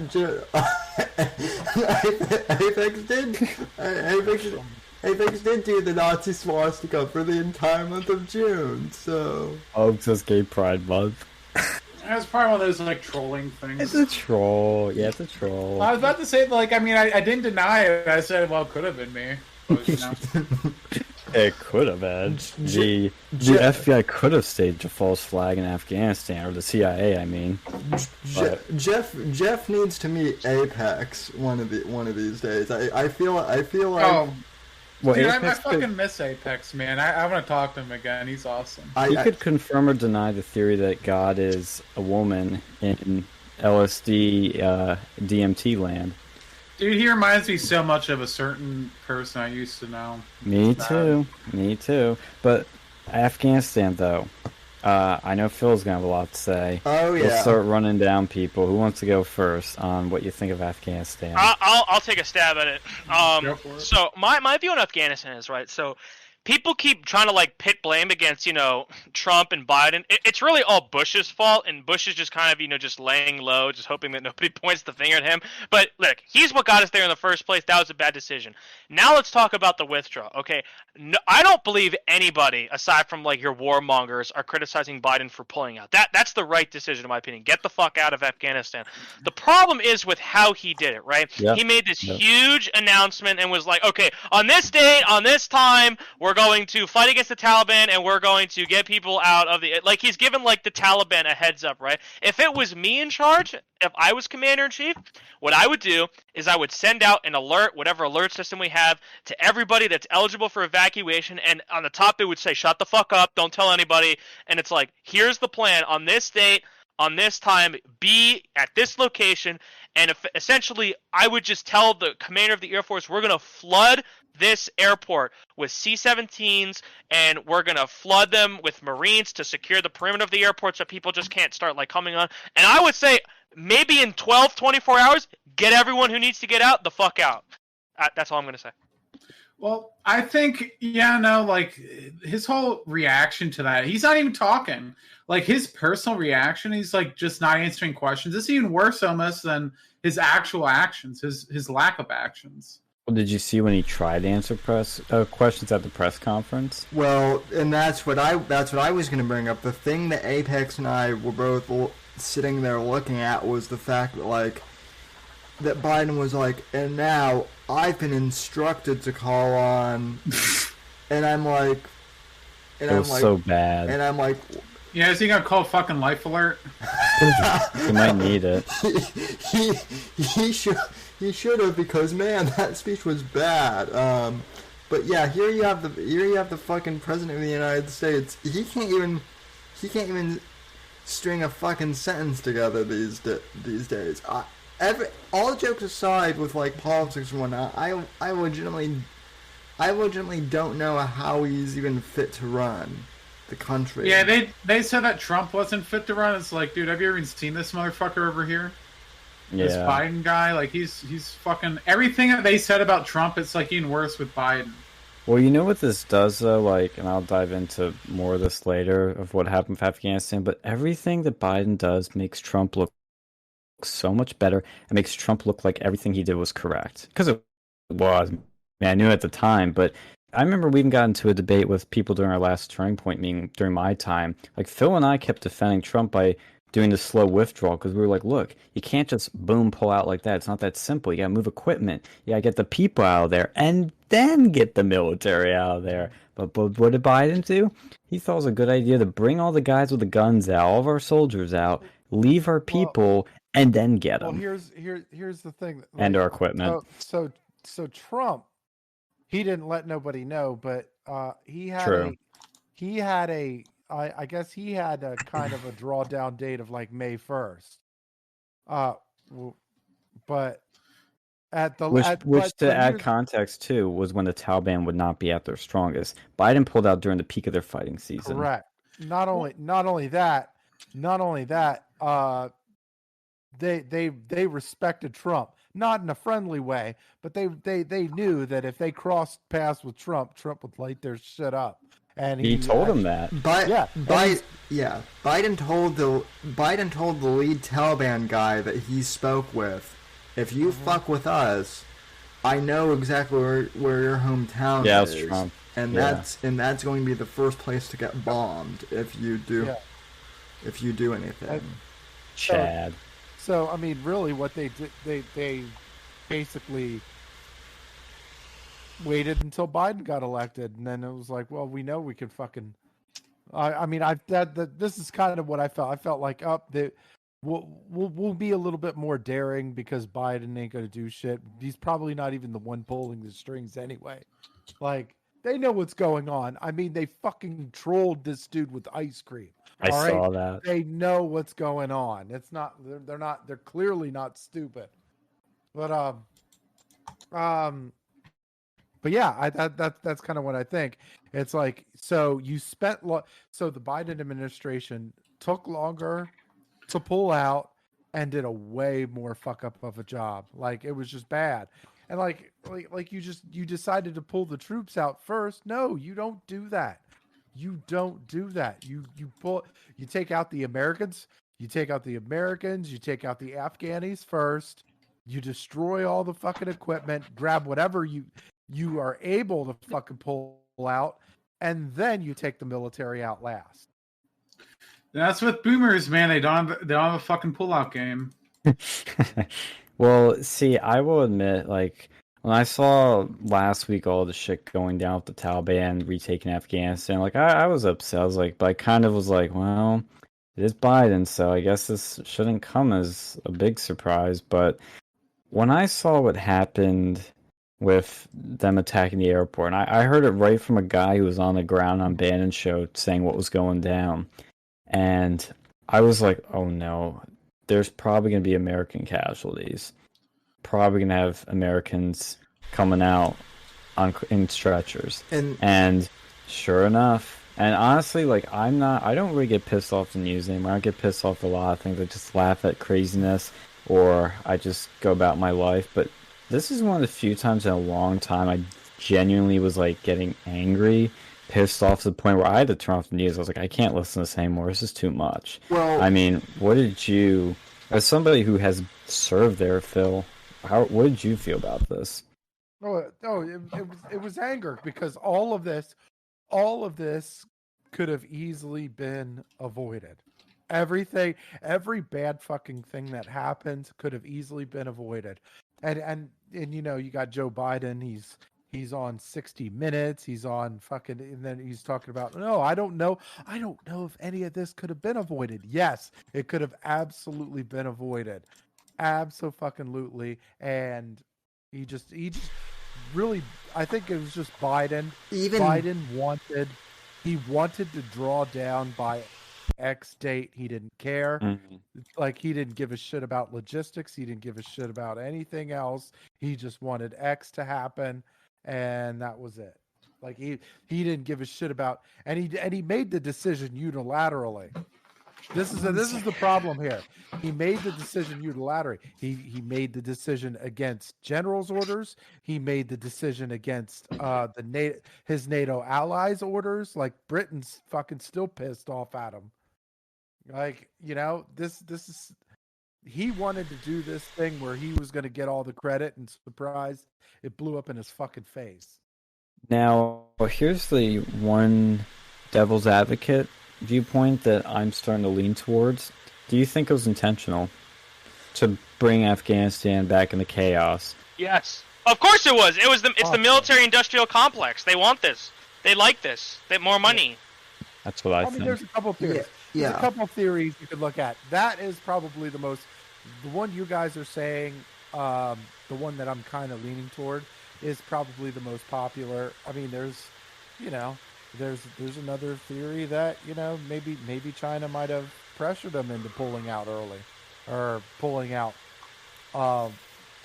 S2: Apex did do the Nazi swastika for the entire month of June. So
S4: Oh, it's just Gay Pride Month.
S5: That's probably one of those like trolling things.
S4: It's a troll. Yeah, it's a troll.
S5: I was about to say, like, I mean, I didn't deny it. I said, well, it could have been me. But,
S4: It could have been. The FBI could have staged a false flag in Afghanistan, or the CIA, I mean.
S2: Jeff needs to meet Apex one of these days. I feel like.
S5: oh,
S4: Well,
S5: dude, I
S4: Apex
S5: fucking miss Apex, man. I want to talk to him again. He's awesome.
S4: he could confirm or deny the theory that God is a woman in LSD DMT land.
S5: Dude, he reminds me so much of a certain person I used to know.
S4: Me too. But Afghanistan, though, I know Phil's gonna have a lot to say.
S2: Oh yeah.
S4: Let's start running down people. Who wants to go first on what you think of Afghanistan?
S3: I'll take a stab at it.
S5: Go for it.
S3: So my view on Afghanistan is right. So people keep trying to like pit blame against Trump and Biden. It's really all Bush's fault, and Bush is just kind of just laying low, just hoping that nobody points the finger at him. But look, he's what got us there in the first place. That was a bad decision. Now let's talk about the withdrawal. Okay, no, I don't believe anybody aside from like your warmongers are criticizing Biden for pulling out. That's the right decision in my opinion. Get the fuck out of Afghanistan. The problem is with how he did it. Right?
S4: Yep.
S3: He made this huge announcement and was like, okay, on this date, on this time, we're going to fight against the Taliban and we're going to get people out of the like he's given like the Taliban a heads up, right? If it was me in charge, if I was commander in chief, what I would do is I would send out an alert, whatever alert system we have, to everybody that's eligible for evacuation, and on the top it would say shut the fuck up, don't tell anybody, and it's like here's the plan on this date, on this time, be at this location, and if, essentially I would just tell the commander of the Air Force we're going to flood this airport with C-17s, and we're going to flood them with Marines to secure the perimeter of the airport so people just can't start like coming on. And I would say maybe in 12, 24 hours, get everyone who needs to get out the fuck out. That's all I'm going to say.
S5: Well, I think, like his whole reaction to that, he's not even talking. Like his personal reaction, he's like just not answering questions. It's even worse almost than his actual actions, his lack of actions.
S4: Well, did you see when he tried to answer press questions at the press conference?
S2: Well, and that's what I was going to bring up. The thing that Apex and I were both sitting there looking at was the fact that that Biden was like, and now I've been instructed to call on, and I'm like,
S4: It was so bad.
S2: and I'm like,
S5: Yeah, is he gonna call fucking Life Alert?
S4: He might need it.
S2: he should have, because man, that speech was bad. But yeah, here you have the fucking president of the United States. He can't even string a fucking sentence together these days. All jokes aside, with like politics and whatnot, I legitimately don't know how he's even fit to run the country.
S5: Yeah, they said that Trump wasn't fit to run. It's like, dude, have you ever seen this motherfucker over here?
S4: Yeah.
S5: This Biden guy, like he's fucking everything that they said about Trump. It's like even worse with Biden.
S4: Well, you know what this does, though? Like, and I'll dive into more of this later of what happened with Afghanistan, but everything that Biden does makes Trump look so much better and makes Trump look like everything he did was correct. Because it was. I mean, I knew at the time, but I remember we even got into a debate with people during our last Turning Point meeting during my time. Like, Phil and I kept defending Trump by doing the slow withdrawal because we were like, look, you can't just boom pull out like that. It's not that simple. You gotta move equipment. You gotta get the people out of there and then get the military out of there. But what did Biden do? He thought it was a good idea to bring all the guys with the guns out, all of our soldiers out, leave our people, and then get them.
S6: Well, here's the thing.
S4: And our equipment.
S6: So Trump, he didn't let nobody know, but he had
S4: True.
S6: I guess he had a kind of a drawdown date of like May 1st. But at the
S4: which to add context to was when the Taliban would not be at their strongest. Biden pulled out during the peak of their fighting season.
S6: Correct. Not only that, they respected Trump, not in a friendly way, but they knew that if they crossed paths with Trump would light their shit up. And
S4: he told them that.
S2: Biden told the lead Taliban guy that he spoke with, if you fuck with us, I know exactly where your hometown is.
S4: That's Trump.
S2: And that's going to be the first place to get bombed if you do anything.
S4: Chad.
S6: So I mean, really, what they did, they basically waited until Biden got elected, and then it was like, well, we know we can fucking. This is kind of what I felt. I felt like we'll be a little bit more daring because Biden ain't gonna do shit. He's probably not even the one pulling the strings anyway. Like, they know what's going on. I mean, they fucking trolled this dude with ice cream.
S4: I saw that.
S6: They know what's going on. It's not. They're clearly not stupid. But yeah, that's kind of what I think. It's like, so you spent so the Biden administration took longer to pull out and did a way more fuck up of a job. Like, it was just bad. And like you decided to pull the troops out first. No, you don't do that. You don't do that. You take out the Americans. You take out the Americans. You take out the Afghanis first. You destroy all the fucking equipment. Grab whatever you are able to fucking pull out, and then you take the military out last.
S5: That's with boomers, man. They don't have a fucking pullout game.
S4: Well, see, I will admit, like, when I saw last week all the shit going down with the Taliban retaking Afghanistan, like, I was upset. I was like, but I kind of was like, well, it is Biden, so I guess this shouldn't come as a big surprise. But when I saw what happened with them attacking the airport, and I heard it right from a guy who was on the ground on Bannon's show saying what was going down, and I was like, oh no, there's probably going to be American casualties. Probably going to have Americans coming out in stretchers. And sure enough, and honestly, like, I don't really get pissed off the news anymore. I get pissed off a lot of things. I just laugh at craziness, or I just go about my life. But this is one of the few times in a long time I genuinely was, like, getting angry, pissed off to the point where I had to turn off the news. I was like, I can't listen to this anymore. This is too much. Well, I mean, what did you, as somebody who has served there, Phil, what did you feel about this?
S6: It was anger, because all of this could have easily been avoided. Every bad fucking thing that happened could have easily been avoided. And you know, you got Joe Biden, he's on 60 Minutes, he's on fucking, and then he's talking about, no, I don't know if any of this could have been avoided. Yes, it could have absolutely been avoided. Absolutely. And he just really, I think it was just Biden. Biden wanted to draw down by X date. He didn't care. Mm-hmm. Like, he didn't give a shit about logistics. He didn't give a shit about anything else. He just wanted X to happen, and that was it. Like, he didn't give a shit about, and he made the decision unilaterally. This is the problem here. He made the decision unilaterally. He made the decision against generals' orders. He made the decision against his NATO allies' orders. Like Britain's fucking still pissed off at him. Like, this is, he wanted to do this thing where he was going to get all the credit, and surprise, it blew up in his fucking face.
S4: Now, here's the one devil's advocate viewpoint that I'm starting to lean towards. Do you think it was intentional to bring Afghanistan back into chaos?
S3: Yes, of course it was. It's the military-industrial complex. They want this. They like this. They have more money.
S4: That's what I think.
S6: mean, there's a couple of theories. There's a couple of theories you could look at. That is probably the one you guys are saying, the one that I'm kind of leaning toward, is probably the most popular. I mean, there's another theory that, maybe China might have pressured them into pulling out early, or pulling out,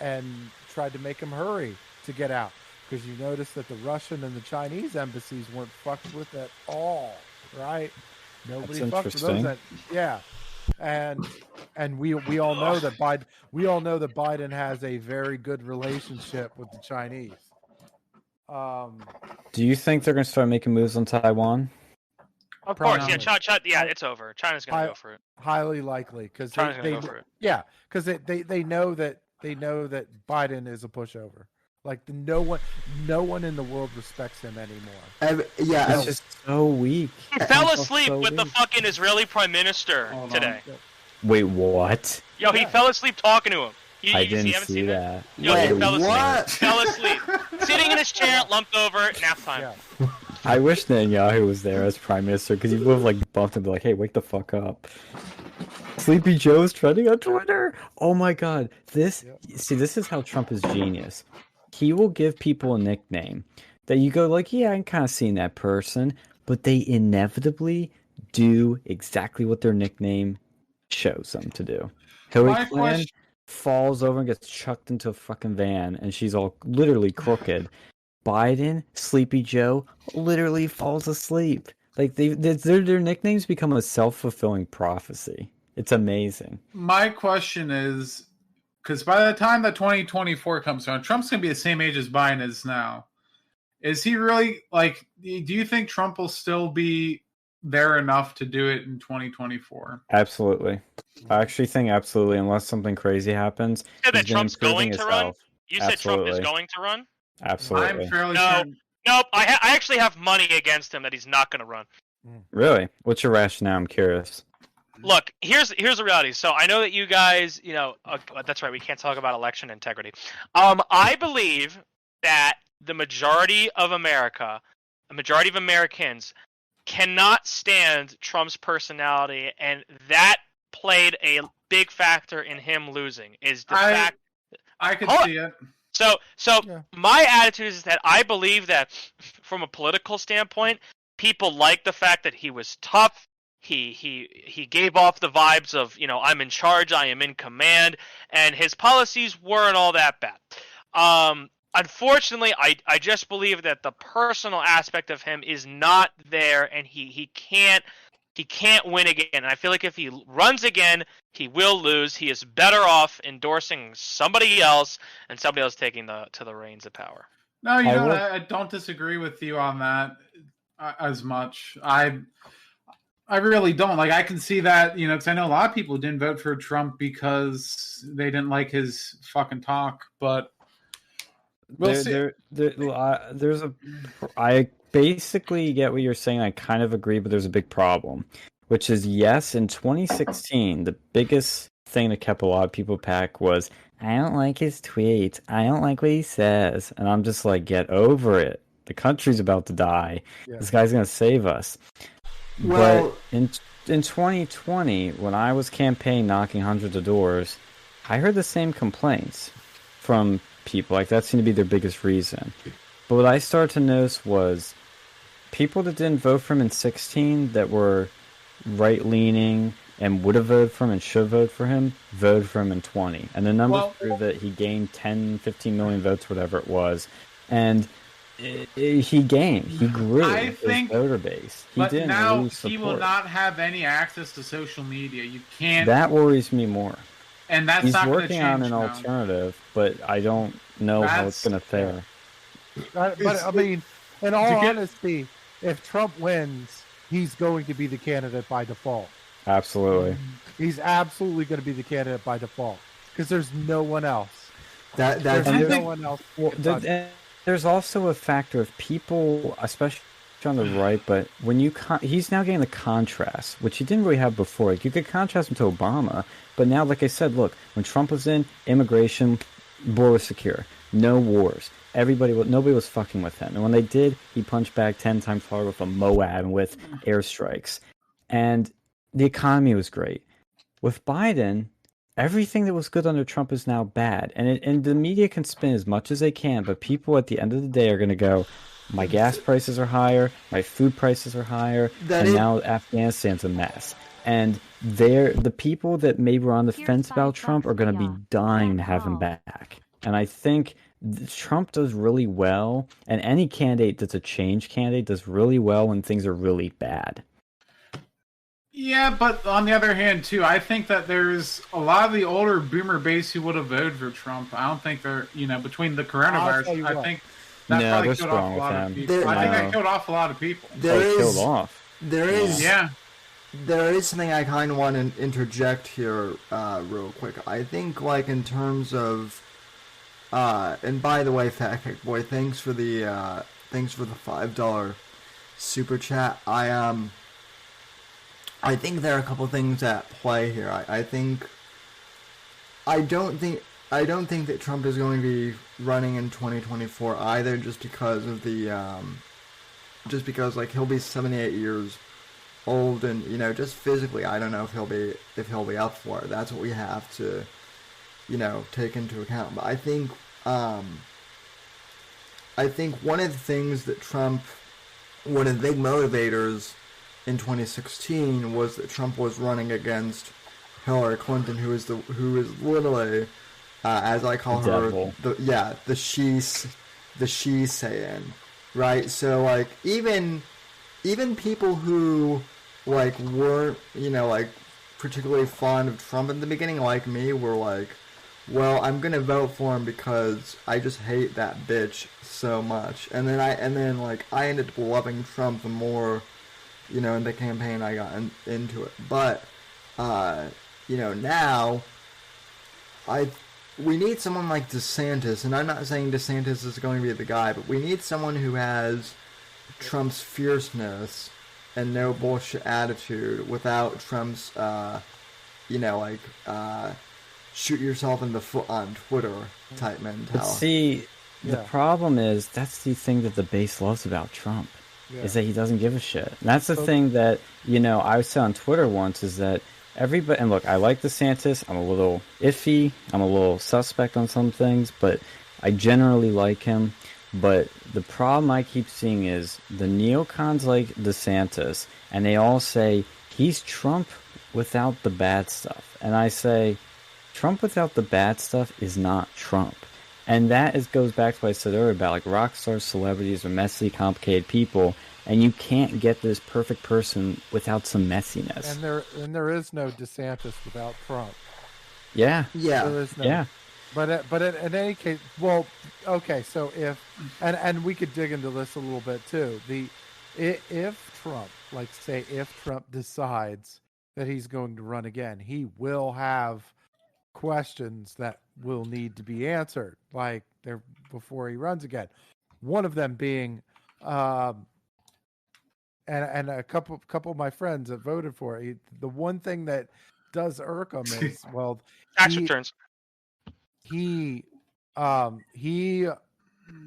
S6: and tried to make them hurry to get out. Because you notice that the Russian and the Chinese embassies weren't fucked with at all, right? Nobody fucked with those. Yeah. And we all know that Biden has a very good relationship with the Chinese.
S4: Do you think they're going to start making moves on Taiwan?
S3: Of course, yeah. It's over. China's going to go for it.
S6: Highly likely, because
S3: China's going to go for it.
S6: Yeah, because they know that Biden is a pushover. Like no one in the world respects him anymore.
S4: It's just so weak.
S3: He fell asleep with the fucking Israeli prime minister today.
S4: Wait, what?
S3: Yo, he fell asleep talking to him.
S4: I didn't see that.
S3: Yo, he fell asleep. Fell asleep. Sitting in his chair, lumped over, nap time.
S4: Yeah. I wish Netanyahu was there as prime minister, because he would have bumped him and be like, "Hey, wake the fuck up." Sleepy Joe's trending on Twitter. Oh my god, this is how Trump is genius. He will give people a nickname that you go like, yeah, I'm kind of seeing that person, but they inevitably do exactly what their nickname shows them to do. Hillary Clinton falls over and gets chucked into a fucking van, and she's all literally crooked. Biden, Sleepy Joe, literally falls asleep. Like their nicknames become a self-fulfilling prophecy. It's amazing.
S5: My question is, because by the time that 2024 comes around, Trump's going to be the same age as Biden is now. Is he really, do you think Trump will still be there enough to do it in 2024?
S4: Absolutely. I actually think absolutely, unless something crazy happens.
S3: You said that Trump's going to run? You said Trump is going to run?
S4: Absolutely.
S5: I'm fairly sure.
S3: Nope. I actually have money against him that he's not going to run.
S4: Really? What's your rationale? I'm curious.
S3: Look, here's the reality. So I know that you guys, that's right. We can't talk about election integrity. I believe that the majority of Americans cannot stand Trump's personality, and that played a big factor in him losing. Is the fact
S5: I could see it.
S3: So my attitude is that I believe that from a political standpoint, people like the fact that he was tough. He gave off the vibes of, I'm in charge, I am in command, and his policies weren't all that bad. Unfortunately, I just believe that the personal aspect of him is not there, and he can't win again. And I feel like if he runs again, he will lose. He is better off endorsing somebody else and somebody else taking the reins of power.
S5: No, I don't disagree with you on that as much. I really don't. I can see that, because I know a lot of people didn't vote for Trump because they didn't like his fucking talk, but we'll see.
S4: I basically get what you're saying. I kind of agree, but there's a big problem, which is, yes, in 2016, the biggest thing that kept a lot of people back was, I don't like his tweets. I don't like what he says. And I'm just like, get over it. The country's about to die. Yeah. This guy's going to save us. Well, but in 2020, when I was campaigning, knocking hundreds of doors, I heard the same complaints from people. That seemed to be their biggest reason. But what I started to notice was people that didn't vote for him in 2016 that were right-leaning and would have voted for him and should vote for him, voted for him in 2020. And the numbers prove that he gained 10, 15 million votes, whatever it was. And he gained. He grew
S5: I
S4: his
S5: think-
S4: voter base. He
S5: But
S4: didn't
S5: now
S4: lose
S5: he will
S4: support.
S5: not have any access to social media. You can't,
S4: That worries me more.
S5: and that's
S4: He's
S5: not going to
S4: working
S5: change
S4: on an
S5: now.
S4: alternative, but I don't know how it's
S5: That's-
S4: going to fare.
S6: But I mean, in all
S5: To get-
S6: honesty, if Trump wins, he's going to be the candidate by default.
S4: Absolutely.
S6: He's absolutely going to be the candidate by default because there's no one else.
S2: That's
S6: There's
S4: And
S6: no
S4: there's-
S6: one else.
S4: Well,
S6: can touch it.
S4: and there's also a factor of people, especially on the right, but when you he's now getting the contrast, which he didn't really have before. Like, you could contrast him to Obama, but now, like I said, look, when Trump was in, immigration, border was secure, no wars. Nobody was fucking with him, and when they did, he punched back 10 times harder with a Moab and with airstrikes, and the economy was great. With Biden, everything that was good under Trump is now bad, and the media can spin as much as they can, but people at the end of the day are going to go, my gas prices are higher, my food prices are higher, now Afghanistan's a mess. And the people that maybe were on the fence about Trump are going to be dying to have him back. And I think Trump does really well, and any candidate that's a change candidate does really well when things are really bad.
S5: Yeah, but on the other hand, too, I think that there's a lot of the older boomer base who would have voted for Trump. I don't think they're, between the
S6: I'll tell you
S5: coronavirus, I
S6: what.
S5: think that
S4: No,
S5: probably
S4: they're
S5: killed off
S4: strong
S5: a
S4: with
S5: lot of
S4: him.
S5: people. I think
S2: No.
S5: that killed off a lot of people.
S2: There is
S4: killed off.
S2: there is
S5: Yeah.
S2: there is something I kind of want to interject here, real quick. I think, like, in terms of, and by the way, Fat Kick Boy, thanks for the $5 super chat. I think there are a couple things at play here. I don't think that Trump is going to be running in 2024 either, just because of like, he'll be 78 years old, and just physically, I don't know if he'll be up for it. That's what we have to take into account. But I think one of the things that one of the big motivators in 2016 was that Trump was running against Hillary Clinton, who is literally, as I call her,
S4: Devil.
S2: the she saying, right? So, like, even people who, like, weren't particularly fond of Trump in the beginning, like me, were like, well, I'm gonna vote for him because I just hate that bitch so much. And then I ended up loving Trump the more, in the campaign I got into it. But, now, we need someone like DeSantis, and I'm not saying DeSantis is going to be the guy, but we need someone who has Trump's fierceness and no bullshit attitude without Trump's, shoot yourself in the foot on Twitter type mentality.
S4: But see, the
S6: Yeah.
S4: problem is that's the thing that the base loves about Trump,
S6: Yeah.
S4: is that he doesn't give a shit. And that's the
S6: So-
S4: thing that, I said on Twitter once, is that everybody, and look, I like DeSantis, I'm a little iffy, I'm a little suspect on some things, but I generally like him. But the problem I keep seeing is the neocons like DeSantis, and they all say, he's Trump without the bad stuff. And I say, Trump without the bad stuff is not Trump. And that goes back to what I said earlier about, like, rock stars, celebrities are messy, complicated people, and you can't get this perfect person without some messiness.
S6: And there is no DeSantis without Trump.
S4: Yeah.
S2: Yeah.
S6: There is no.
S4: Yeah.
S6: But in any case, well, okay. So if and we could dig into this a little bit too. If Trump, like, say, if Trump decides that he's going to run again, he will have questions that will need to be answered, like, there before he runs again. One of them being, and a couple of my friends that voted for it. The one thing that does irk him is, well,
S3: Tax
S6: he-
S3: returns.
S6: he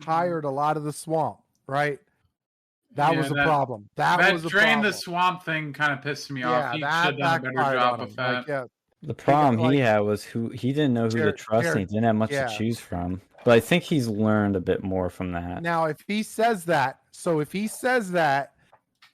S6: hired a lot of the swamp, right? That
S5: Yeah,
S6: was a problem. That was a
S5: drain
S6: problem.
S5: the swamp thing kind of pissed me off.
S6: Yeah,
S5: He
S6: that
S5: should have done a better
S6: backfired
S5: job
S6: on
S5: with
S6: him.
S5: that.
S6: Like, yeah,
S4: The problem
S6: like-
S4: he had was he didn't know who to
S6: Jared-
S4: trust, and he didn't have much
S6: yeah.
S4: to choose from. But I think he's learned a bit more from that.
S6: Now, if he says that,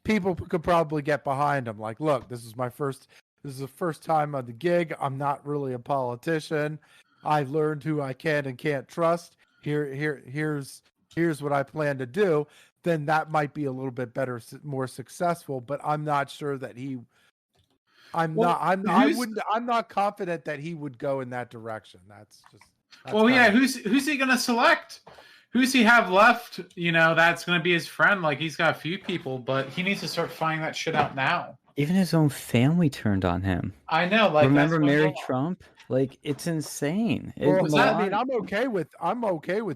S6: people could probably get behind him. Like, look, this is the first time on the gig. I'm not really a politician. I learned who I can and can't trust. Here's here's what I plan to do, then that might be a little bit better, more successful. But I'm not sure that he. I'm not confident that he would go in that direction. That's
S5: who's he gonna select? Who's he have left? That's gonna be his friend. Like, he's got a few people, but he needs to start finding that shit out now.
S4: Even his own family turned on him.
S5: I know. Like,
S4: remember Mary Trump? Like, it's insane.
S6: I'm okay with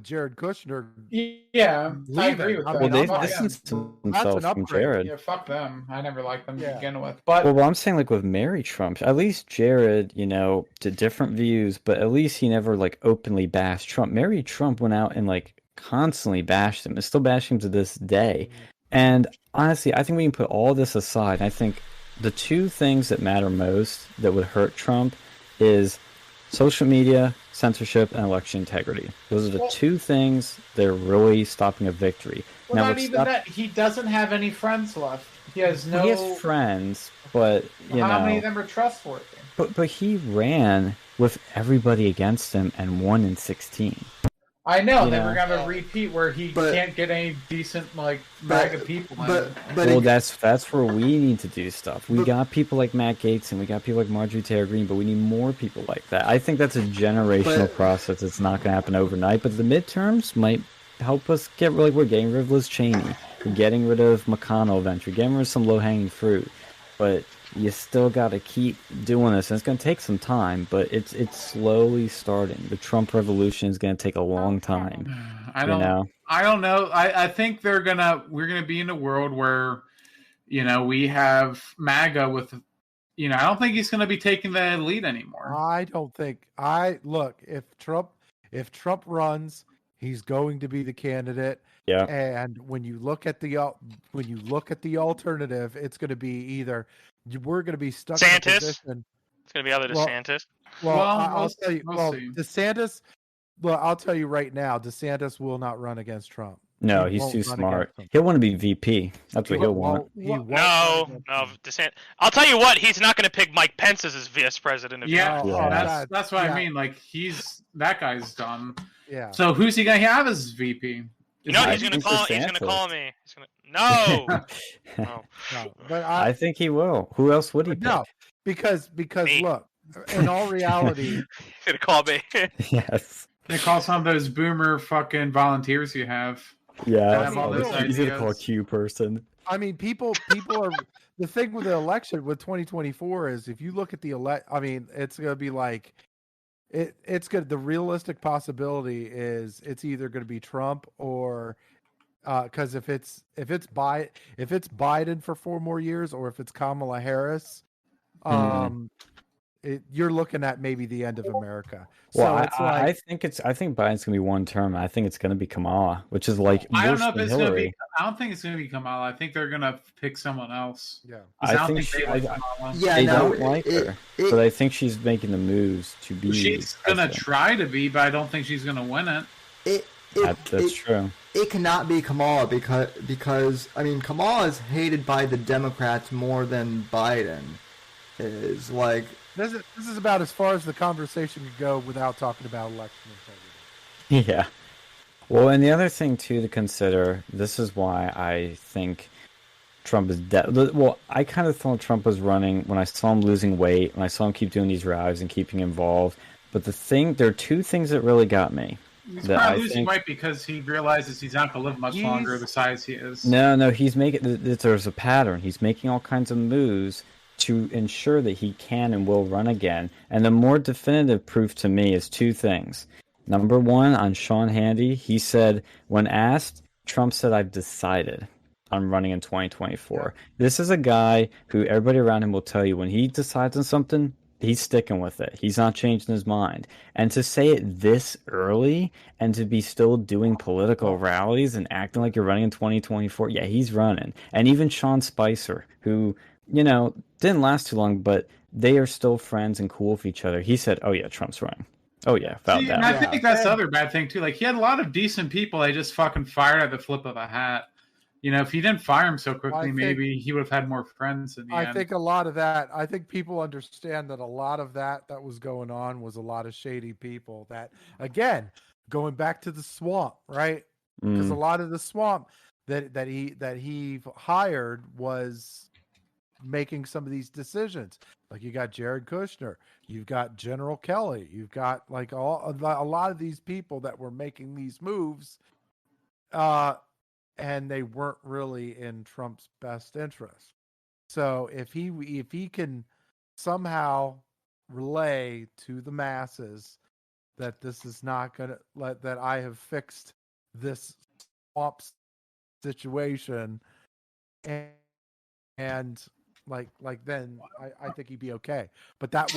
S6: Jared Kushner.
S5: Yeah,
S6: leaving.
S5: I agree with that.
S4: Well, they've distanced themselves from Jared.
S5: Yeah, fuck them. I never liked them to begin with.
S4: But I'm saying, like, with Mary Trump, at least Jared, did different views, but at least he never like openly bashed Trump. Mary Trump went out and like constantly bashed him, and still bashing him to this day. And honestly, I think we can put all this aside. I think the two things that matter most that would hurt Trump is social media, censorship, and election integrity. Those are the two things that are really stopping a victory.
S5: Well, not even that. He doesn't have any friends left. He has
S4: friends, but
S5: how many of them are trustworthy?
S4: But he ran with everybody against him and won in 2016.
S5: I know they were gonna repeat where he can't get any decent MAGA people.
S4: That's where we need to do stuff. We got people like Matt Gaetz and we got people like Marjorie Taylor Greene, but we need more people like that. I think that's a generational process. It's not going to happen overnight, but the midterms might help us get we're getting rid of Liz Cheney, we're getting rid of McConnell eventually, getting rid of some low hanging fruit, but you still got to keep doing this, and it's going to take some time, but it's slowly starting. The Trump revolution is going to take a long time.
S5: I don't know. I think we're gonna be in a world where we have MAGA with I don't think he's going to be taking the lead anymore.
S6: I don't think. If Trump runs, he's going to be the candidate.
S4: Yeah.
S6: And when you look at the alternative, it's going to be either we're going to be stuck in a position.
S3: It's going to be either DeSantis.
S6: I'll tell you. DeSantis. Well, I'll tell you right now, DeSantis will not run against Trump.
S4: No, he's too smart. He'll want to be VP. That's what he'll want.
S3: No, DeSantis. I'll tell you what, he's not going to pick Mike Pence as his vice president.
S5: That's what I mean. Like, that guy's done.
S6: Yeah.
S5: So who's he going to have as VP?
S3: He's going to call. He's going to call me. No.
S6: But
S4: I think he will. Who else would he pick?
S6: No, because look, in all reality,
S3: he's going to call me.
S4: Yes.
S5: They call some of those boomer fucking volunteers you have.
S4: Yeah, it's easy to call a Q person.
S6: I mean, people are. The thing with the election with 2024 is if you look at the it's going to be like. It's good. The realistic possibility is it's either going to be Trump or because if it's Biden for 4 more years or if it's Kamala Harris, you're looking at maybe the end of America.
S4: Well, so I think Biden's gonna be one term. I think it's gonna be Kamala, which is like
S5: I don't know if it's gonna be. I don't think it's gonna be Kamala. I think they're gonna pick someone else.
S6: Yeah,
S5: I don't think they like Kamala.
S4: They don't like her, but I think she's making the moves to be.
S5: She's gonna try to be, but I don't think she's gonna win it.
S4: That's true.
S2: It cannot be Kamala because Kamala is hated by the Democrats more than Biden is. Like,
S6: this is about as far as the conversation could go without talking about election integrity.
S4: Yeah. Well, and the other thing too to consider, this is why I think Trump is dead. Well, I kind of thought Trump was running when I saw him losing weight, when I saw him keep doing these rallies and keeping involved. But there are two things that really got me.
S5: He's probably losing weight because he realizes he's not going to live much longer the size he is.
S4: No, he's making. There's a pattern. He's making all kinds of moves to ensure that he can and will run again. And the more definitive proof to me is two things. Number one, on Sean Hannity, he said, when asked, Trump said, "I've decided I'm running in 2024." Yeah. This is a guy who everybody around him will tell you when he decides on something, he's sticking with it. He's not changing his mind. And to say it this early and to be still doing political rallies and acting like you're running in 2024, yeah, he's running. And even Sean Spicer, who, didn't last too long, but they are still friends and cool with each other. He said, "Oh yeah, Trump's running." Oh yeah, found that.
S5: I think that's the other bad thing too. Like, he had a lot of decent people they just fucking fired at the flip of a hat. If he didn't fire him so quickly, maybe he would have had more friends in the end.
S6: I think a lot of that, I think people understand that a lot of that was going on was a lot of shady people that, again, going back to the swamp, right? because a
S4: Mm.
S6: lot of the swamp that he hired was making some of these decisions. Like you got Jared Kushner, you've got General Kelly, you've got like a lot of these people that were making these moves, and they weren't really in Trump's best interest. So if he can somehow relay to the masses that this is not gonna that I have fixed this swamp situation, and like then I think he'd be okay. But that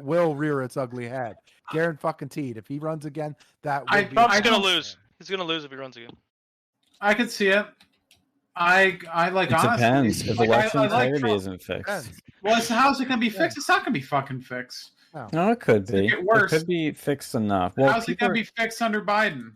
S6: will rear its ugly head. Guaranteed. If he runs again, that will be.
S3: Trump's gonna lose. He's gonna lose if he runs again.
S5: I could see it. I like
S4: It
S5: honestly.
S4: depends if
S5: like,
S4: election
S5: I like
S4: integrity
S5: Trump.
S4: isn't fixed.
S5: Well, so how's it gonna be fixed? It's not gonna be fucking fixed.
S4: No, it could be.
S5: get worse.
S4: It could be fixed enough. Well,
S5: How's it gonna be fixed under Biden?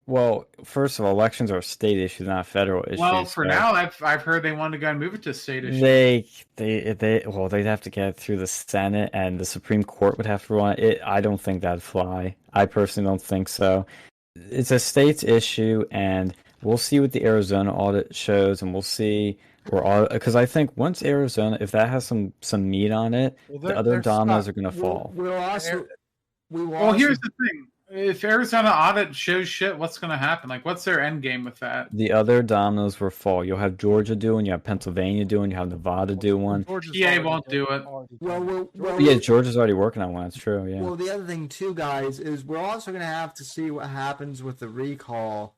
S4: Well, first of all, elections are a state issue, not a federal issue.
S5: Well, for
S4: so
S5: now, I've heard they want to go and move it to a state issue.
S4: they'd have to get it through the Senate, and the Supreme Court would have to run it. I don't think that'd fly. I personally don't think so. It's a state's issue, and we'll see what the Arizona audit shows, and we'll see because I think once Arizona, if that has some meat on it, the other dominoes are going to fall.
S5: Well, here's the thing. If Arizona audit shows shit, what's going to happen? Like, what's their end game with that?
S4: The other dominoes will fall. You'll have Georgia doing, you have Pennsylvania doing, you have Nevada do one.
S5: PA won't do it.
S4: Yeah, Georgia's already working on one. It's true. Yeah.
S2: Well, the other thing too, guys, is we're also going to have to see what happens with the recall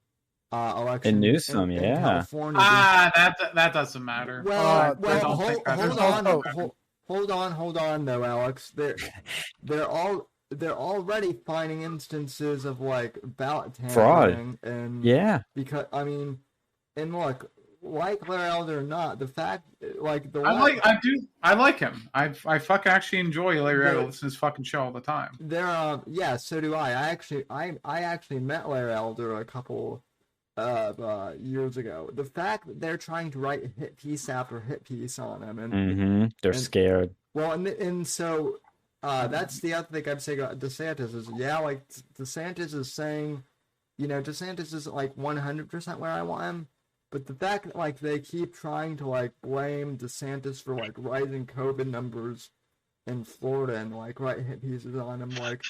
S2: election
S4: in Newsom.
S2: in
S4: California.
S5: That doesn't matter.
S2: Hold on, though, Alex. They're already finding instances of like ballot tampering
S4: fraud,
S2: and because and look, like Larry Elder or not, the fact like the
S5: I like him. I fucking actually enjoy Larry Elder. Listen to his fucking show all the time.
S2: So do I. I actually met Larry Elder a couple years ago. The fact that they're trying to write hit piece after hit piece on him, and
S4: they're scared.
S2: Well, and so. That's the other thing I'm saying about DeSantis is, like, DeSantis is saying, DeSantis isn't, like, 100% where I want him, but the fact that, like, they keep trying to, like, blame DeSantis for, like, rising COVID numbers in Florida and, like, write hit pieces on him, like,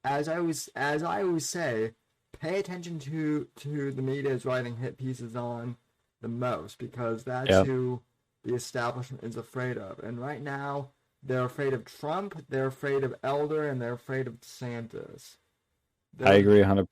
S2: as I always say, pay attention to the media is writing hit pieces on the most, because that's who the establishment is afraid of, and right now, they're afraid of Trump, they're afraid of Elder, and they're afraid of DeSantis.
S4: I agree 100%.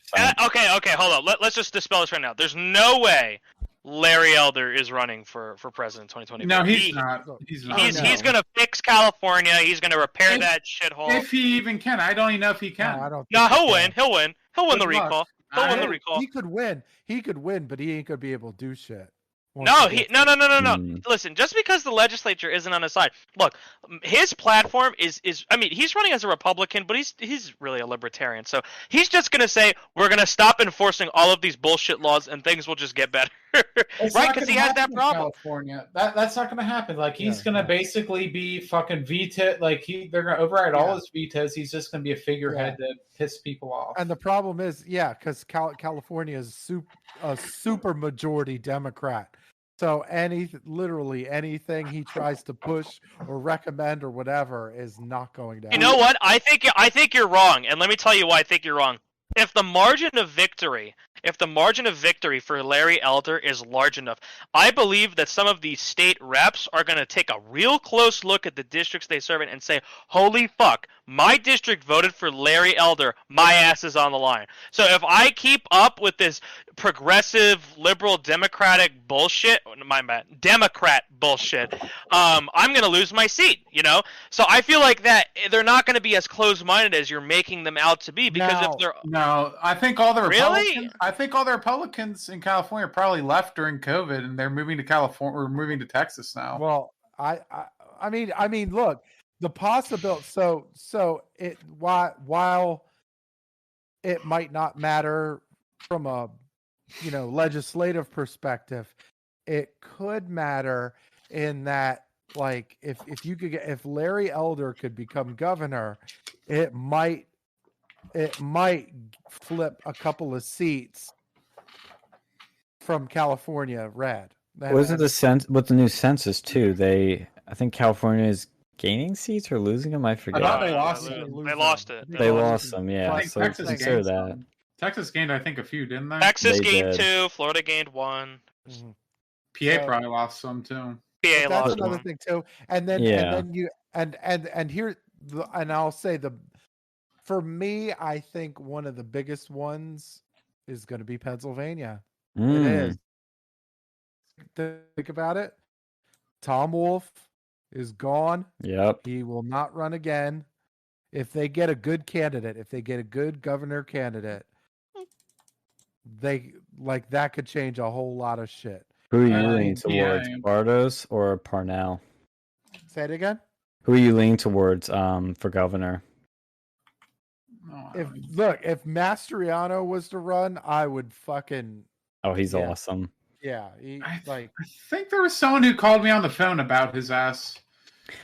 S3: Okay, hold on. Let's just dispel this right now. There's no way Larry Elder is running for president in 2024.
S5: No, he's not.
S3: He's going to fix California. He's going to repair that shithole.
S5: If he even can. I don't even know if he can.
S6: No, I don't
S3: no, he'll win. He'll win. He'll win the recall. He'll win the recall.
S6: He could win. He could win, but he ain't going to be able to do shit.
S3: No. Listen, just because the legislature isn't on his side, look, his platform is. I mean, he's running as a Republican, but he's really a libertarian. So he's just gonna say we're gonna stop enforcing all of these bullshit laws and things will just get better, right? Because he has that problem.
S5: California, that's not gonna happen. Like he's gonna basically be fucking veto. Like they're gonna override all his vetoes. He's just gonna be a figurehead to piss people off.
S6: And the problem is, because California is a super majority Democrat. So literally anything he tries to push or recommend or whatever is not going to happen.
S3: You know what? I think you're wrong, and let me tell you why I think you're wrong. If the margin of victory for Larry Elder is large enough, I believe that some of these state reps are going to take a real close look at the districts they serve in and say, holy fuck, my district voted for Larry Elder, my ass is on the line. So if I keep up with this progressive, liberal, democratic bullshit, Democrat bullshit, I'm going to lose my seat, So I feel like that they're not going to be as close-minded as you're making them out to be, because if they're...
S5: No, I think all the Republicans... I think all the Republicans in California probably left during COVID, and they're moving to California or moving to Texas now.
S6: Well, I mean, look, the possibility. So it while it might not matter from a legislative perspective, it could matter in that, like, if Larry Elder could become governor, it might flip a couple of seats from California red.
S4: Wasn't the with the new census too? I think California is gaining seats or losing them. I forget.
S5: thought they lost
S3: They,
S5: it.
S3: they lost it.
S4: They lost them. Yeah,
S5: I think
S4: so
S5: Texas
S4: consider
S5: gained
S4: that.
S5: some. Texas gained, I think, a few, didn't they?
S3: Texas
S4: They
S3: gained
S4: did.
S3: 2. Florida gained 1.
S5: PA probably lost some too.
S3: PA
S6: That's
S3: lost
S6: another
S3: 1.
S6: thing too. And then
S4: Yeah.
S6: and then you and here and I'll say for me, I think one of the biggest ones is going to be Pennsylvania. It is. Think about it. Tom Wolf is gone.
S4: Yep.
S6: He will not run again. If they get a good candidate, if they get a good governor candidate, that could change a whole lot of shit.
S4: Who are you leaning towards,
S5: yeah.
S4: Bartos or Parnell?
S6: Say it again.
S4: Who are you leaning towards for governor?
S6: If Mastriano was to run, I would fucking
S4: Oh, he's awesome.
S6: yeah.
S5: I think there was someone who called me on the phone about his ass.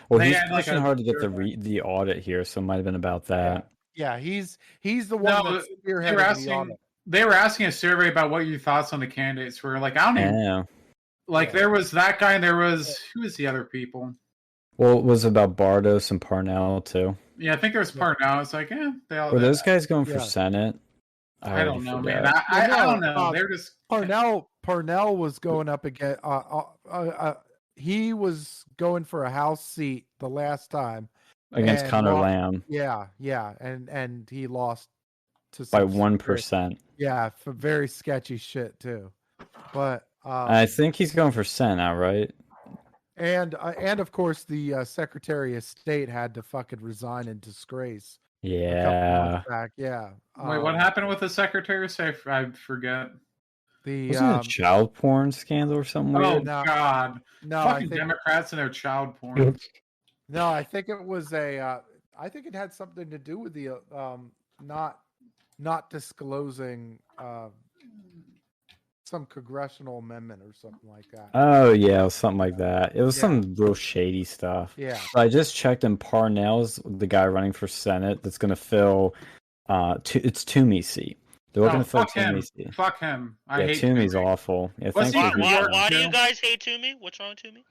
S4: Well,
S5: They
S4: he's
S5: had, like,
S4: pushing
S5: a
S4: hard to get
S5: survey.
S4: the audit here, so it might have been about that.
S6: Yeah, he's the one that's spearheading the audit.
S5: They were asking a survey about what your thoughts on the candidates were. Like, I don't even
S4: Yeah.
S5: there was that guy and there was who was the other people?
S4: Well, it was about Bartos and Parnell too.
S5: Yeah, I think there was Parnell. It's like, they all
S4: Were
S5: did
S4: those
S5: that.
S4: guys going for
S6: Yeah.
S4: Senate?
S5: I don't know, man.
S6: Well,
S5: I
S6: no,
S5: don't know. They're just
S6: Parnell was going up against. He was going for a House seat the last time
S4: Against
S6: and
S4: Connor
S6: lost-
S4: Lamb
S6: Yeah, and he lost to
S4: by
S6: some
S4: 1%.
S6: Yeah, for very sketchy shit too. But
S4: I think he's going for Senate now, right?
S6: and of course the Secretary of State had to fucking resign in disgrace. A couple
S4: Yeah.
S6: months back. Yeah.
S5: wait. What happened with the secretary? I forget.
S6: The
S4: Wasn't it a child porn scandal or something
S5: Oh
S4: weird?
S6: No.
S5: God!
S6: no, I
S5: Fucking
S6: think
S5: Democrats and their child porn.
S6: no, I think it was I think it had something to do with the not disclosing some congressional amendment or something like that.
S4: Oh yeah, something like that. It was
S6: Yeah.
S4: some real shady stuff.
S6: Yeah.
S4: So I just checked, and Parnell's the guy running for Senate that's going to fill. It's Toomey's seat. They're looking
S5: Oh,
S4: to fill
S5: fuck him!
S4: Toomey's seat.
S5: Fuck him! I
S4: Yeah,
S5: hate
S4: Toomey's
S5: Toomey.
S4: awful. Yeah,
S5: What's
S4: thanks
S5: he-
S4: for
S5: Why-
S3: Why do you
S5: Joe?
S3: guys hate Toomey? What's wrong with Toomey?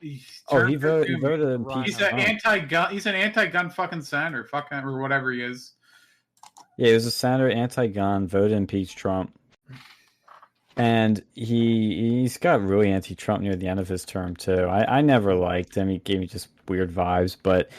S4: Oh, he voted
S5: Toomey.
S4: to impeach
S5: He's an
S4: Trump.
S5: anti-gun. He's an anti-gun fucking senator, fucking or whatever he is.
S4: Yeah, he was a senator, anti-gun, voted to impeach Trump, and he's got really anti-Trump near the end of his term too. I never liked him. He gave me just weird vibes, but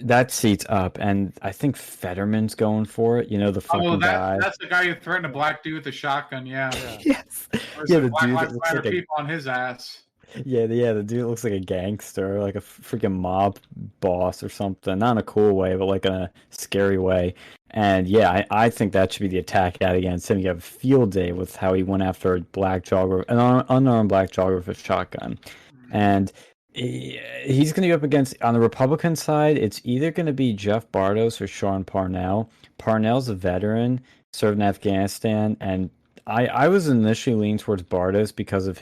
S4: that seat's up, and I think Fetterman's going for it. You know, the fucking guy.
S5: That's the guy who threatened a black dude with a shotgun. Yeah.
S4: Yes.
S5: There's
S4: Yeah,
S5: some
S4: the
S5: Black
S4: dude that
S5: Lives
S4: looks
S5: Matter
S4: like a
S5: people on his ass.
S4: Yeah, the dude looks like a gangster, like a freaking mob boss or something. Not in a cool way, but like in a scary way. And yeah, I think that should be the attack ad against him. You have a field day with how he went after a black jogger, an unarmed black jogger with a shotgun. And he's going to go up against, on the Republican side, it's either going to be Jeff Bartos or Sean Parnell. Parnell's a veteran, served in Afghanistan, and I was initially leaning towards Bartos because of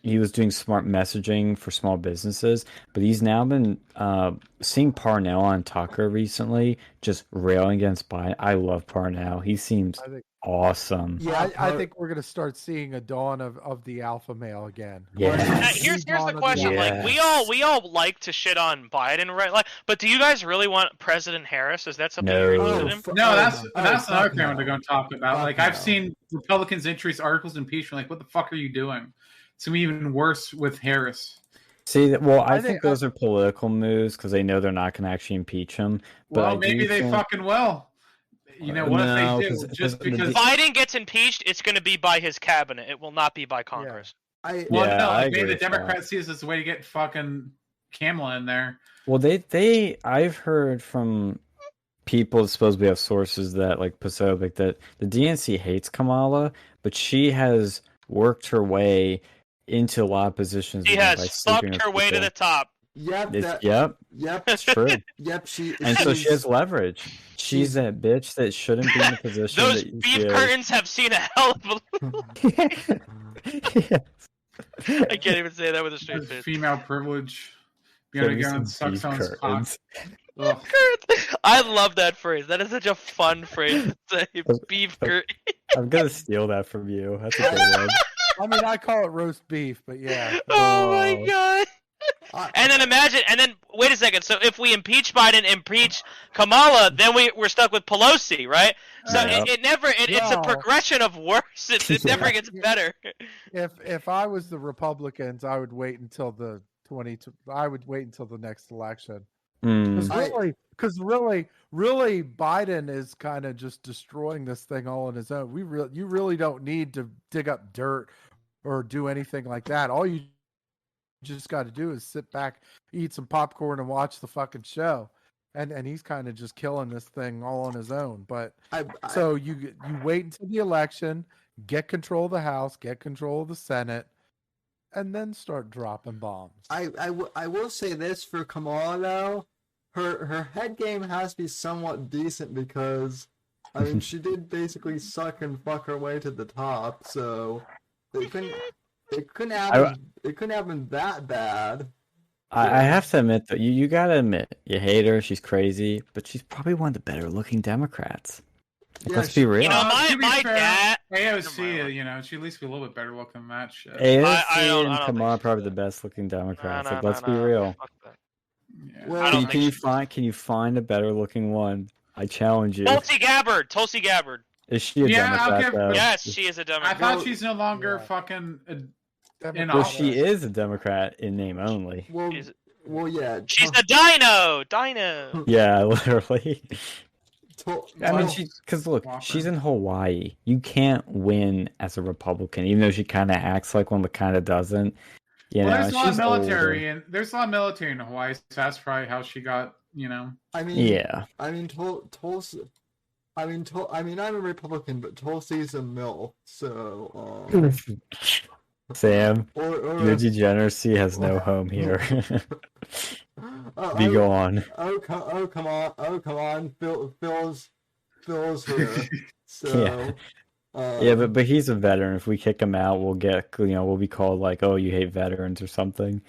S4: he was doing smart messaging for small businesses, but he's now been seeing Parnell on Tucker recently, just railing against Biden. I love Parnell. He seems awesome.
S6: Yeah, I think we're gonna start seeing a dawn of the alpha male again.
S4: Yeah.
S3: Here's the question: like we all like to shit on Biden, right? Like, but do you guys really want President Harris? Is that something you're interested in?
S5: No, that's another thing I'm going to talk about. Like, I've seen Republicans introduce articles of impeachment. Like, what the fuck are you doing? It's gonna be even worse with Harris.
S4: See, well, I think those are political moves because they know they're not going to actually impeach him. But
S5: Well, maybe they fucking will. You know, what if they do? Just because
S3: Biden gets impeached, it's going to be by his cabinet. It will not be by Congress.
S5: Maybe
S4: I
S5: the
S4: agree with
S5: Democrats see this as a way to get fucking Kamala in there.
S4: Well, I've heard from people that supposedly have sources that like Posobiec that the DNC hates Kamala, but she has worked her way into a lot of positions.
S3: She
S4: by
S3: has
S4: sleeping
S3: fucked
S4: with
S3: her way to
S4: people.
S3: the top.
S2: Yep.
S4: Yep. It's true.
S2: Yep.
S4: And so she has leverage. She's that bitch that shouldn't be in a position.
S3: Those
S4: that
S3: beef curtains have seen a hell of a. I can't even say that with a straight face.
S5: Female privilege. Be able to go and suck someone's cock. Ugh.
S3: I love that phrase. That is such a fun phrase to say. Beef curd.
S4: I'm gonna steal that from you. That's a good one.
S6: I mean, I call it roast beef, but yeah.
S3: Oh my
S4: Oh.
S3: god.
S2: I-
S3: And then imagine, and then wait a second. So if we impeach Biden, impeach Kamala, then we're stuck with Pelosi, right? So
S4: Yep.
S3: it's a
S6: No.
S3: progression of worse. It never gets better.
S6: If I was the Republicans, I would wait until the I would wait until the next election.
S4: Mm.
S6: Because really, Biden is kind of just destroying this thing all on his own. You really don't need to dig up dirt or do anything like that. All you just got to do is sit back, eat some popcorn, and watch the fucking show. And he's kind of just killing this thing all on his own. But so you wait until the election, get control of the House, get control of the Senate, and then start dropping bombs.
S2: I will say this for Kamala though, her head game has to be somewhat decent because, I mean, she did basically suck and fuck her way to the top, so it couldn't have been that bad.
S4: I have to admit that you gotta admit you hate her. She's crazy, but she's probably one of the better looking Democrats. Like,
S2: Yeah,
S4: let's be real.
S3: You know,
S5: To be
S3: my
S5: fair,
S3: dad.
S5: AOC, you know, she at least be a little bit better looking than that shit.
S4: AOC
S3: I don't
S4: and
S3: think
S4: Kamala
S3: so.
S4: probably the best looking Democrats.
S3: No,
S4: Like,
S3: no,
S4: let's be
S3: no.
S4: real.
S3: Fuck that.
S5: Yeah.
S2: Well,
S3: I don't
S4: Can you
S3: think
S4: find a better looking one? I challenge you.
S3: Tulsi Gabbard.
S4: Is she a
S5: Yeah, I'll
S4: Democrat
S5: give-
S4: though?
S3: Yes, she is a
S5: I
S3: Democrat.
S5: thought she's no longer
S6: Yeah.
S5: fucking. In
S4: Well,
S5: office.
S4: she is a Democrat in name only.
S2: Well,
S3: She's-
S2: yeah.
S3: She's a dino.
S4: Yeah, literally. I mean,
S2: Well,
S4: because look,
S5: Walker.
S4: she's in Hawaii. You can't win as a Republican, even though she kind of acts like one, but kind of doesn't. You
S5: Well,
S4: know,
S5: there's a lot of
S4: she's
S5: military,
S4: older.
S5: and there's a lot of military in Hawaii. So that's probably how she got. You know.
S2: I mean,
S4: Yeah.
S2: I mean, Tulsi. I mean, I'm a Republican, but Tulsi's a MILF, so.
S4: Sam,
S2: Or
S4: your degeneracy has no home here. Be
S2: oh,
S4: gone.
S2: come on, Phil's here. So,
S4: Yeah, but he's a veteran. If we kick him out, we'll be called like, oh, you hate veterans or something.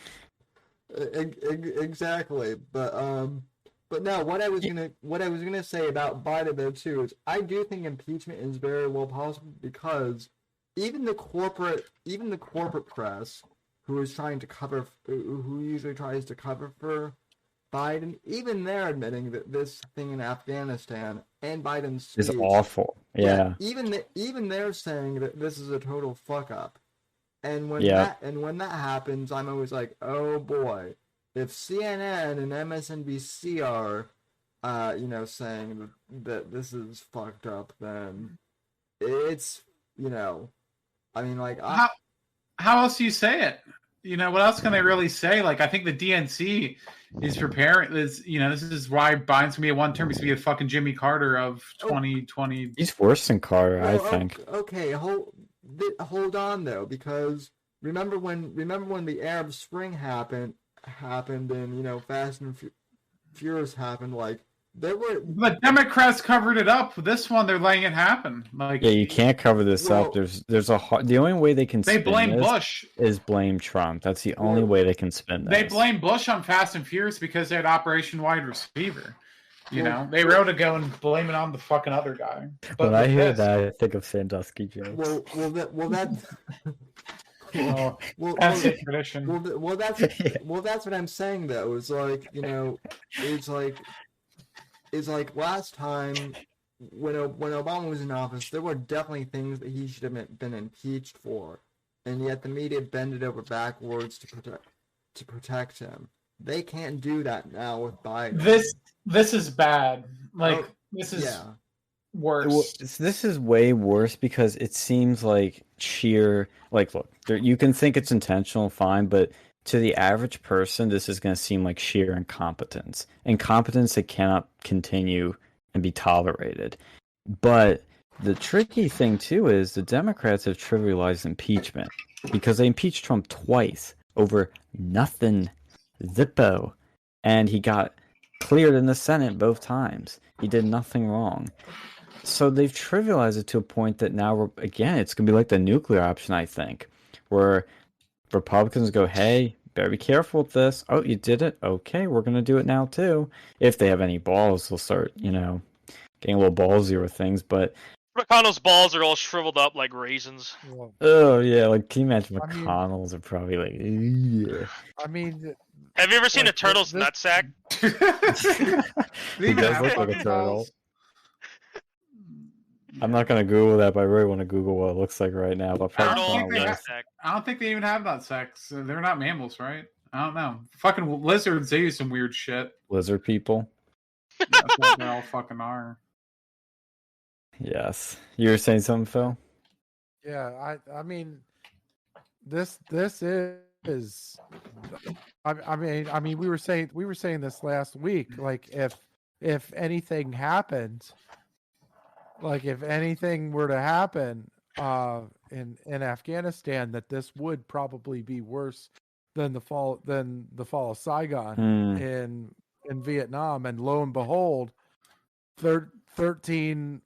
S2: Exactly. But no, what I was gonna say about Biden though too is I do think impeachment is very well possible because even the corporate press who usually tries to cover for Biden, even they're admitting that this thing in Afghanistan and Biden's
S4: It's
S2: speech,
S4: awful. Yeah.
S2: even they're saying that this is a total fuck up. And when
S4: Yeah.
S2: that happens, I'm always like, oh boy, if CNN and MSNBC are, saying that this is fucked up, then it's, I mean, like,
S5: How else do you say it? You know, what else can they really say? Like, I think the DNC is preparing. This is why Biden's gonna be a one-term. He's gonna be a fucking Jimmy Carter of 2020.
S4: He's worse than Carter, I
S2: well,
S4: think.
S2: Okay, hold on though, because remember when the Arab Spring happened, and Fast and Furious happened. Like there were,
S5: But Democrats covered it up. This one, they're letting it happen. Like,
S4: Yeah, you can't cover this
S2: Well-
S4: up. The only way they can
S5: they
S4: spin
S5: blame
S4: this
S5: Bush.
S4: is blame Trump. That's the only
S2: Well,
S4: way they can spin this.
S5: They blame Bush on Fast and Furious because they had Operation Wide Receiver. You
S2: Well-
S5: know, they wrote to go and blame it on the fucking other guy. But
S4: When I
S5: with
S4: hear
S5: this-
S4: that, I think of Sandusky jokes.
S5: Oh,
S2: well,
S5: that's a tradition.
S2: that's what I'm saying though. Is like it's like last time when Obama was in office, there were definitely things that he should have been impeached for, and yet the media bended over backwards to protect him. They can't do that now with Biden.
S5: This is bad. Like,
S2: Oh,
S5: this is
S2: yeah.
S5: worse.
S4: Well, this is way worse because it seems like sheer look, you can think it's intentional, fine, but to the average person, this is going to seem like sheer incompetence that cannot continue and be tolerated. But the tricky thing too is the Democrats have trivialized impeachment because they impeached Trump twice over nothing, zippo, and he got cleared in the Senate both times. He did nothing wrong. So they've trivialized it to a point that now, again, it's going to be like the nuclear option, I think, where Republicans go, hey, better be careful with this. Oh, you did it? Okay, we're going to do it now too. If they have any balls, they'll start, getting a little ballsy with things. But,
S3: McConnell's balls are all shriveled up like raisins.
S6: Well,
S4: oh, yeah, like, can you imagine
S6: I mean-
S4: McConnell's are probably like, yeah.
S6: I mean,
S3: Have you ever seen a
S6: Like,
S3: turtle's
S6: this-
S3: nutsack?
S5: They
S4: He
S5: even
S4: does
S5: have
S4: look like a
S5: fucking
S4: turtle.
S5: balls?
S4: I'm not going to Google that, but I really want to Google what it looks like right now. But
S5: I don't
S3: Turtle
S5: think they have-
S3: nutsack.
S5: I don't think they even have that sex. They're not mammals, right? I don't know. Fucking lizards, they use some weird shit.
S4: lizard people.
S5: That's what they all fucking are.
S4: Yes. You were saying something, Phil?
S6: yeah, I mean, this is. I mean, we were saying this last week. Like, if anything happened, like if anything were to happen, in Afghanistan, that this would probably be worse than the fall of Saigon
S4: Hmm.
S6: in Vietnam. And lo and behold, 13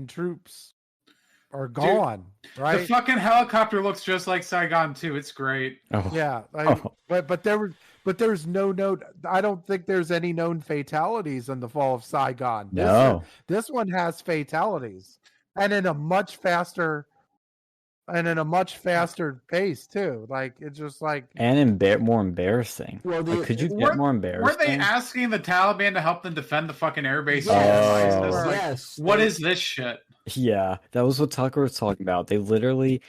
S6: troops are gone.
S5: The
S6: Right?
S5: fucking helicopter looks just like Saigon too. It's great.
S4: Oh.
S6: Yeah,
S4: Oh.
S6: but there's no note. I don't think there's any known fatalities in the fall of Saigon.
S4: No.
S6: This one has fatalities, and in a much faster pace too. Like it's just like
S4: And more embarrassing.
S2: Well,
S4: Like, could you
S5: Were-
S4: get more embarrassing?
S5: Were they asking the Taliban to help them defend the fucking airbase?
S2: Yes.
S4: Oh.
S5: Like,
S2: Yes.
S5: what is this shit?
S4: Yeah, that was what Tucker was talking about. They literally,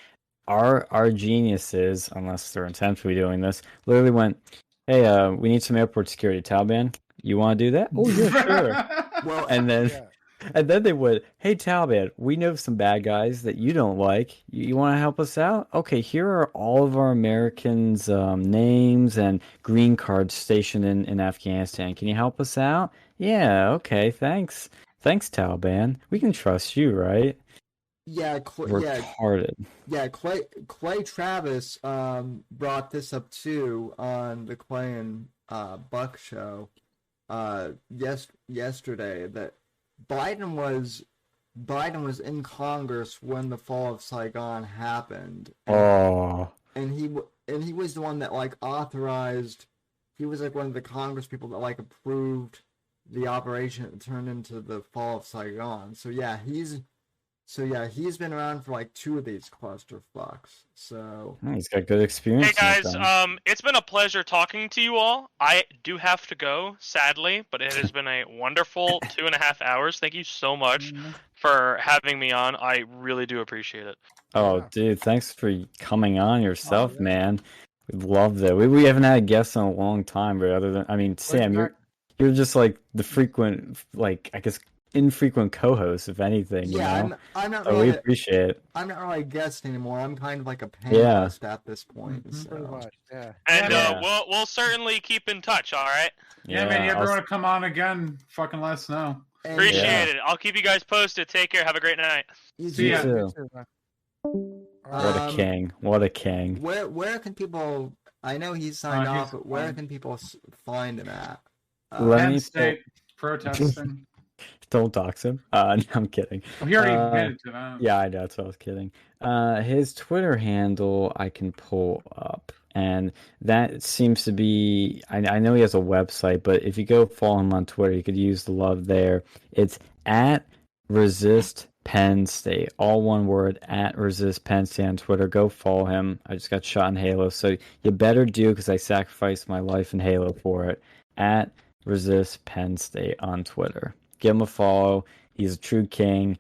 S4: our geniuses, unless they're intentionally doing this, literally went, "Hey, we need some airport security. Taliban, you want to do that? Oh yeah, sure."
S2: Well,
S4: And then,
S6: yeah.
S4: and then they would, "Hey Taliban, we know some bad guys that you don't like. You want to help us out? Okay, here are all of our Americans' names and green cards stationed in Afghanistan. Can you help us out? Yeah, okay, thanks." Thanks, Taliban. We can trust you, right?
S2: yeah,
S4: Retarded.
S2: Clay Travis brought this up too on the Clay and Buck show yesterday that Biden was in Congress when the fall of Saigon happened.
S4: Oh,
S2: And he was the one that like authorized. He was like one of the Congress people that like approved the operation that turned into the fall of Saigon. So yeah, he's been around for like two of these clusterfucks. So
S4: he's got good experience.
S3: Hey guys,
S4: with them.
S3: it's been a pleasure talking to you all. I do have to go, sadly, but it has been a wonderful 2.5 hours. Thank you so much for having me on. I really do appreciate it.
S4: Oh,
S6: Yeah.
S4: dude, thanks for coming on yourself,
S6: yeah.
S4: man. We love that. We haven't had guests in a long time, but other than, I mean, Sam, you're just like the frequent, like I guess infrequent co-host, if anything.
S2: yeah,
S4: you know?
S2: I'm not
S4: So we
S2: really
S4: appreciate it.
S2: I'm not really a guest anymore. I'm kind of like a
S4: Yeah.
S2: panelist at this point.
S5: Mhm.
S6: Pretty
S2: So.
S6: much, yeah.
S3: And
S4: Yeah.
S3: we'll certainly keep in touch, all right?
S5: Yeah, man, you
S4: I'll-
S5: ever want to come on again? Fucking let us know.
S2: And,
S3: Appreciate
S4: Yeah.
S3: it. I'll keep you guys posted. Take care. Have a great night.
S2: you
S5: See ya.
S2: too.
S4: too.
S6: Me too, man.
S4: What a
S2: Um,
S4: king! What a king!
S2: Where can people? I know he's signed
S5: he's
S2: off, but where
S5: fine.
S2: can people find him at?
S4: Let
S5: Penn
S4: me
S5: State protesting.
S4: Don't dox him. No, I'm kidding.
S5: He already
S4: Uh,
S5: admitted to that.
S4: Yeah, I know. That's what I was kidding. His Twitter handle I can pull up, and that seems to be. I know he has a website, but if you go follow him on Twitter, you could use the love there. It's at Resist Penn State, all one word, at Resist Penn State on Twitter. Go follow him. I just got shot in Halo, so you better do because I sacrificed my life in Halo for it. At Resist Penn State on Twitter. Give him a follow. He's a true king.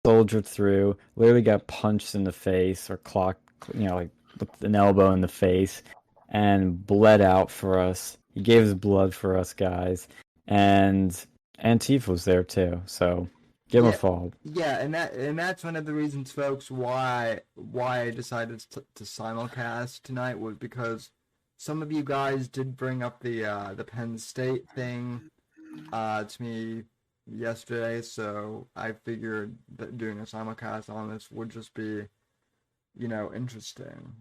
S4: Soldiered through. Literally got punched in the face or clocked, like with an elbow in the face, and bled out for us. He gave his blood for us guys, and Antifa was there too. So give him a
S2: Yeah.
S4: follow.
S2: Yeah, and that's one of the reasons, folks, why I decided to simulcast tonight was because some of you guys did bring up the Penn State thing to me yesterday, so I figured that doing a simulcast on this would just be, interesting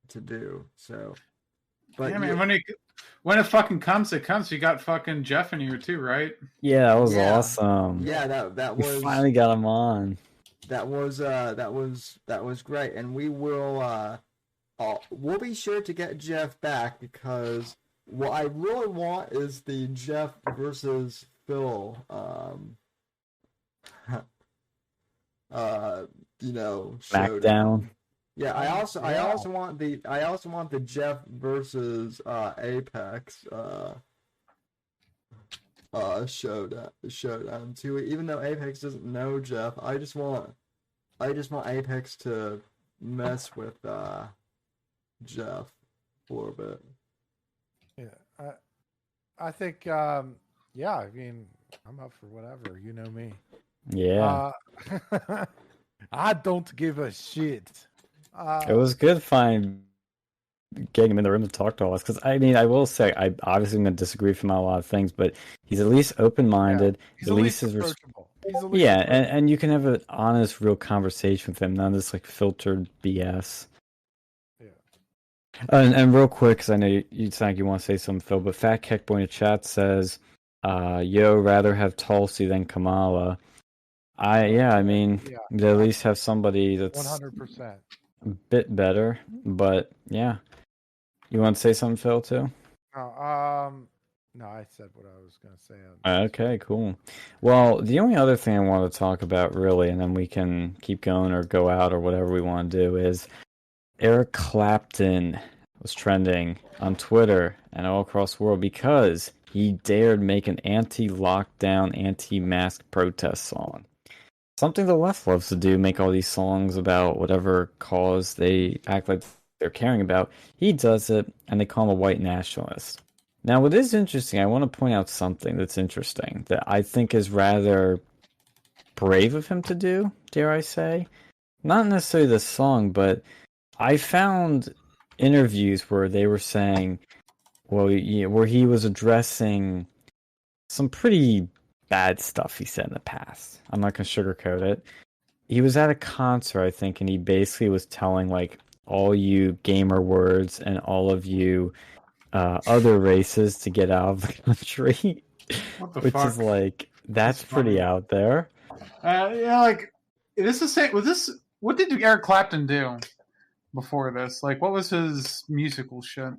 S2: to do. So, but
S5: Yeah, man, when it fucking comes, it comes. You got fucking Jeff in here too, right?
S4: Yeah, that was
S2: Yeah.
S4: awesome.
S2: yeah, that
S4: We
S2: was
S4: finally got him on.
S2: that was great, and we will we'll be sure to get Jeff back because what I really want is the Jeff versus Phil, showdown.
S4: SmackDown.
S2: Yeah, I also want the Jeff versus Apex showdown too. Even though Apex doesn't know Jeff, I just want Apex to mess with Jeff for a bit.
S6: Yeah, I think I mean, I'm up for whatever. You know me.
S4: Yeah.
S6: I don't give a shit.
S4: It was good getting him in the room to talk to us, because I mean, I will say, I obviously going to disagree with him on a lot of things, but he's at least open-minded.
S6: He's at least approachable.
S4: And you can have an honest, real conversation with him, none of this like filtered BS.
S6: Yeah.
S4: And real quick, because I know you sound like you want to say something, Phil, but Fat Keckboy in the chat says, "Yo, rather have Tulsi than Kamala." I mean, they at least have somebody that's
S6: 100%.
S4: a bit better, but yeah. You want to say something, Phil, too?
S6: No, I said what I was going to say.
S4: Okay, cool. Well, the only other thing I want to talk about, really, and then we can keep going or go out or whatever we want to do, is Eric Clapton was trending on Twitter and all across the world because he dared make an anti-lockdown, anti-mask protest song. Something the left loves to do, make all these songs about whatever cause they act like they're caring about. He does it, and they call him a white nationalist. Now, what is interesting, I want to point out something that's interesting that I think is rather brave of him to do, dare I say. Not necessarily the song, but I found interviews where they were saying, where he was addressing some pretty bad stuff he said in the past. I'm not going to sugarcoat it. He was at a concert, I think, and he basically was telling, like, all you gamer words and all of you other races to get out of the country.
S5: What the
S4: which
S5: fuck?
S4: is like, that's pretty out there.
S5: Like, this is saying, what did Eric Clapton do before this? Like, what was his musical shit?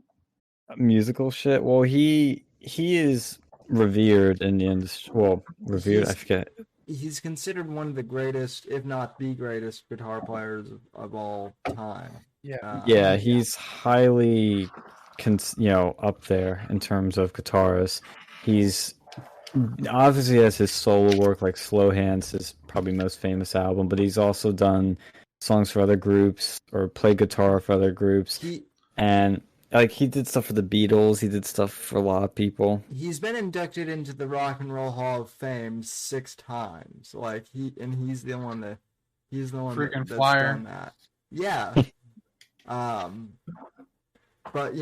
S4: Musical shit? Well, he is revered in the industry. Well, revered, I forget.
S2: He's considered one of the greatest, if not the greatest, guitar players of all time.
S6: Yeah.
S4: He's highly, up there in terms of guitarists. He's obviously has his solo work, like Slow Hands, his probably most famous album, but he's also done songs for other groups or played guitar for other groups. And like he did stuff for the Beatles, he did stuff for a lot of people.
S2: He's been inducted into the Rock and Roll Hall of Fame 6 times. Like he's the one that's
S5: flyer.
S2: done that. Yeah. But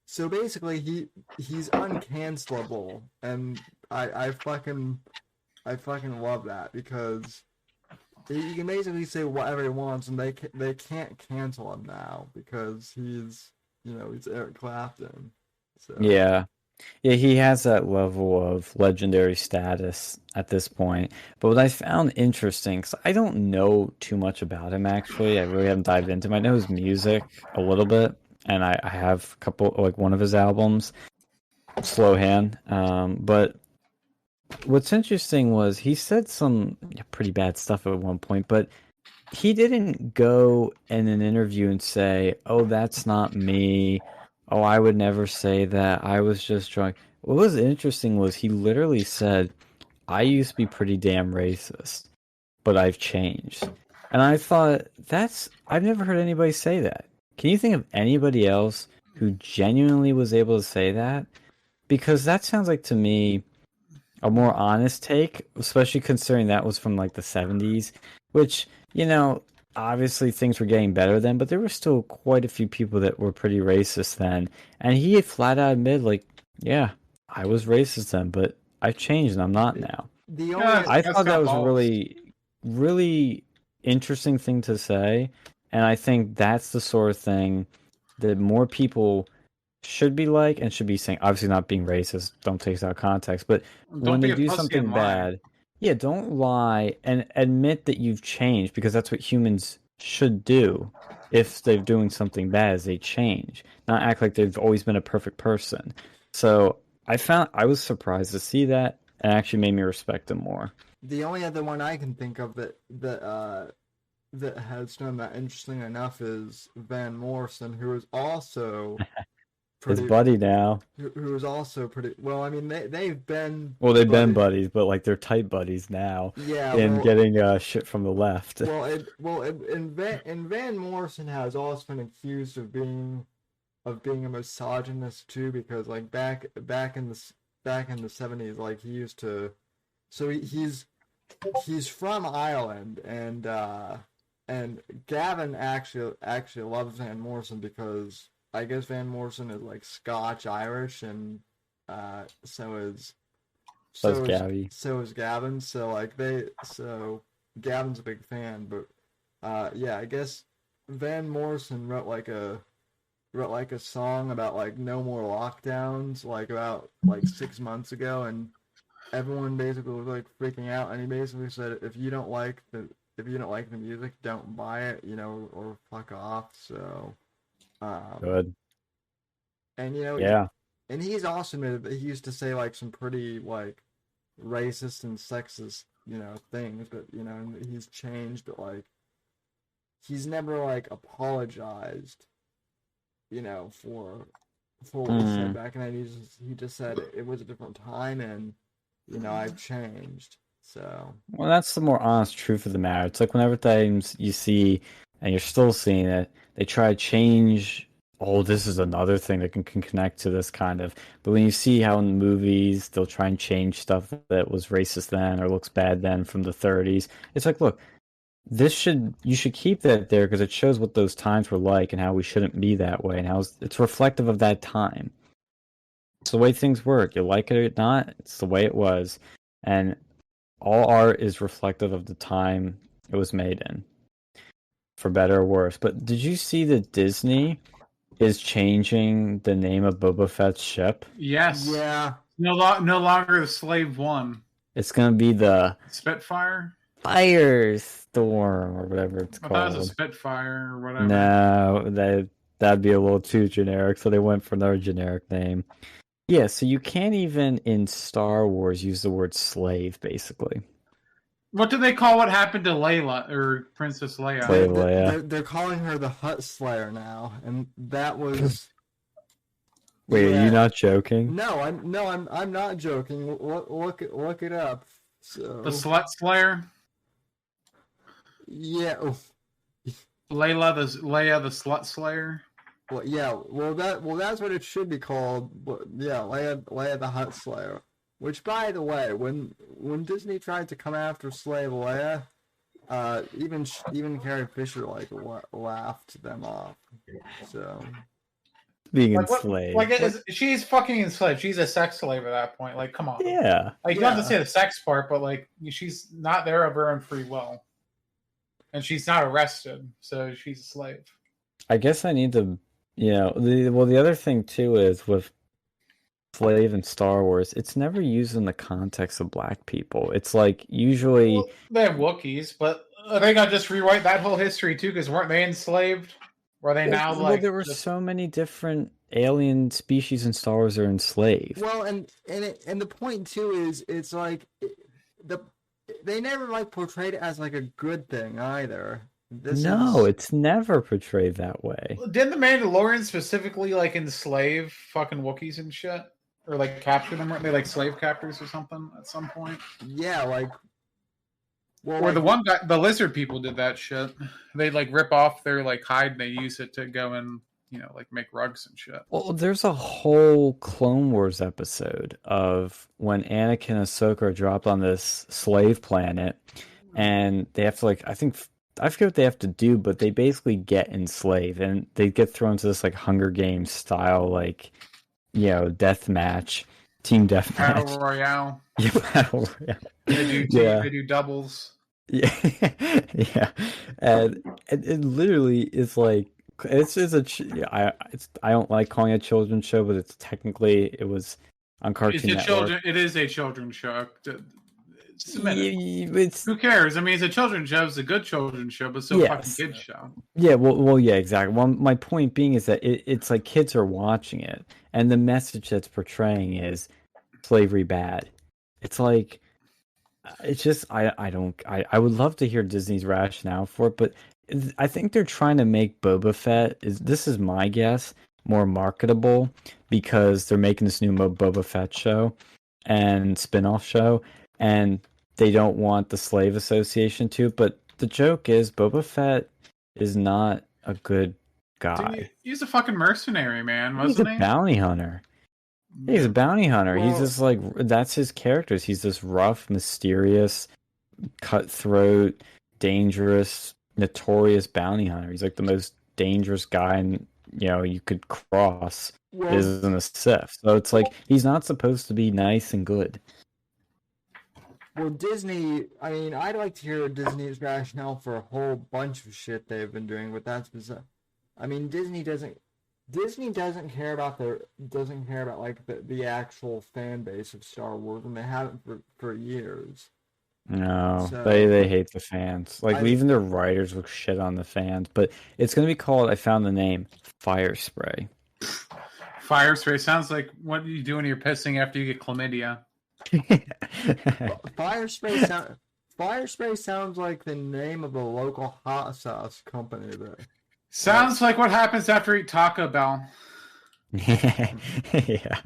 S2: so basically he's uncancelable, and I fucking love that, because you can basically say whatever he wants and they can't cancel him now because he's Eric Clapton. So.
S4: Yeah, he has that level of legendary status at this point. But what I found interesting, because I don't know too much about him, actually. I really haven't dived into him. I know his music a little bit, and I have a couple, like one of his albums, Slow Hand. But what's interesting was he said some pretty bad stuff at one point, but he didn't go in an interview and say, "Oh, that's not me. Oh, I would never say that. I was just drunk." What was interesting was he literally said, "I used to be pretty damn racist, but I've changed." And I thought, I've never heard anybody say that. Can you think of anybody else who genuinely was able to say that? Because that sounds like, to me, a more honest take, especially considering that was from like the 70s, which, obviously things were getting better then, but there were still quite a few people that were pretty racist then. And he flat out admitted, like, yeah, I was racist then, but I've changed and I'm not now. I thought that was a really, really interesting thing to say. And I think that's the sort of thing that more people should be like and should be saying. Obviously not being racist, don't take it out of context, but when they do something bad, don't lie and admit that you've changed, because that's what humans should do. if they're doing something bad is they change, not act like they've always been a perfect person. So I was surprised to see that, and it actually made me respect them more.
S2: The only other one I can think of that has done that interesting enough is Van Morrison, who is also
S4: His buddy now.
S2: Who is also pretty well. I mean, they've been
S4: been buddies, but like they're tight buddies now.
S2: Yeah,
S4: and getting shit from the left.
S2: And Van Morrison has also been accused of being a misogynist too, because like back in the 70s, like he used to. So he's from Ireland, and Gavin actually loves Van Morrison because I guess Van Morrison is like Scotch Irish, and so is Gavin. So Gavin's a big fan, but yeah, I guess Van Morrison wrote like a song about like no more lockdowns, like about like 6 months ago, and everyone basically was like freaking out, and he basically said if you don't like the music, don't buy it, or fuck off. So
S4: good.
S2: And
S4: yeah,
S2: and he's also admitted that he used to say like some pretty like racist and sexist things, but he's changed, but like he's never like apologized for what he said back, and he just said it was a different time, and I've changed. So
S4: well, that's the more honest truth of the matter. It's like whenever times you see and you're still seeing it, they try to change. Oh, this is another thing that can connect to this kind of. But when you see how in the movies they'll try and change stuff that was racist then or looks bad then from the 30s, it's like, look, you should keep that there because it shows what those times were like and how we shouldn't be that way and how it's reflective of that time. It's the way things work. You like it or not, it's the way it was. And all art is reflective of the time it was made in, for better or worse. But did you see that Disney is changing the name of Boba Fett's ship?
S5: Yes.
S2: Yeah.
S5: No longer the Slave One.
S4: It's going to be the
S5: Spitfire?
S4: Firestorm or whatever it's called.
S5: I thought it was a Spitfire or whatever.
S4: No, that'd be a little too generic, so they went for another generic name. Yeah, so you can't even in Star Wars use the word slave, basically.
S5: What do they call what happened to Layla, or Princess Leia?
S2: They're calling her the Hutt Slayer now, and that was...
S4: Wait, are you not joking?
S2: No, I'm not joking. Look it up. So...
S5: The Slut Slayer?
S2: Yeah.
S5: Leia the Slut Slayer?
S2: Well, yeah. Well, that's what it should be called. But yeah, Leia the Hutt Slayer. Which, by the way, when Disney tried to come after Slave Leia, even Carrie Fisher laughed them off. So
S4: being enslaved,
S5: she's fucking enslaved. She's a sex slave at that point. Like, come on.
S4: Yeah.
S5: Like, you don't have to say the sex part, but like, she's not there of her own free will, and she's not arrested, so she's a slave.
S4: I guess I need to, the other thing too is with slave in Star Wars, it's never used in the context of black people. It's like usually
S5: they have Wookiees, but are they gonna just rewrite that whole history too? Because weren't they enslaved? Were they now like?
S4: There were so many different alien species in Star Wars that are enslaved.
S2: Well, and the point too is it's like they never like portrayed it as like a good thing either.
S4: It's never portrayed that way.
S5: Didn't the Mandalorian specifically like enslave fucking Wookiees and shit? Or like capture them? Weren't they like slave captors or something at some point?
S2: Yeah, like...
S5: Well, or the one guy, the lizard people did that shit. They like rip off their like hide and they use it to go and like make rugs and shit.
S4: Well, there's a whole Clone Wars episode of when Anakin and Ahsoka are dropped on this slave planet, and they have to I forget what they have to do, but they basically get enslaved and they get thrown to this like Hunger Games style death match, team death match.
S5: Battle Royale.
S4: Yeah, Battle Royale.
S5: They do doubles.
S4: Yeah, yeah, and it literally is like I don't like calling it a children's show, but it was on Cartoon Network.
S5: It is a children's show. submit it.
S4: It's
S5: Who cares? I mean, it's a children's show. It's a good children's show, but it's still a fucking
S4: Yes.
S5: kids show.
S4: yeah, well, yeah, exactly. Well, my point being is that it's like kids are watching it, and the message that's portraying is slavery bad. It's like it's just I would love to hear Disney's rationale for it, but I think they're trying to make Boba Fett this is my guess more marketable because they're making this new Boba Fett show and spin-off show, and they don't want the Slave Association to. But the joke is Boba Fett is not a good guy.
S5: He's a fucking mercenary, man,
S4: He's
S5: wasn't
S4: a
S5: he?
S4: bounty hunter. He's a bounty hunter. He's
S2: Well-
S4: just like that's his characters. He's this rough, mysterious, cutthroat, dangerous, notorious bounty hunter. He's like the most dangerous guy you could cross
S2: Well,
S4: isn't a Sith. So it's like he's not supposed to be nice and good.
S2: well, Disney. I mean, I'd like to hear Disney's rationale for a whole bunch of shit they've been doing, but that's bizarre. I mean, Disney doesn't care about like the actual fan base of Star Wars, and they haven't for years.
S4: No,
S2: So-
S4: they hate the fans. Like
S2: I-
S4: even their writers will shit on the fans. But it's gonna be called. I found the name Fire Spray.
S5: Fire spray sounds like what you do when you're pissing after you get chlamydia.
S2: Fire Spray sounds like the name of a local hot sauce company. There.
S5: Sounds like what happens after you eat Taco Bell.
S4: Yeah.
S5: Yeah,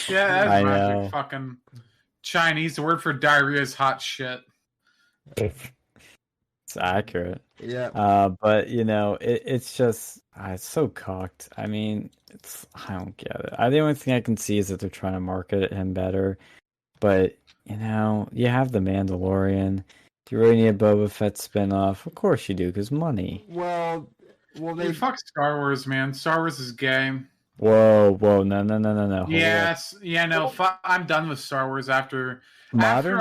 S5: that's
S4: I
S5: my
S4: know.
S5: big fucking Chinese. The word for diarrhea is hot shit.
S4: It's accurate.
S2: Yeah.
S4: But it's just it's so cocked. I mean, I don't get it. The only thing I can see is that they're trying to market him better. But you have the Mandalorian. Do you really need a Boba Fett spinoff? Of course you do, because money.
S2: Well, they
S5: Dude, fuck Star Wars, man. Star Wars is gay.
S4: Whoa, no. Hold
S5: No. I'm done with Star Wars after
S4: Modern?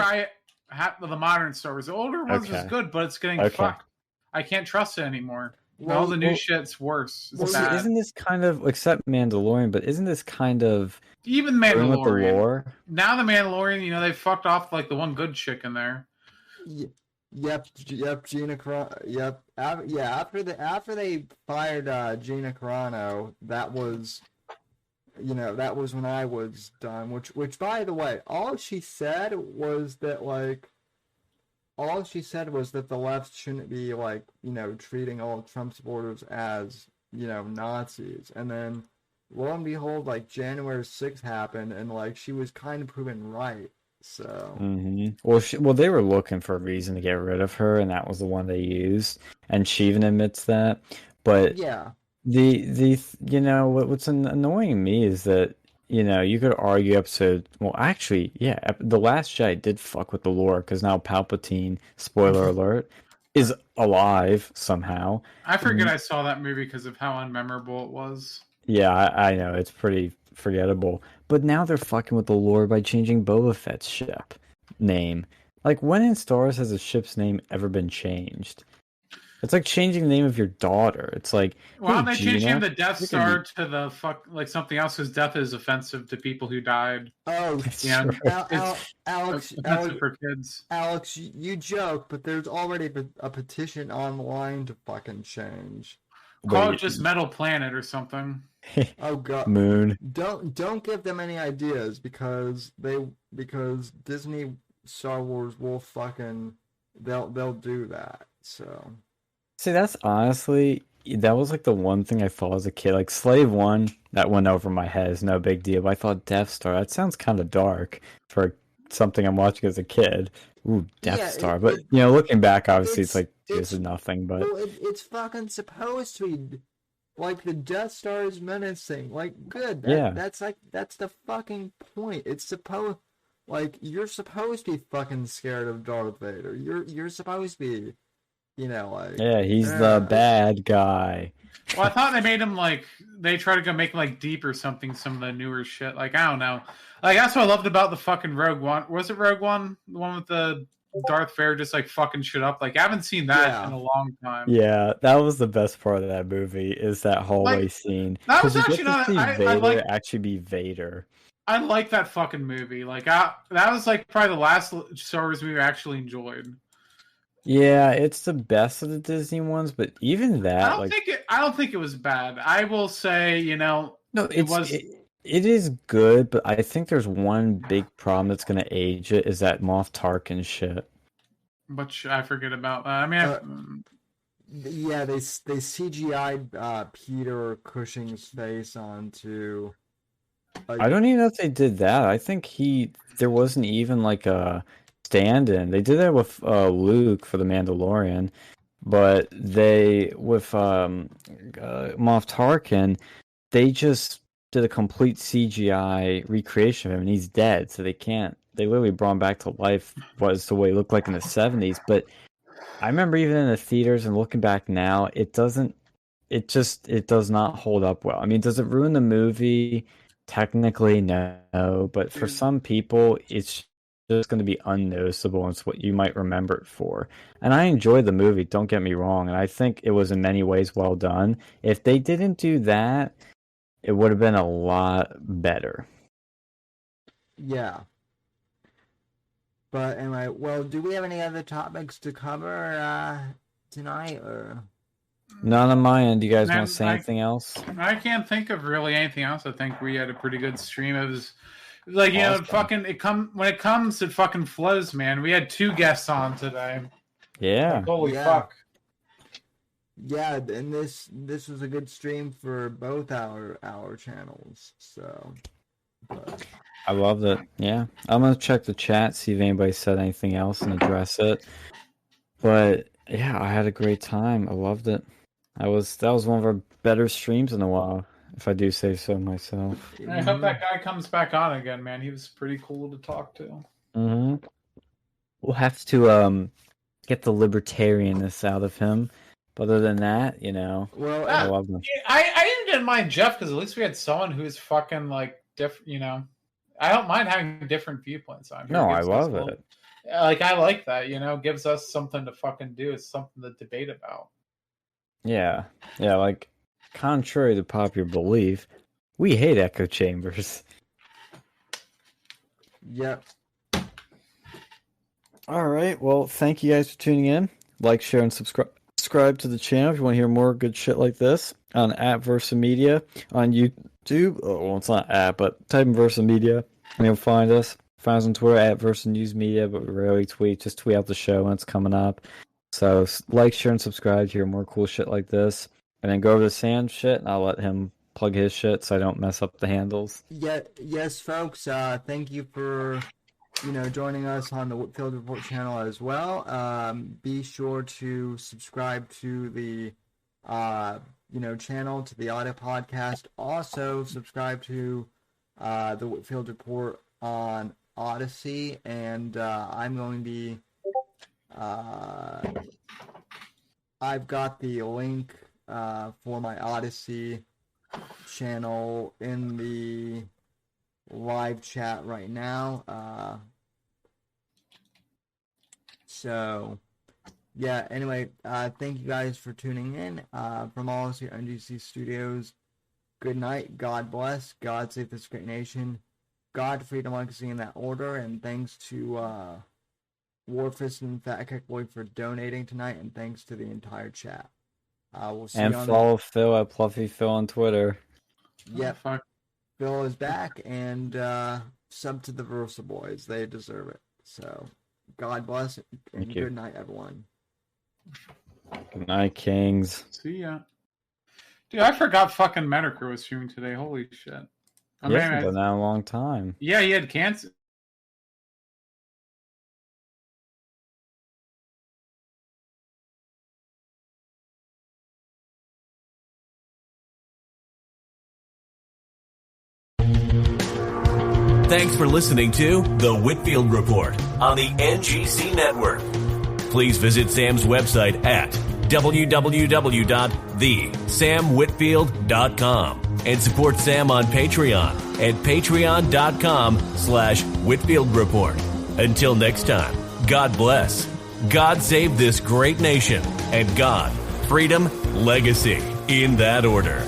S5: the modern Star Wars. The older ones was
S4: Okay.
S5: good, but it's getting
S4: Okay.
S5: fucked. I can't trust it anymore.
S2: Well,
S5: All the new
S4: well-
S5: shit's worse. It's
S4: Well, see,
S5: bad.
S4: isn't this kind of except Mandalorian? But isn't this kind of
S5: Even
S4: going with the
S5: Mandalorian.
S4: lore?
S5: Now the Mandalorian, they fucked off like the one good chick in there.
S2: Yep, Gina Carano. Yep, after they fired Gina Carano, that was when I was done. Which by the way, all she said was that the left shouldn't be treating all Trump supporters as Nazis, and then lo and behold, January 6th happened, and she was kind of proven right. So
S4: Well, they were looking for a reason to get rid of her, and that was the one they used, and she even admits that. But
S2: yeah.
S4: what's annoying me is that you could argue The Last Jedi did fuck with the lore because now Palpatine, spoiler alert, is alive somehow.
S5: I forget I saw that movie because of how unmemorable it was.
S4: Yeah, I know it's pretty forgettable. But now they're fucking with the lore by changing Boba Fett's ship name. Like, when in Star Wars has a ship's name ever been changed? It's like changing the name of your daughter. It's like,
S5: Why don't
S4: hey,
S5: they change
S4: Gina,
S5: him the Death
S4: you're gonna
S5: Star to the something else whose death is offensive to people who died.
S2: Oh,
S4: be-
S5: Yeah,
S2: Alex,
S5: offensive for kids.
S2: Alex, you joke, but there's already a petition online to fucking change.
S5: Call
S4: Wait,
S5: it just Metal Planet or something.
S2: Oh god,
S4: Moon.
S2: don't give them any ideas because Disney Star Wars will they'll do that. So
S4: See, that's honestly, that was like the one thing I thought as a kid. Like Slave 1, that went over my head. It's no big deal. But I thought Death Star, that sounds kind of dark for something I'm watching as a kid. Ooh, Death
S2: Yeah,
S4: Star. But, looking back, obviously, it's like, this
S2: it's-
S4: is nothing. But
S2: well, it's fucking supposed to be the Death Star is menacing. Good.
S4: Yeah.
S2: That's the fucking point. It's supposed you're supposed to be fucking scared of Darth Vader. You're supposed to be,
S4: yeah, he's the bad guy.
S5: Well, I thought they made him they try to go make him deep or something. Some of the newer shit. I don't know. That's what I loved about the fucking Rogue One. Was it Rogue One? The one with the Darth Vader just fucking shit up. I haven't seen that
S2: Yeah.
S5: in a long time.
S4: Yeah, that was the best part of that movie, is that hallway scene.
S5: that was
S4: 'Cause you
S5: actually
S4: get to
S5: not-
S4: see
S5: I
S4: Vader
S5: like-
S4: actually be Vader.
S5: I like that fucking movie. Like, that was like probably the last Star Wars movie I actually enjoyed.
S4: Yeah, it's the best of the Disney ones, but even that,
S5: I don't think it was bad. I will say,
S4: no, it is good, but I think there's one big problem that's going to age it is that Moff Tarkin shit.
S5: Which I forget about. I mean,
S2: yeah, they CGI'd Peter Cushing's face onto.
S4: I don't even know if they did that. I think there wasn't even like a stand-in. They did that with Luke for the Mandalorian, but with Moff Tarkin, they just did a complete CGI recreation of him, and he's dead, so they literally brought him back to life was the way he looked like in the 70s. But I remember even in the theaters and looking back now, it does not hold up well. I mean, does it ruin the movie? Technically, no, but for some people, it's just going to be unnoticeable. It's what you might remember it for. And I enjoyed the movie, don't get me wrong, and I think it was in many ways well done. If they didn't do that, it would have been a lot better.
S2: Yeah. But anyway, well, do we have any other topics to cover tonight, or?
S4: Not on my end. Do you guys want to say anything else?
S5: I can't think of really anything else. I think we had a pretty good stream. It was like, awesome. When it comes, it fucking flows, man. We had 2 guests on today.
S4: Yeah.
S5: Like, holy fuck.
S2: Yeah, and this was a good stream for both our channels. So, but.
S4: I loved it. Yeah, I'm gonna check the chat, see if anybody said anything else, and address it. But yeah, I had a great time. I loved it. That was one of our better streams in a while, if I do say so myself.
S5: I hope that guy comes back on again, man. He was pretty cool to talk to.
S4: Mm-hmm. We'll have to get the libertarianness out of him. But other than that,
S2: well,
S4: I love him.
S5: I even didn't mind Jeff because at least we had someone who's fucking like different. I don't mind having different viewpoints on here.
S4: No, I love it.
S5: Like, I like that, gives us something to fucking do. It's something to debate about.
S4: Yeah, like, contrary to popular belief, we hate echo chambers.
S2: Yep.
S4: All right, well, thank you guys for tuning in. Like, share, and subscribe to the channel if you want to hear more good shit like this on @VersaMedia on YouTube. Oh, well, it's not but type in VersaMedia and you'll find us. Find us on Twitter @VersaNewsMedia, but we rarely tweet. Just tweet out the show when it's coming up. So like, share, and subscribe to hear more cool shit like this. And then go over to Sam's shit, and I'll let him plug his shit so I don't mess up the handles.
S2: Yeah, yes, folks. Thank you for joining us on the Whitfield Report channel as well. Be sure to subscribe to the channel, to the audio podcast. Also, subscribe to the Whitfield Report on Odyssey, and I'm going to be. I've got the link for my Odyssey channel in the live chat right now. So, yeah, anyway, thank you guys for tuning in. From all of us here at NGC Studios, good night, God bless, God save this great nation, God, freedom, legacy in that order, and thanks to Warfist and Fat Kick Boy for donating tonight, and thanks to the entire chat. We'll see
S4: and
S2: you on
S4: follow Phil at PluffyPhil on Twitter.
S2: Yep. Phil is back, and sub to the Versa Boys. They deserve it. So, God bless, and good night, everyone.
S4: Good night, Kings.
S5: See ya. Dude, I forgot fucking Metacritic was streaming today. Holy shit.
S4: I haven't done that in a long time.
S5: Yeah, he had cancer.
S1: Thanks for listening to The Whitfield Report on the NGC Network. Please visit Sam's website at www.thesamwhitfield.com and support Sam on Patreon at patreon.com/Whitfield Report. Until next time, God bless, God save this great nation, and God, freedom, legacy, in that order.